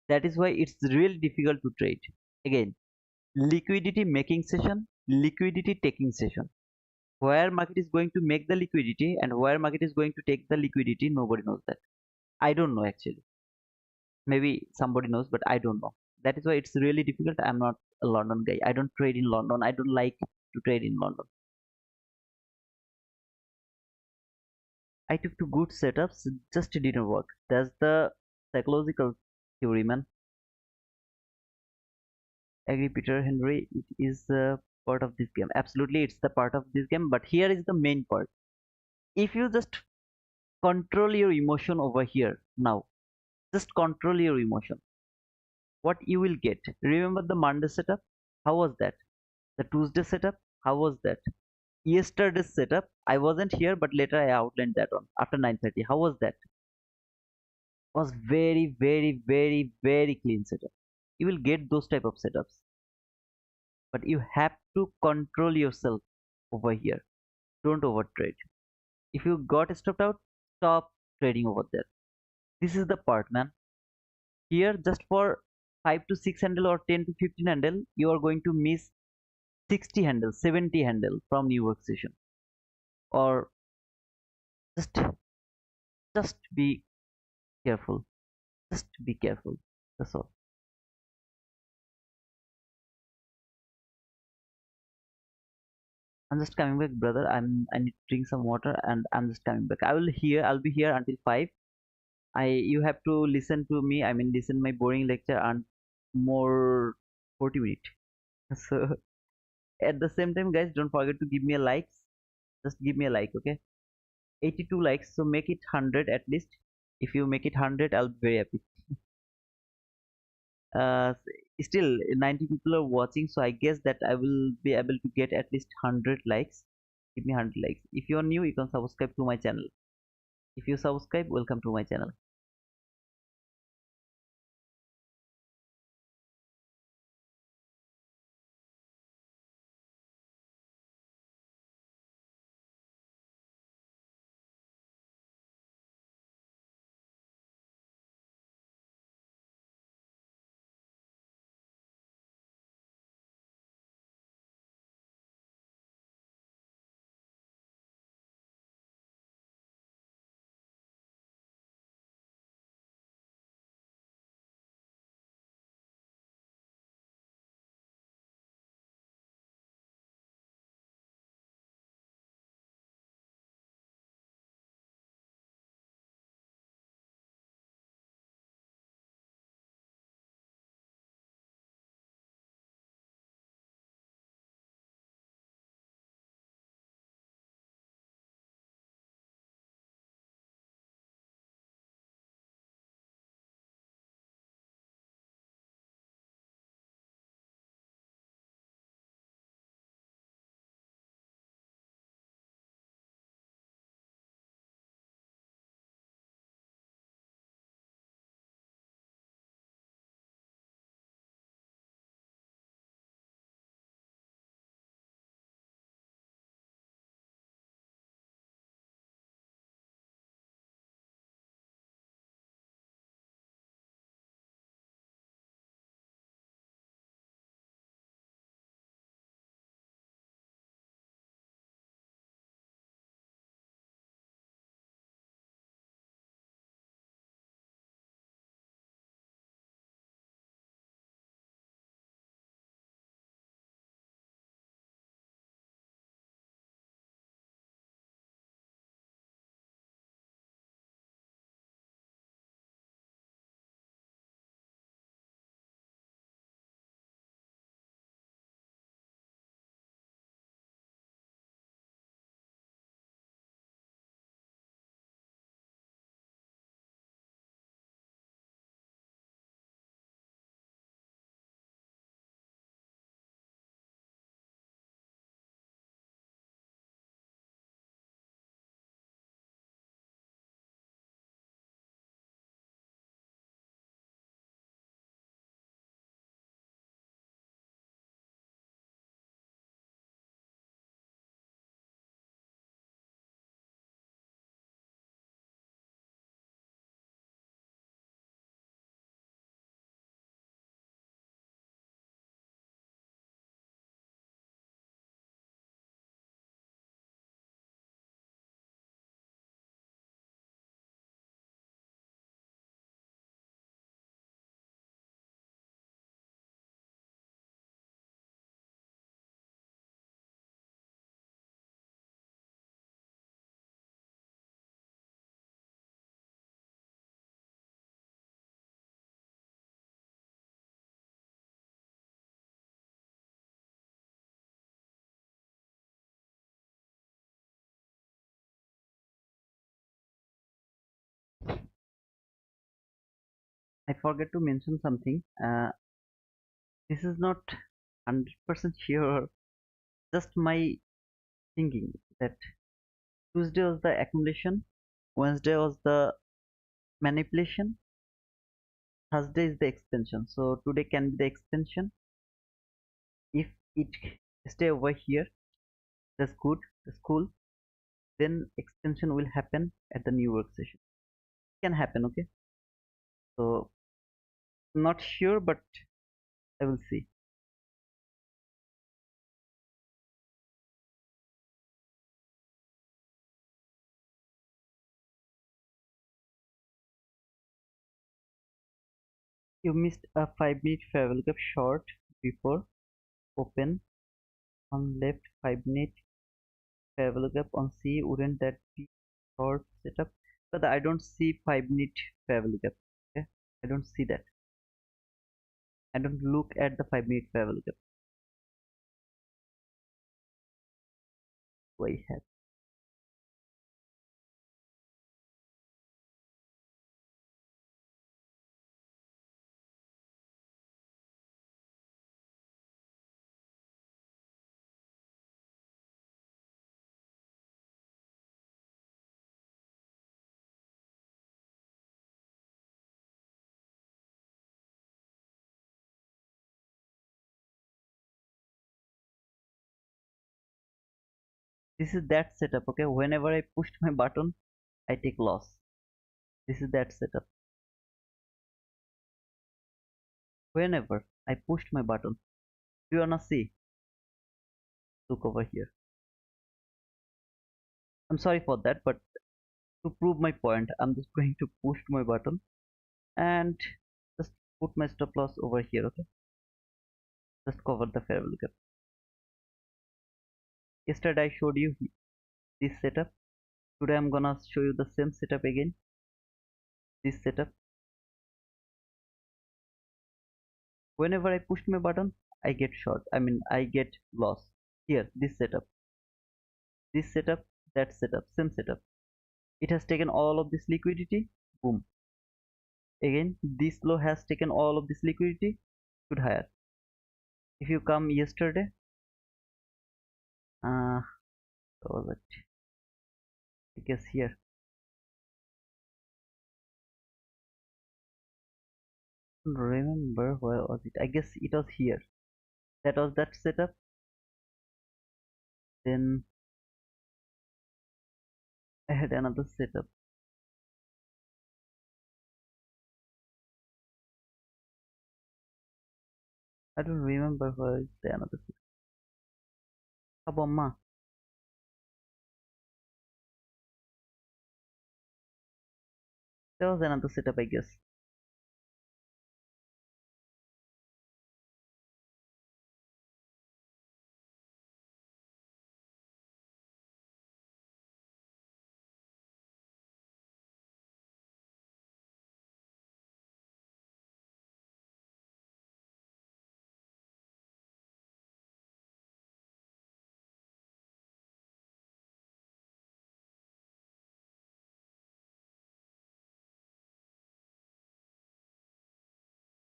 That is why it's really difficult to trade. Again, liquidity making session, liquidity taking session. Where market is going to make the liquidity and where market is going to take the liquidity, nobody knows that. I don't know actually. Maybe somebody knows, but I don't know. That is why it's really difficult. I'm not a London guy. I don't trade in London. I don't like to trade in London. I took two good setups, just didn't work. That's the psychological theory, man. Agree, Peter Henry. It is part of this game. Absolutely, it's the part of this game. But here is the main part. If you just control your emotion over here now, just control your emotion. What you will get. Remember the Monday setup? How was that? The Tuesday setup? How was that? Yesterday's setup? I wasn't here, but later I outlined that one after 9:30. How was that? Was very, very, very, very clean setup. You will get those type of setups, but you have to control yourself over here. Don't overtrade. If you got stopped out, stop trading over there. This is the part, man. Here, just for 5 to 6 handle or 10 to 15 handle, you are going to miss 60 handle, 70 handle from New York session. Or just just be careful. Just be careful. That's all. I'm just coming back, brother. I need to drink some water and I'm just coming back. I'll be here until 5. You have to listen to me. I mean listen my boring lecture and more 40 minutes. So at the same time, guys, don't forget to give me a like. Just give me a like, okay? 82 likes, so make it 100 at least. If you make it 100, I'll be very happy. uh Still 90 people are watching, so I guess that I will be able to get at least 100 likes. Give me 100 likes. If you're new, you can subscribe to my channel. If you subscribe, welcome to my channel. I forget to mention something. This is not 100% sure, just my thinking that Tuesday was the accumulation, Wednesday was the manipulation, Thursday is the extension. So today can be the extension. If it stay over here, that's good, that's cool. Then extension will happen at the new work session. Can happen, okay? So not sure, but I will see. You missed a 5-minute farewell gap short before open on left 5-minute farewell gap on C. Wouldn't that be short setup? But I don't see 5-minute farewell gap. Okay, I don't see that. I don't look at the 5-minute farewell gap. I have. This is that setup. Okay, whenever I pushed my button, I take loss. This is that setup. Whenever I pushed my button, do you wanna see? Look over here. I'm sorry for that, but to prove my point, I'm just going to push my button and just put my stop loss over here. Okay, just cover the fair value gap. Yesterday I showed you this setup. Today I'm gonna show you the same setup again. This setup. Whenever I push my button, I get short. I mean, I get loss. Here, this setup, that setup, same setup. It has taken all of this liquidity. Boom. Again, this low has taken all of this liquidity. Should higher. If you come yesterday, what was it? I guess here. Remember where was it? I guess it was here. That was that setup. Then I had another setup. I don't remember where is the another setup. Abamma. There was another setup, I guess.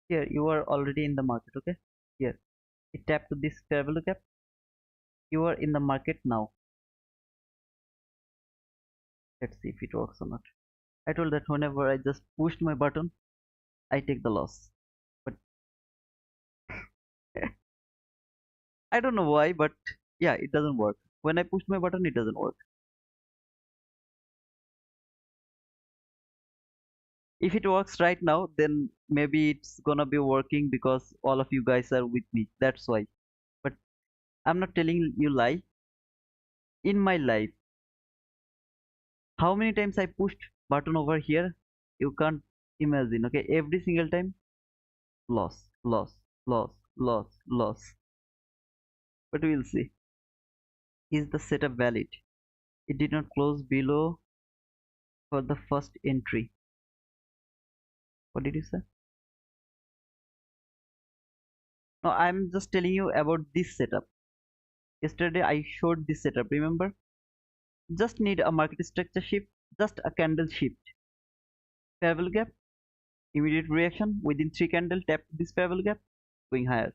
Here, you are already in the market, okay? Here, it tap to this fair value gap. You are in the market now. Let's see if it works or not. I told that whenever I just pushed my button, I take the loss. But I don't know why, but yeah, it doesn't work. When I push my button, it doesn't work. If it works right now, then maybe it's gonna be working because all of you guys are with me. That's why. But I'm not telling you lie. In my life, how many times I pushed button over here, you can't imagine. Okay, every single time, loss, loss, loss, loss, loss. But we'll see. Is the setup valid? It did not close below for the first entry. What did you say? No, I'm just telling you about this setup. Yesterday I showed this setup, remember? Just need a market structure shift, just a candle shift. Fair value gap, Immediate reaction within 3 candle, tap this parallel gap, going higher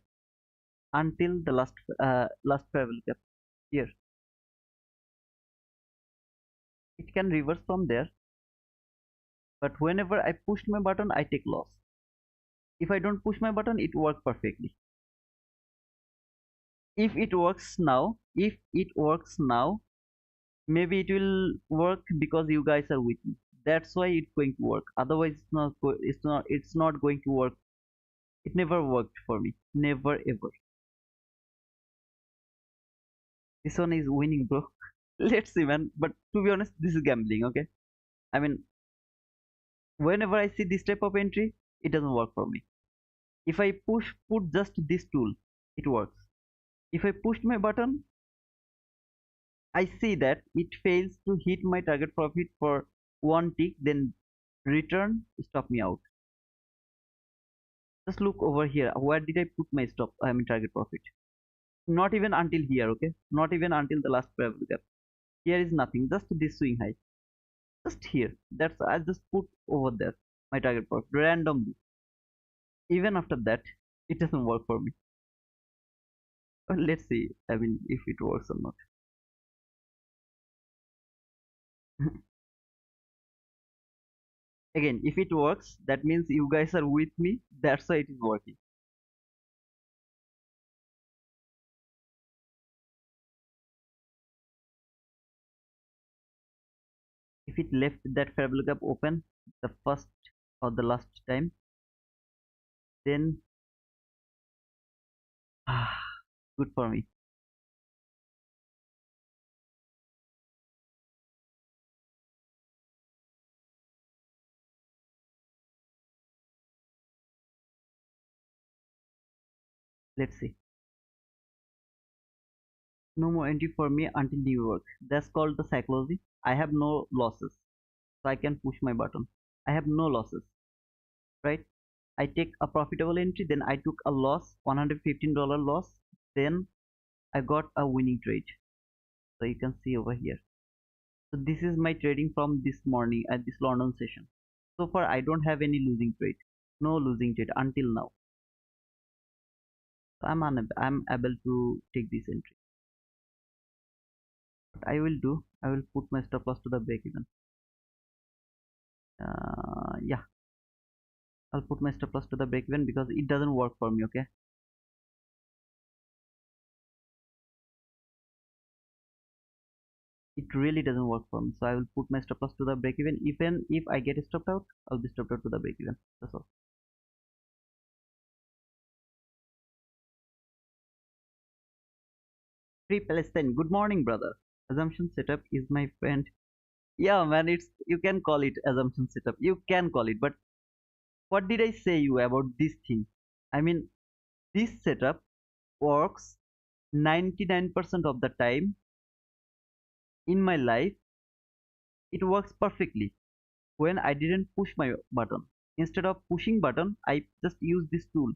until the last parallel gap here. It can reverse from there, but whenever I push my button, I take loss. If I don't push my button, it works perfectly. If it works now, maybe it will work because you guys are with me. That's why it's going to work. Otherwise, it's not going to work. It never worked for me. Never ever. This one is winning, bro. Let's see, man. But to be honest, this is gambling. Okay. I mean, whenever I see this type of entry, it doesn't work for me. If I put just this tool, it works. If I push my button, I see that it fails to hit my target profit for one tick, then return, stop me out. Just look over here. Where did I put my stop? I mean target profit. Not even until here, okay? Not even until the last parallel gap. Here is nothing. Just this swing high. Just here. That's I just put over there my target profit randomly. Even after that, it doesn't work for me. Well, let's see. I mean, if it works or not. Again, if it works, that means you guys are with me. That's why it is working. If it left that parabolic gap open the first or the last time, then good for me. Let's see. No more entry for me until new work. That's called the psychology. I have no losses, so I can push my button. I have no losses, right? I take a profitable entry, then I took a loss, $115 loss, then I got a winning trade. So you can see over here. So this is my trading from this morning at this London session. So far I don't have any losing trade. No losing trade until now. So I'm able to take this entry. What I will do, I will put my stop loss to the break even. Yeah, I'll put my stop loss to the break even because it doesn't work for me. Okay, it really doesn't work for me. So I will put my stop loss to the break even if I get stopped out, I'll be stopped out to the break even. That's all. Free Palestine. Good morning, brother. Assumption setup is my friend. Yeah, man, it's you can call it assumption setup. You can call it, but what did I say you about this thing? I mean, this setup works 99% of the time in my life. It works perfectly when I didn't push my button. Instead of pushing button, I just use this tool,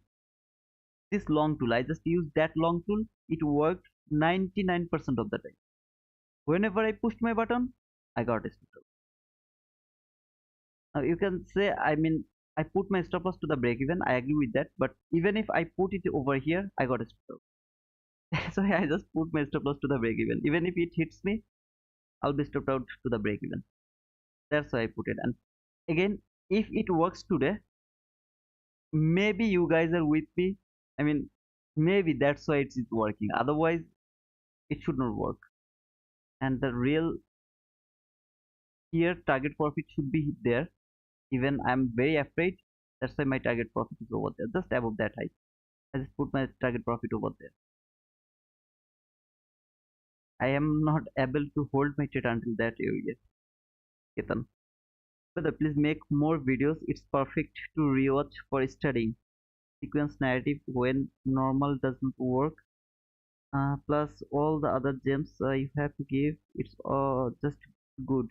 this long tool. I just use that long tool. It worked 99% of the time. Whenever I pushed my button, I got a stop. Now you can say, I mean, I put my stop loss to the break even. I agree with that. But even if I put it over here, I got a stop. So I just put my stop loss to the break even. Even if it hits me, I'll be stopped out to the break even. That's why I put it. And again, if it works today, maybe you guys are with me. I mean, maybe that's why it's working. Otherwise, it should not work. And the real here target profit should be there. Even I'm very afraid. That's why my target profit is over there, just above that height. I just put my target profit over there. I am not able to hold my trade until that area. Ketan. Brother, please make more videos. It's perfect to rewatch for studying. Sequence narrative when normal doesn't work. Plus all the other gems you have to give. It's just good.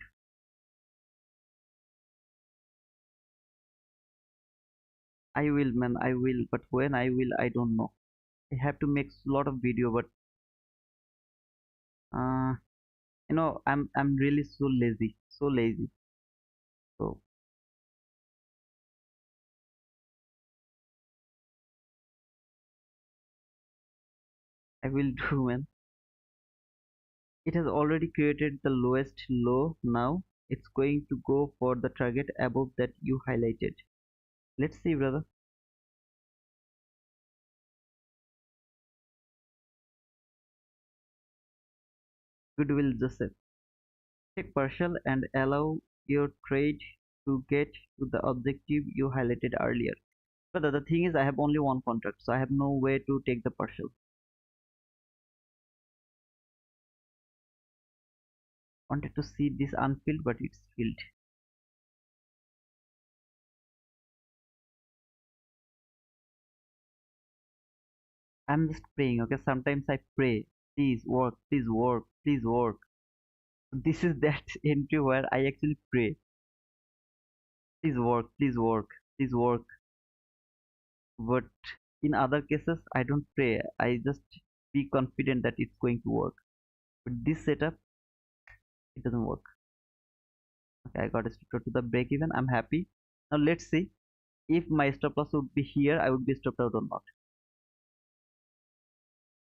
I will, man. I will. But when I will, I don't know. I have to make a lot of video, but uh, I'm really so lazy, so lazy. So I will do, man. It has already created the lowest low. Now it's going to go for the target above that you highlighted. Let's see, brother. Goodwill Joseph. Take partial and allow your trade to get to the objective you highlighted earlier. But the thing is, I have only one contract, so I have no way to take the partial. Wanted to see this unfilled, but it's filled. I'm just praying, okay? Sometimes I pray, please work, please work, please work. This is that entry where I actually pray, please work, please work, please work. But in other cases, I don't pray. I just be confident that it's going to work. But this setup, it doesn't work. Okay, I got a stop to the break even. I'm happy. Now let's see if my stop loss would be here. I would be stopped out or not.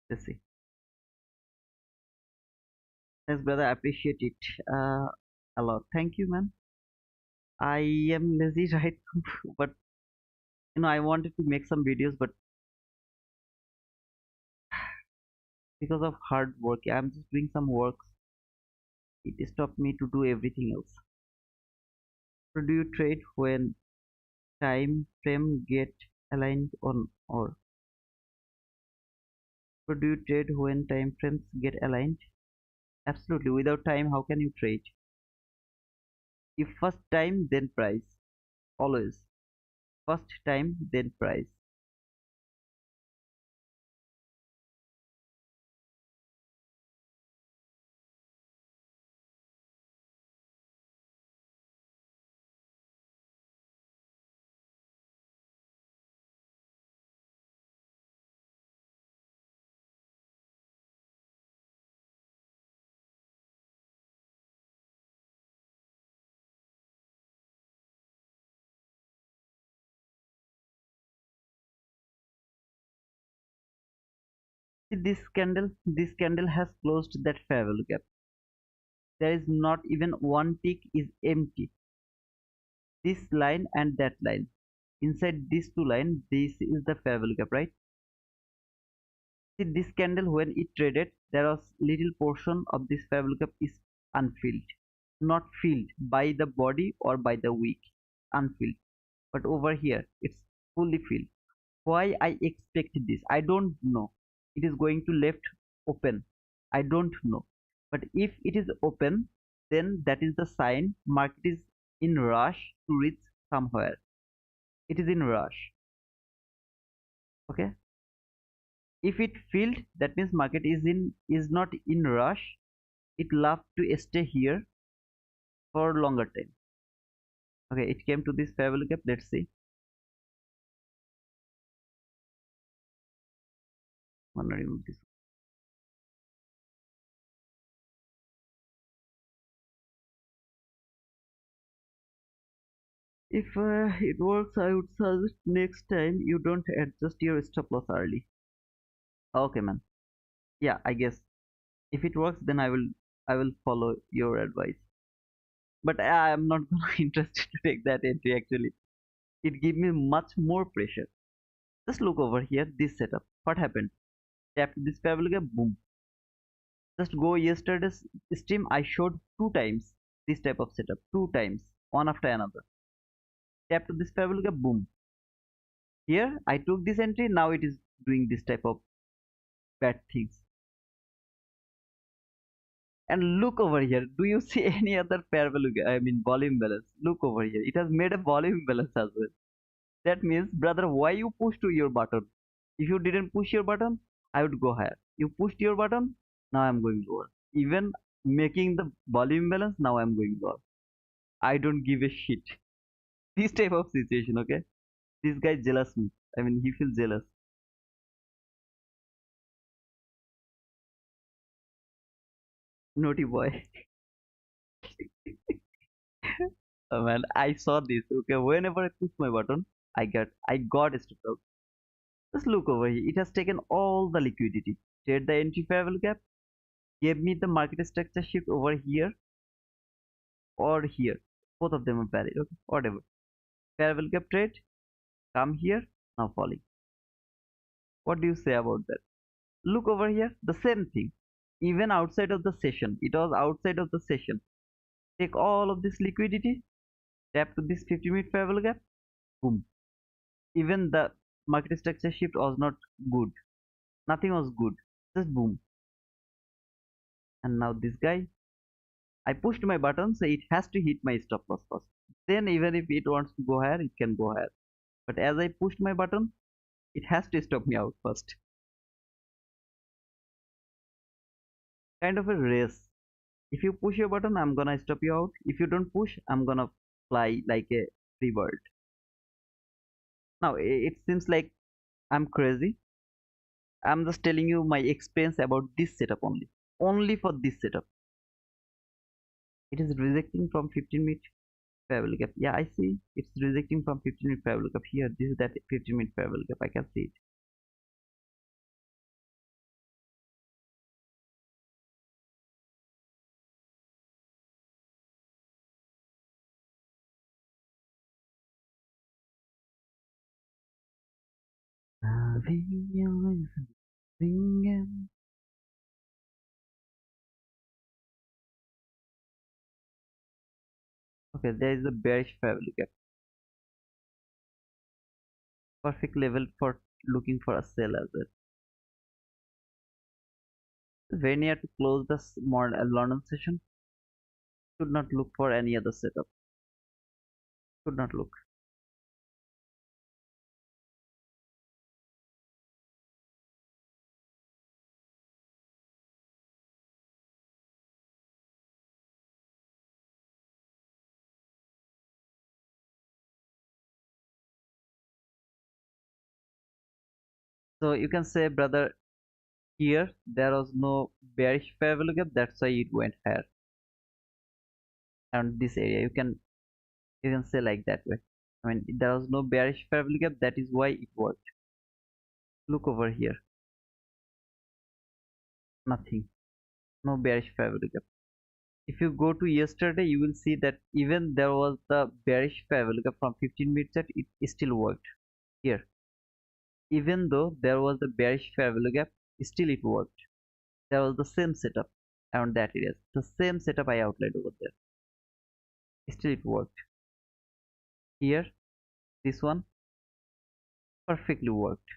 Let's see. Thanks, brother. I appreciate it a lot. Thank you, man. I am lazy right now, but I wanted to make some videos, but because of hard work, I'm just doing some works. It stopped me to do everything else. So do you trade when time frame get aligned on or so do you trade when time frames get aligned? Absolutely. Without time, how can you trade? If first time, then price. Always. First time, then price. See this candle has closed that fair value gap. There is not even one tick is empty. This line and that line. Inside these two lines, this is the fair value gap, right? See this candle when it traded, there was little portion of this fair value gap is unfilled, not filled by the body or by the wick, unfilled. But over here, it's fully filled. Why I expect this? I don't know. It is going to left open. I don't know. But if it is open, then that is the sign market is in rush to reach somewhere. It is in rush. Okay. If it filled, that means market is not in rush. It love to stay here for longer time. Okay, it came to this fair value gap. Let's see. I'm gonna remove this. If it works, I would suggest next time you don't adjust your stop loss early. Okay, man. Yeah, I guess if it works, then I will follow your advice. But I am not interested to take that entry actually. It gives me much more pressure. Just look over here, this setup. What happened? Tap this Pavlova, boom. Just go yesterday's stream. I showed two times this type of setup, two times, one after another. Tap to this Pavlova, boom. Here I took this entry. Now it is doing this type of bad things. And look over here. Do you see any other fair value? I mean volume balance. Look over here. It has made a volume balance as well. That means, brother, why you push to your button? If you didn't push your button, I would go higher. You pushed your button, now I'm going lower. Even making the volume balance, now I'm going lower. I don't give a shit. This type of situation, okay? This guy jealous me. I mean, he feels jealous. Naughty boy. Oh, man, I saw this. Okay, whenever I push my button, I got stopped out. Just look over here. It has taken all the liquidity. trade the entry fair value gap, gave me the market structure shift over here or here. Both of them are valid. Okay, whatever. Fair value gap trade, come here, now falling. What do you say about that? Look over here, the same thing. Even outside of the session, it was outside of the session. Take all of this liquidity, tap to this 50-minute fair value gap, boom. Even the market structure shift was not good. Nothing was good. Just boom. And now this guy, I pushed my button, so it has to hit my stop loss first. Then even if it wants to go higher, it can go higher. But as I pushed my button, it has to stop me out first. Kind of a race. If you push your button, I'm gonna stop you out. If you don't push, I'm gonna fly like a free bird. Now it seems like I'm crazy. I'm just telling you my experience about this setup only. Only for this setup. It is rejecting from 15-minute fair value gap. Yeah, I see. It's rejecting from 15-minute fair value gap here. This is that 15-minute fair value gap. I can see it. Okay, there is a bearish fair value gap. Perfect level for looking for a sell as well. Very near to close the London session. Should not look for any other setup. Should not look. So you can say, brother, here there was no bearish fair value gap. That's why it went higher. And this area, you can say like that way. I mean, there was no bearish fair value gap. That is why it worked. Look over here. Nothing. No bearish fair value gap. If you go to yesterday, you will see that even there was the bearish fair value gap from 15 minutes chart, it still worked here. Even though there was the bearish fair value gap, still it worked. There was the same setup around that area. The same setup I outlined over there. Still it worked. Here, this one perfectly worked.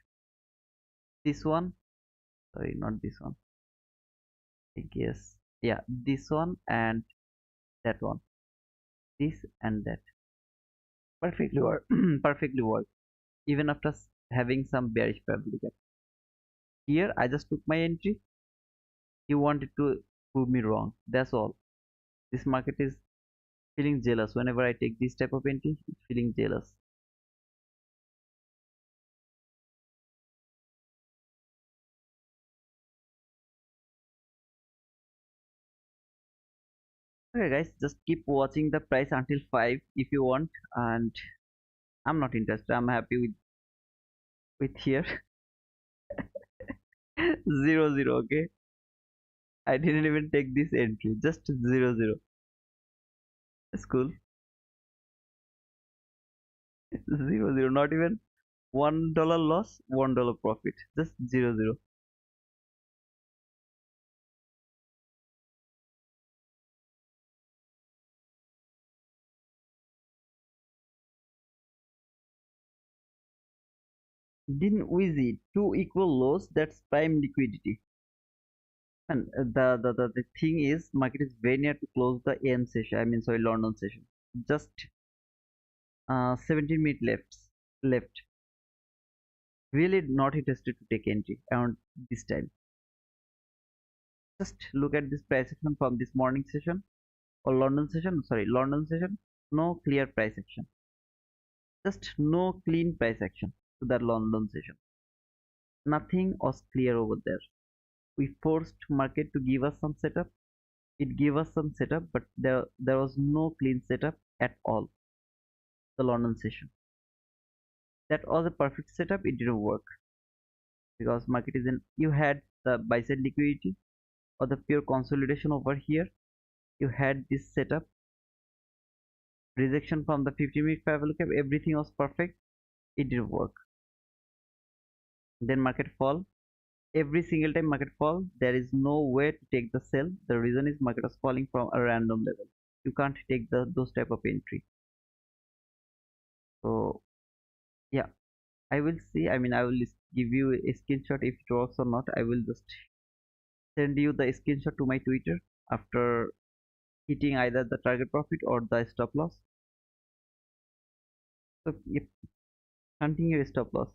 This one, sorry, not this one. I guess, yeah, this one and that one. This and that perfectly work. Perfectly worked. Even after having some bearish fair value gap. Here, I just took my entry. He wanted to prove me wrong. That's all. This market is feeling jealous. Whenever I take this type of entry, it's feeling jealous. Okay guys, just keep watching the price until 5 if you want, and I'm not interested. I'm happy with here. 0 0. Okay, I didn't even take this entry, just 0 0. It's cool. 0 0, not even $1 loss, $1 profit, just 0 0. Didn't Wheezy, two equal lows, that's prime liquidity. And the thing is, market is very near to close the AM session. I mean, sorry, London session. Just 17 minutes left. Really not interested to take entry around this time. Just look at this price action from this morning session or London session. Sorry, London session. No clear price action. Just no clean price action to that London session. Nothing was clear over there. We forced market to give us some setup. It gave us some setup, but there was no clean setup at all. The London session. That was a perfect setup. It didn't work because market is in. You had the buy side liquidity or the pure consolidation over here. You had this setup, rejection from the 50-minute fair value gap, everything was perfect, it didn't work. Then market fall. Every single time market fall, there is no way to take the sell. The reason is market was falling from a random level. You can't take those type of entry. So yeah, I will see. I mean, I will give you a screenshot if it works or not. I will just send you the screenshot to my Twitter after hitting either the target profit or the stop loss. So if hunting your stop loss,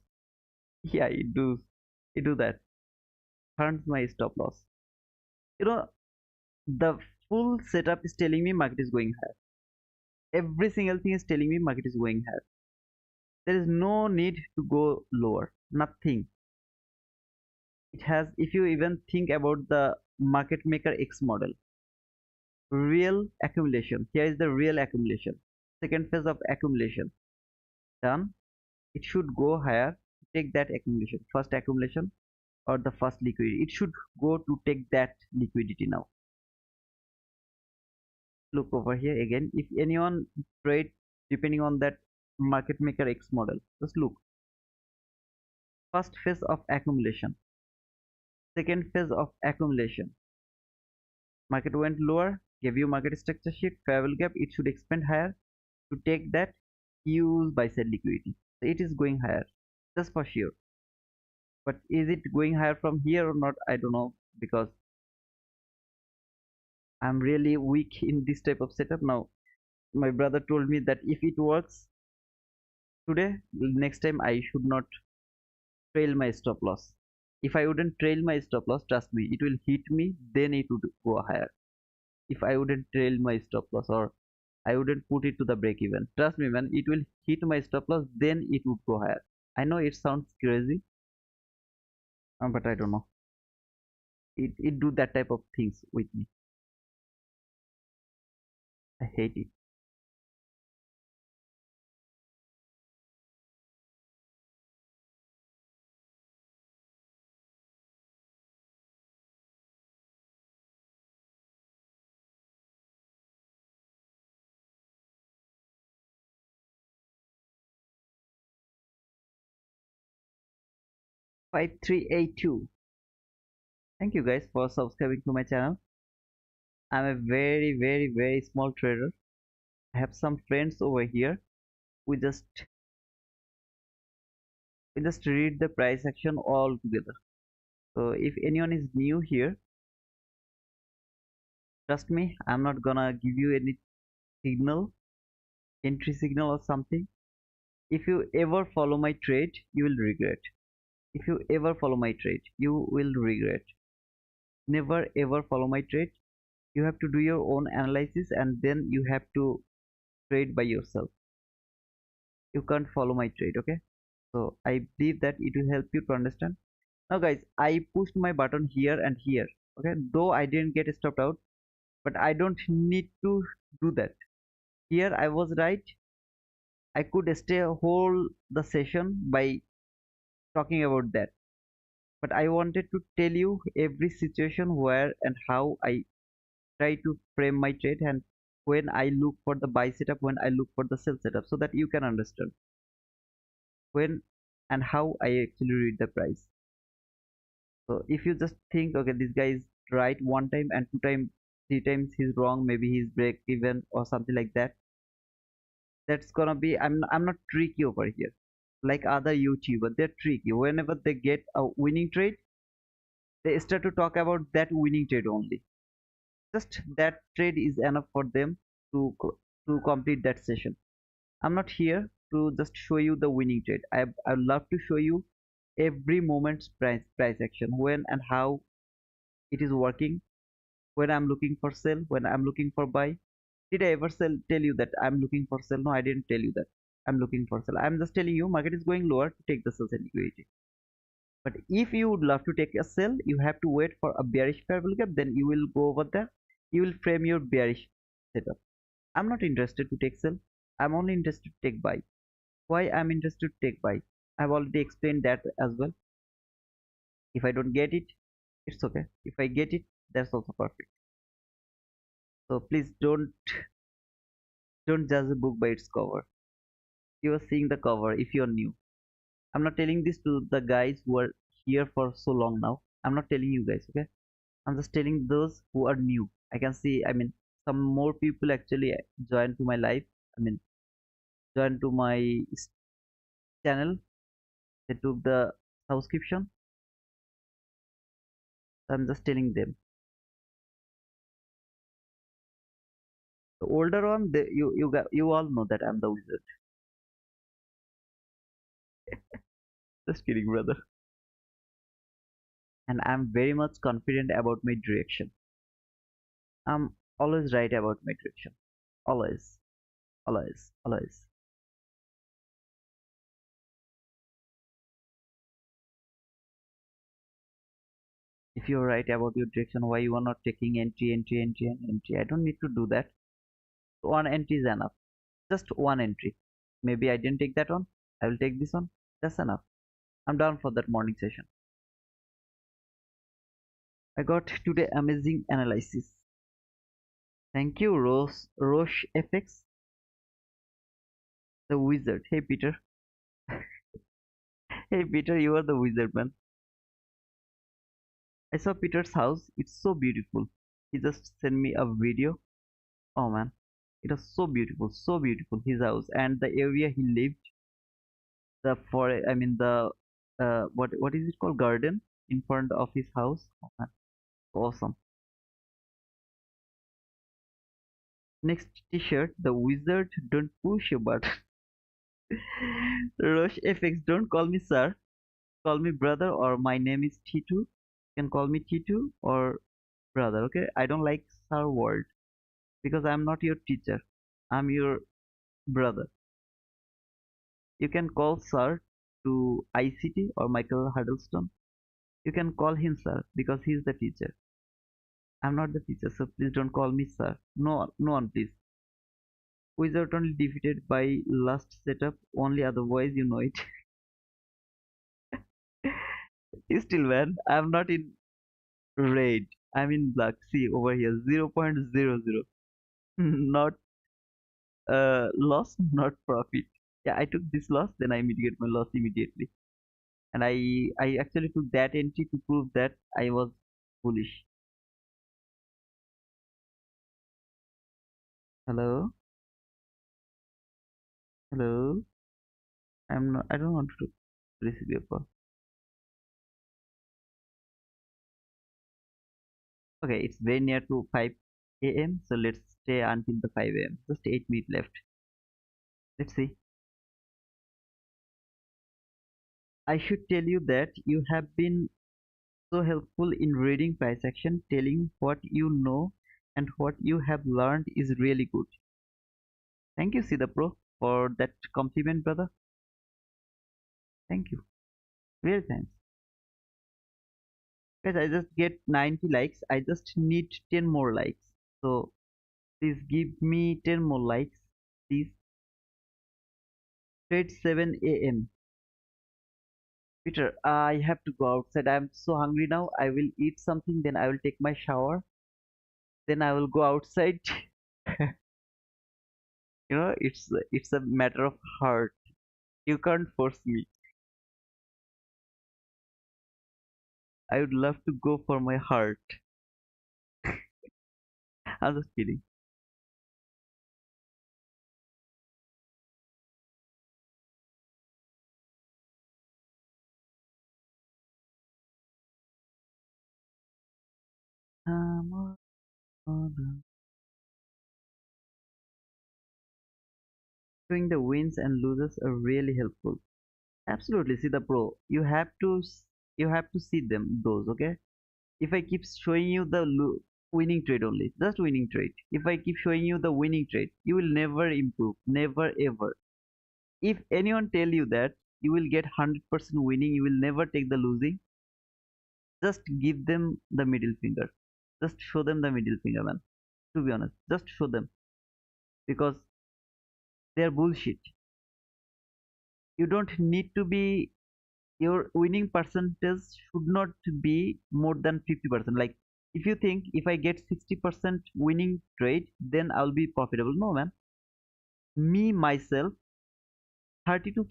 yeah, it do that. Hunts my stop loss. You know, the full setup is telling me market is going higher. Every single thing is telling me market is going higher. There is no need to go lower. Nothing. It has, if you even think about the market maker X model, real accumulation. Here is the real accumulation. Second phase of accumulation done. It should go higher. Take that accumulation. First accumulation or the first liquidity. It should go to take that liquidity now. Look over here again. If anyone trade depending on that market maker X model, just look. First phase of accumulation, second phase of accumulation. Market went lower, gave you market structure sheet, fair value gap. It should expand higher to take that huge buy side liquidity. So it is going higher, just for sure. But is it going higher from here or not? I don't know, because I'm really weak in this type of setup. Now my brother told me that if it works today, next time I should not trail my stop loss. If I wouldn't trail my stop loss, trust me, it will hit me, then it would go higher. If I wouldn't trail my stop loss or I wouldn't put it to the break even, trust me man, it will hit my stop loss, then it would go higher. I know it sounds crazy, but I don't know. It do that type of things with me. I hate it. Five three eight two. Thank you guys for subscribing to my channel. I'm a very small trader. I have some friends over here. We just read the price action all together. So if anyone is new here, trust me, I'm not gonna give you any signal, entry signal or something. If you ever follow my trade, you will regret. If you ever follow my trade, you will regret. Never ever follow my trade. You have to do your own analysis and then you have to trade by yourself. You can't follow my trade, okay? So I believe that it will help you to understand. Now guys, I pushed my button here and here, okay? Though I didn't get stopped out, but I don't need to do that. Here I was right. I could stay whole the session by talking about that, but I wanted to tell you every situation where and how I try to frame my trade and when I look for the buy setup, when I look for the sell setup, so that you can understand when and how I actually read the price. So if you just think, okay, this guy is right one time and two times, three times he's wrong, maybe he's break even or something like that. That's gonna be, I'm not tricky over here. Like other YouTubers, they're tricky. Whenever they get a winning trade, they start to talk about that winning trade only. Just that trade is enough for them to complete that session. I'm not here to just show you the winning trade. I love to show you every moment's price action, when and how it is working, when I'm looking for sell, when I'm looking for buy. Did I ever tell you that I'm looking for sell? No, I didn't tell you that I'm looking for sell. I'm just telling you market is going lower to take the sell and liquidity. But if you would love to take a sell, you have to wait for a bearish fair value gap. Then you will go over there. You will frame your bearish setup. I'm not interested to take sell. I'm only interested to take buy. Why I'm interested to take buy? I've already explained that as well. If I don't get it, It's okay. If I get it, that's also perfect. So please don't judge a book by its cover. You are seeing the cover if you're new. I'm not telling this to the guys who are here for so long now. I'm not telling you guys, okay? I'm just telling those who are new. I can see, I mean, some more people actually join to my life. I mean, join to my channel. They took the subscription. So I'm just telling them. The older one, you all know that I'm the wizard. Just kidding, brother. And I'm very much confident about my direction. I'm always right about my direction. Always, always, always. If you're right about your direction, why you are not taking entry, entry, entry, and entry? I don't need to do that. One entry is enough. Just one entry. Maybe I didn't take that one. I will take this one. That's enough. I'm done for that morning session. I got today amazing analysis. Thank you, Roche FX, the wizard. Hey Peter. Hey Peter, you are the wizard man. I saw Peter's house. It's so beautiful. He just sent me a video. Oh man, it was so beautiful, so beautiful. His house and the area he lived. The for I mean the what is it called? Garden in front of his house. Oh man, awesome. Next t-shirt, the wizard don't push your button. Rush FX, don't call me sir. Call me brother or my name is T2. You can call me T2 or brother, okay? I don't like sir word because I'm not your teacher. I'm your brother. You can call sir to ICT or Michael Huddleston. You can call him sir because he's the teacher. I'm not the teacher, so please don't call me sir. No, no one, please. Wizard only defeated by last setup, only otherwise you know it. You still man, I'm not in red. I'm in black. See over here, 0.00. Not loss, not profit. Yeah, I took this loss, then I mitigate my loss immediately. And I actually took that entry to prove that I was foolish. Hello, hello. I'm not. I don't want to receive your call. Okay, it's very near to 5 a.m. So let's stay until the 5 a.m. Just 8 minutes left. Let's see. I should tell you that you have been so helpful in reading price action. Telling what you know and what you have learned is really good. Thank you, Sida Pro, for that compliment, brother. Thank you. Really thanks. Guys, I just get 90 likes. I just need 10 more likes. So please give me 10 more likes. Please. Trade 7 a.m. Peter, I have to go outside. I'm so hungry now. I will eat something, then I will take my shower. Then I will go outside. It's a matter of heart. You can't force me. I would love to go for my heart. I'm just kidding. Um, Showing the wins and losses are really helpful. Absolutely, see the pro. You have to see them those. Okay. If I keep showing you the winning trade only, just winning trade. If I keep showing you the winning trade, you will never improve, never ever. If anyone tell you that you will get 100% winning, you will never take the losing. Just give them the middle finger. Just show them the middle finger, man. To be honest, just show them because they are bullshit. You don't need to be your winning percentage should not be more than 50%. Like if you think if I get 60% winning trade, then I'll be profitable. No, man. Me myself, 30 to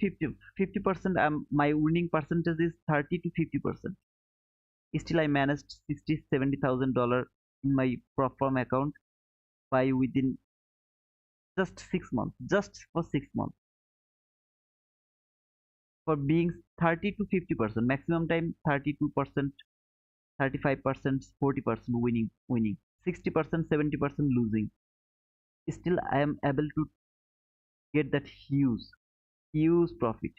50%. My winning percentage is 30 to 50%. Still, I managed 60 70,000 dollars in my prop firm account by within just 6 months. Just for 6 months, for being 30 to 50%. Maximum time 32%, 35%, 40% winning, 60%, 70% losing. Still, I am able to get that huge profit.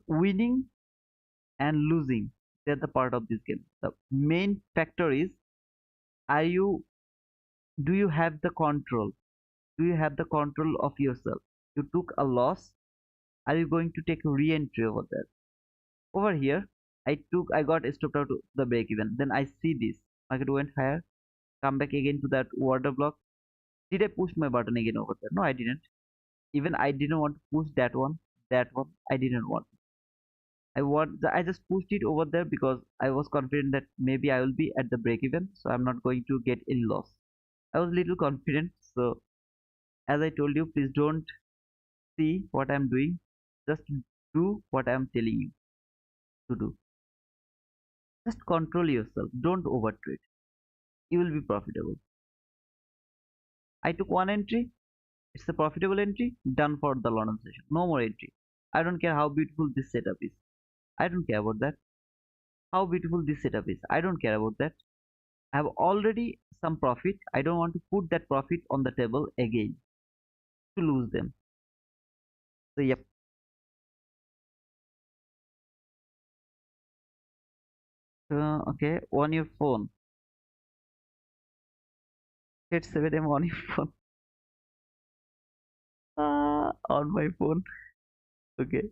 Winning and losing, they're the part of this game. The main factor is, are you do you have the control? Do you have the control of yourself? You took a loss. Are you going to take a re-entry over there? Over here, I got stopped out to the break even. Then I see this. Market went higher, come back again to that order block. Did I push my button again over there? No, I didn't. Even I didn't want to push that one. That one I didn't want. I just pushed it over there because I was confident that maybe I will be at the break even, so I'm not going to get any loss. I was little confident. So as I told you, please don't see what I'm doing. Just do what I'm telling you to do. Just control yourself. Don't overtrade. You will be profitable. I took one entry. It's a profitable entry. Done for the London session. No more entry. I don't care how beautiful this setup is. I don't care about that. How beautiful this setup is. I don't care about that. I have already some profit. I don't want to put that profit on the table again to lose them. So yep. Okay. On your phone. Hit 7 a.m. on your phone. On my phone. Okay.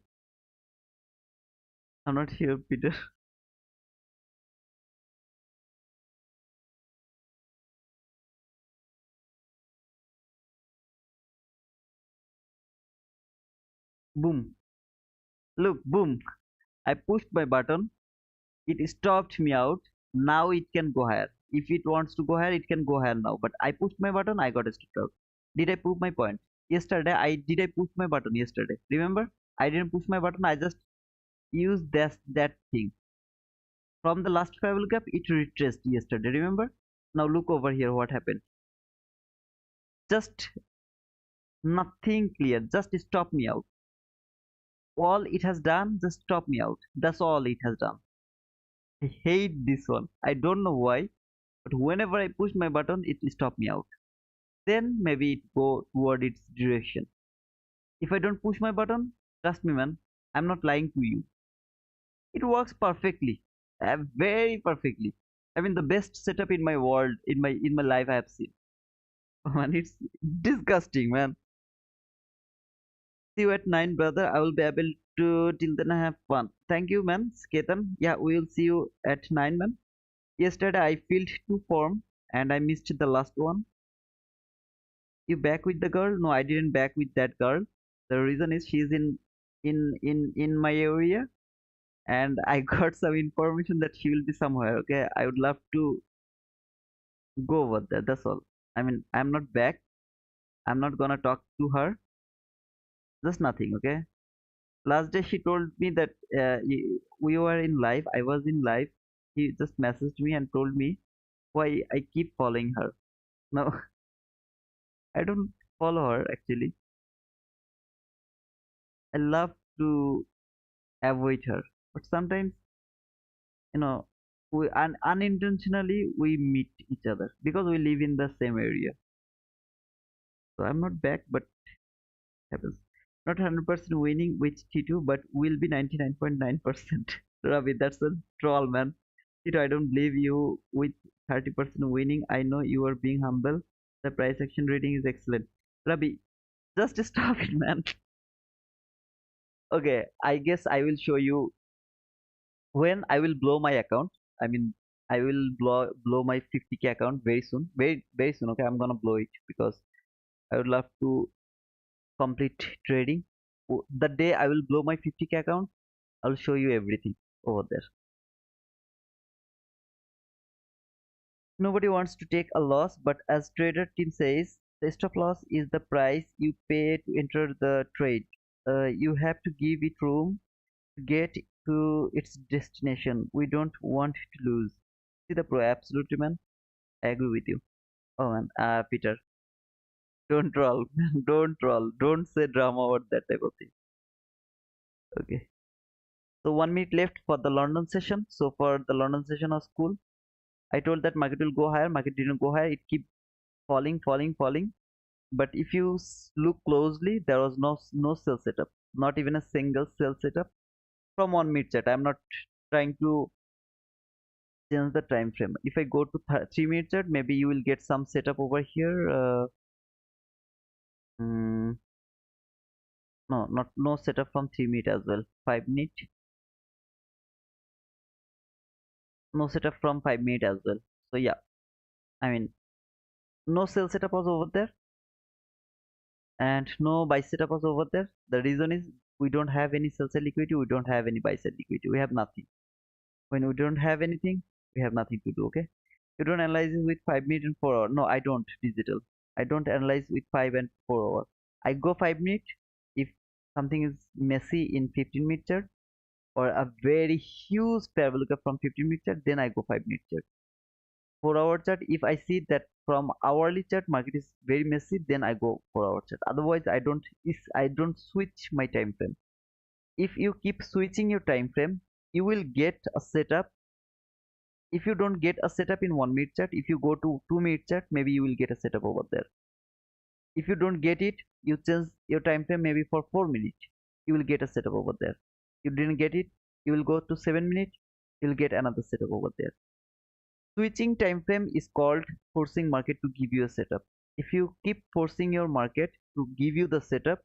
I'm not here, Peter. Boom. Look, boom. I pushed my button. It stopped me out. Now it can go higher. If it wants to go higher, it can go higher now. But I pushed my button. I got stopped out. Did I prove my point? Yesterday, I push my button yesterday. Remember? I didn't push my button. I just used that thing. From the last travel gap, it retraced yesterday. Remember? Now look over here. What happened? Just nothing clear. Just stop me out. All it has done, just stop me out. That's all it has done. I hate this one. I don't know why, but whenever I push my button, it stop me out. Then maybe it go toward its direction. If I don't push my button, trust me, man, I'm not lying to you. It works perfectly, very perfectly. I mean, the best setup in my world, in my life, I have seen. Man, it's disgusting, man. See you at 9, brother. I will be able to till then have fun. Thank you, man. Sketan. Yeah, we will see you at 9, man. Yesterday I filled 2 form and I missed the last one. You back with the girl? No, I didn't back with that girl. The reason is she's in my area and I got some information that she will be somewhere. Okay, I would love to go over there. That's all. I mean, I'm not back. I'm not gonna talk to her. Just nothing. Okay. Last day she told me that we were in live. I was in live. He just messaged me and told me why I keep following her. No, I don't follow her actually. I love to avoid her, but sometimes you know we unintentionally we meet each other because we live in the same area. So I'm not back, but happens. Not 100% winning with T2, but will be 99.9%. Ravi, that's a troll, man. Tito, I don't believe you with 30% winning. I know you are being humble. The price action reading is excellent. Ravi, just stop it, man. Okay, I guess I will show you when I will blow my account. I mean, I will blow my 50K account very soon. Very soon. Okay, I'm gonna blow it because I would love to complete trading. The day I will blow my 50K account, I'll show you everything over there. Nobody wants to take a loss, but as trader team says, the stop loss is the price you pay to enter the trade. You have to give it room to get to its destination. We don't want to lose. See the pro, absolutely, man. I agree with you. Oh man, Peter, don't troll, don't troll, don't say drama about that type of thing. Okay. So 1 minute left for the London session. So for the London session was cool. I told that market will go higher. Market didn't go higher. It keep falling, falling, falling. But if you look closely, there was no sell setup, not even a single sell setup from 1 minute chart. I'm not trying to change the time frame. If I go to 3 minute chart, maybe you will get some setup over here. Mm, no, not no setup from 3 minute as well. 5 minute, no setup from 5 minute as well. So yeah, I mean no sell setup was over there and no buy setup was over there. The reason is we don't have any sell side liquidity, we don't have any buy side liquidity, we have nothing. When we don't have anything, we have nothing to do. Okay, you don't analyze it with 5 minute and 4 hour. No, I don't digital. I don't analyze with 5 and 4 hour. I go 5 minute if something is messy in 15 minute chart or a very huge parabolic from 15 minute chart, then I go 5 minute chart. 4 hour chart, if I see that from hourly chart market is very messy, then I go 4 hour chart. Otherwise, I don't switch my time frame. If you keep switching your time frame, you will get a setup. If you don't get a setup in 1 minute chart, if you go to 2 minute chart, maybe you will get a setup over there. If you don't get it, you change your time frame maybe for 4 minutes, you will get a setup over there. You didn't get it, you will go to 7 minutes, you will get another setup over there. Switching time frame is called forcing market to give you a setup. If you keep forcing your market to give you the setup,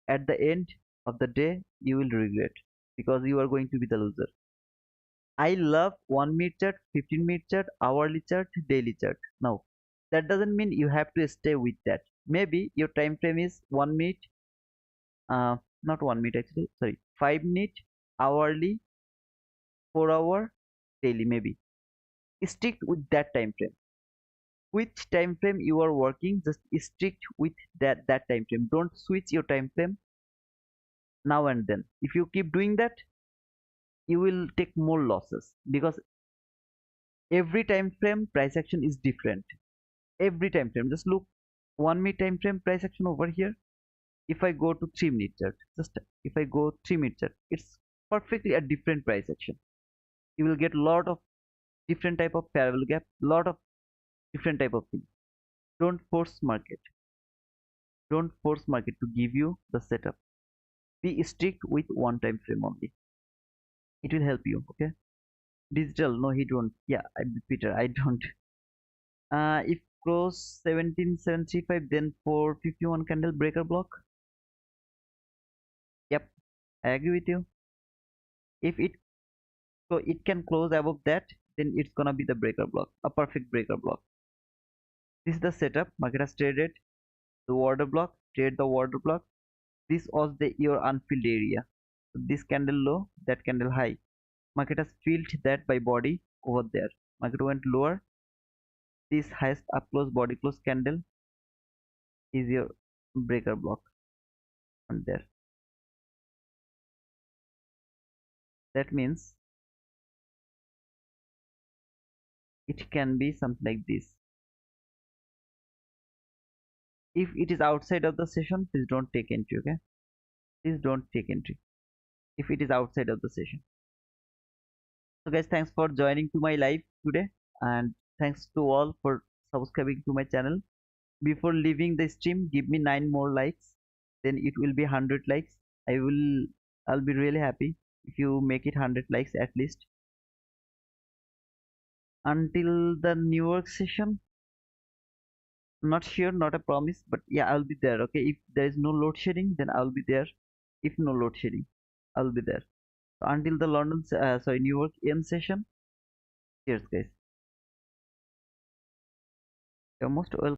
at the end of the day you will regret because you are going to be the loser. I love 1 minute chart, 15 minute chart, hourly chart, daily chart. Now, that doesn't mean you have to stay with that. Maybe your time frame is 1 minute, not 1 minute actually, sorry, 5 minute, hourly, 4 hour, daily. Maybe stick with that time frame. Which time frame you are working, just stick with that time frame. Don't switch your time frame now and then. If you keep doing that, you will take more losses because every time frame price action is different. Every time frame, just look 1 minute time frame price action over here. If I go to 3 minute chart, just if I go 3 minute chart, it's perfectly a different price action. You will get a lot of different type of parallel gap, lot of different type of things. Don't force market, don't force market to give you the setup. Be strict with one time frame only, it will help you. Okay, digital, no he don't. Yeah, Peter, I don't. If close 1775, then 451 candle breaker block. Yep, I agree with you. If it so it can close above that, then it's gonna be the breaker block, a perfect breaker block. This is the setup. Market has traded the order block, trade the order block. This was the your unfilled area. So this candle low, that candle high. Market has filled that by body over there. Market went lower. This highest up close body close candle is your breaker block on there. That means it can be something like this. If it is outside of the session, please don't take entry. Okay, please don't take entry if it is outside of the session. So guys, thanks for joining to my live today, and thanks to all for subscribing to my channel. Before leaving the stream, give me 9 more likes, then it will be 100 likes. I'll be really happy if you make it 100 likes at least. Until the New York session, not sure, not a promise, but yeah, I'll be there. Okay, if there is no load shedding, then I'll be there. If no load shedding, I'll be there. So until the New York M session. Cheers guys, you're most welcome.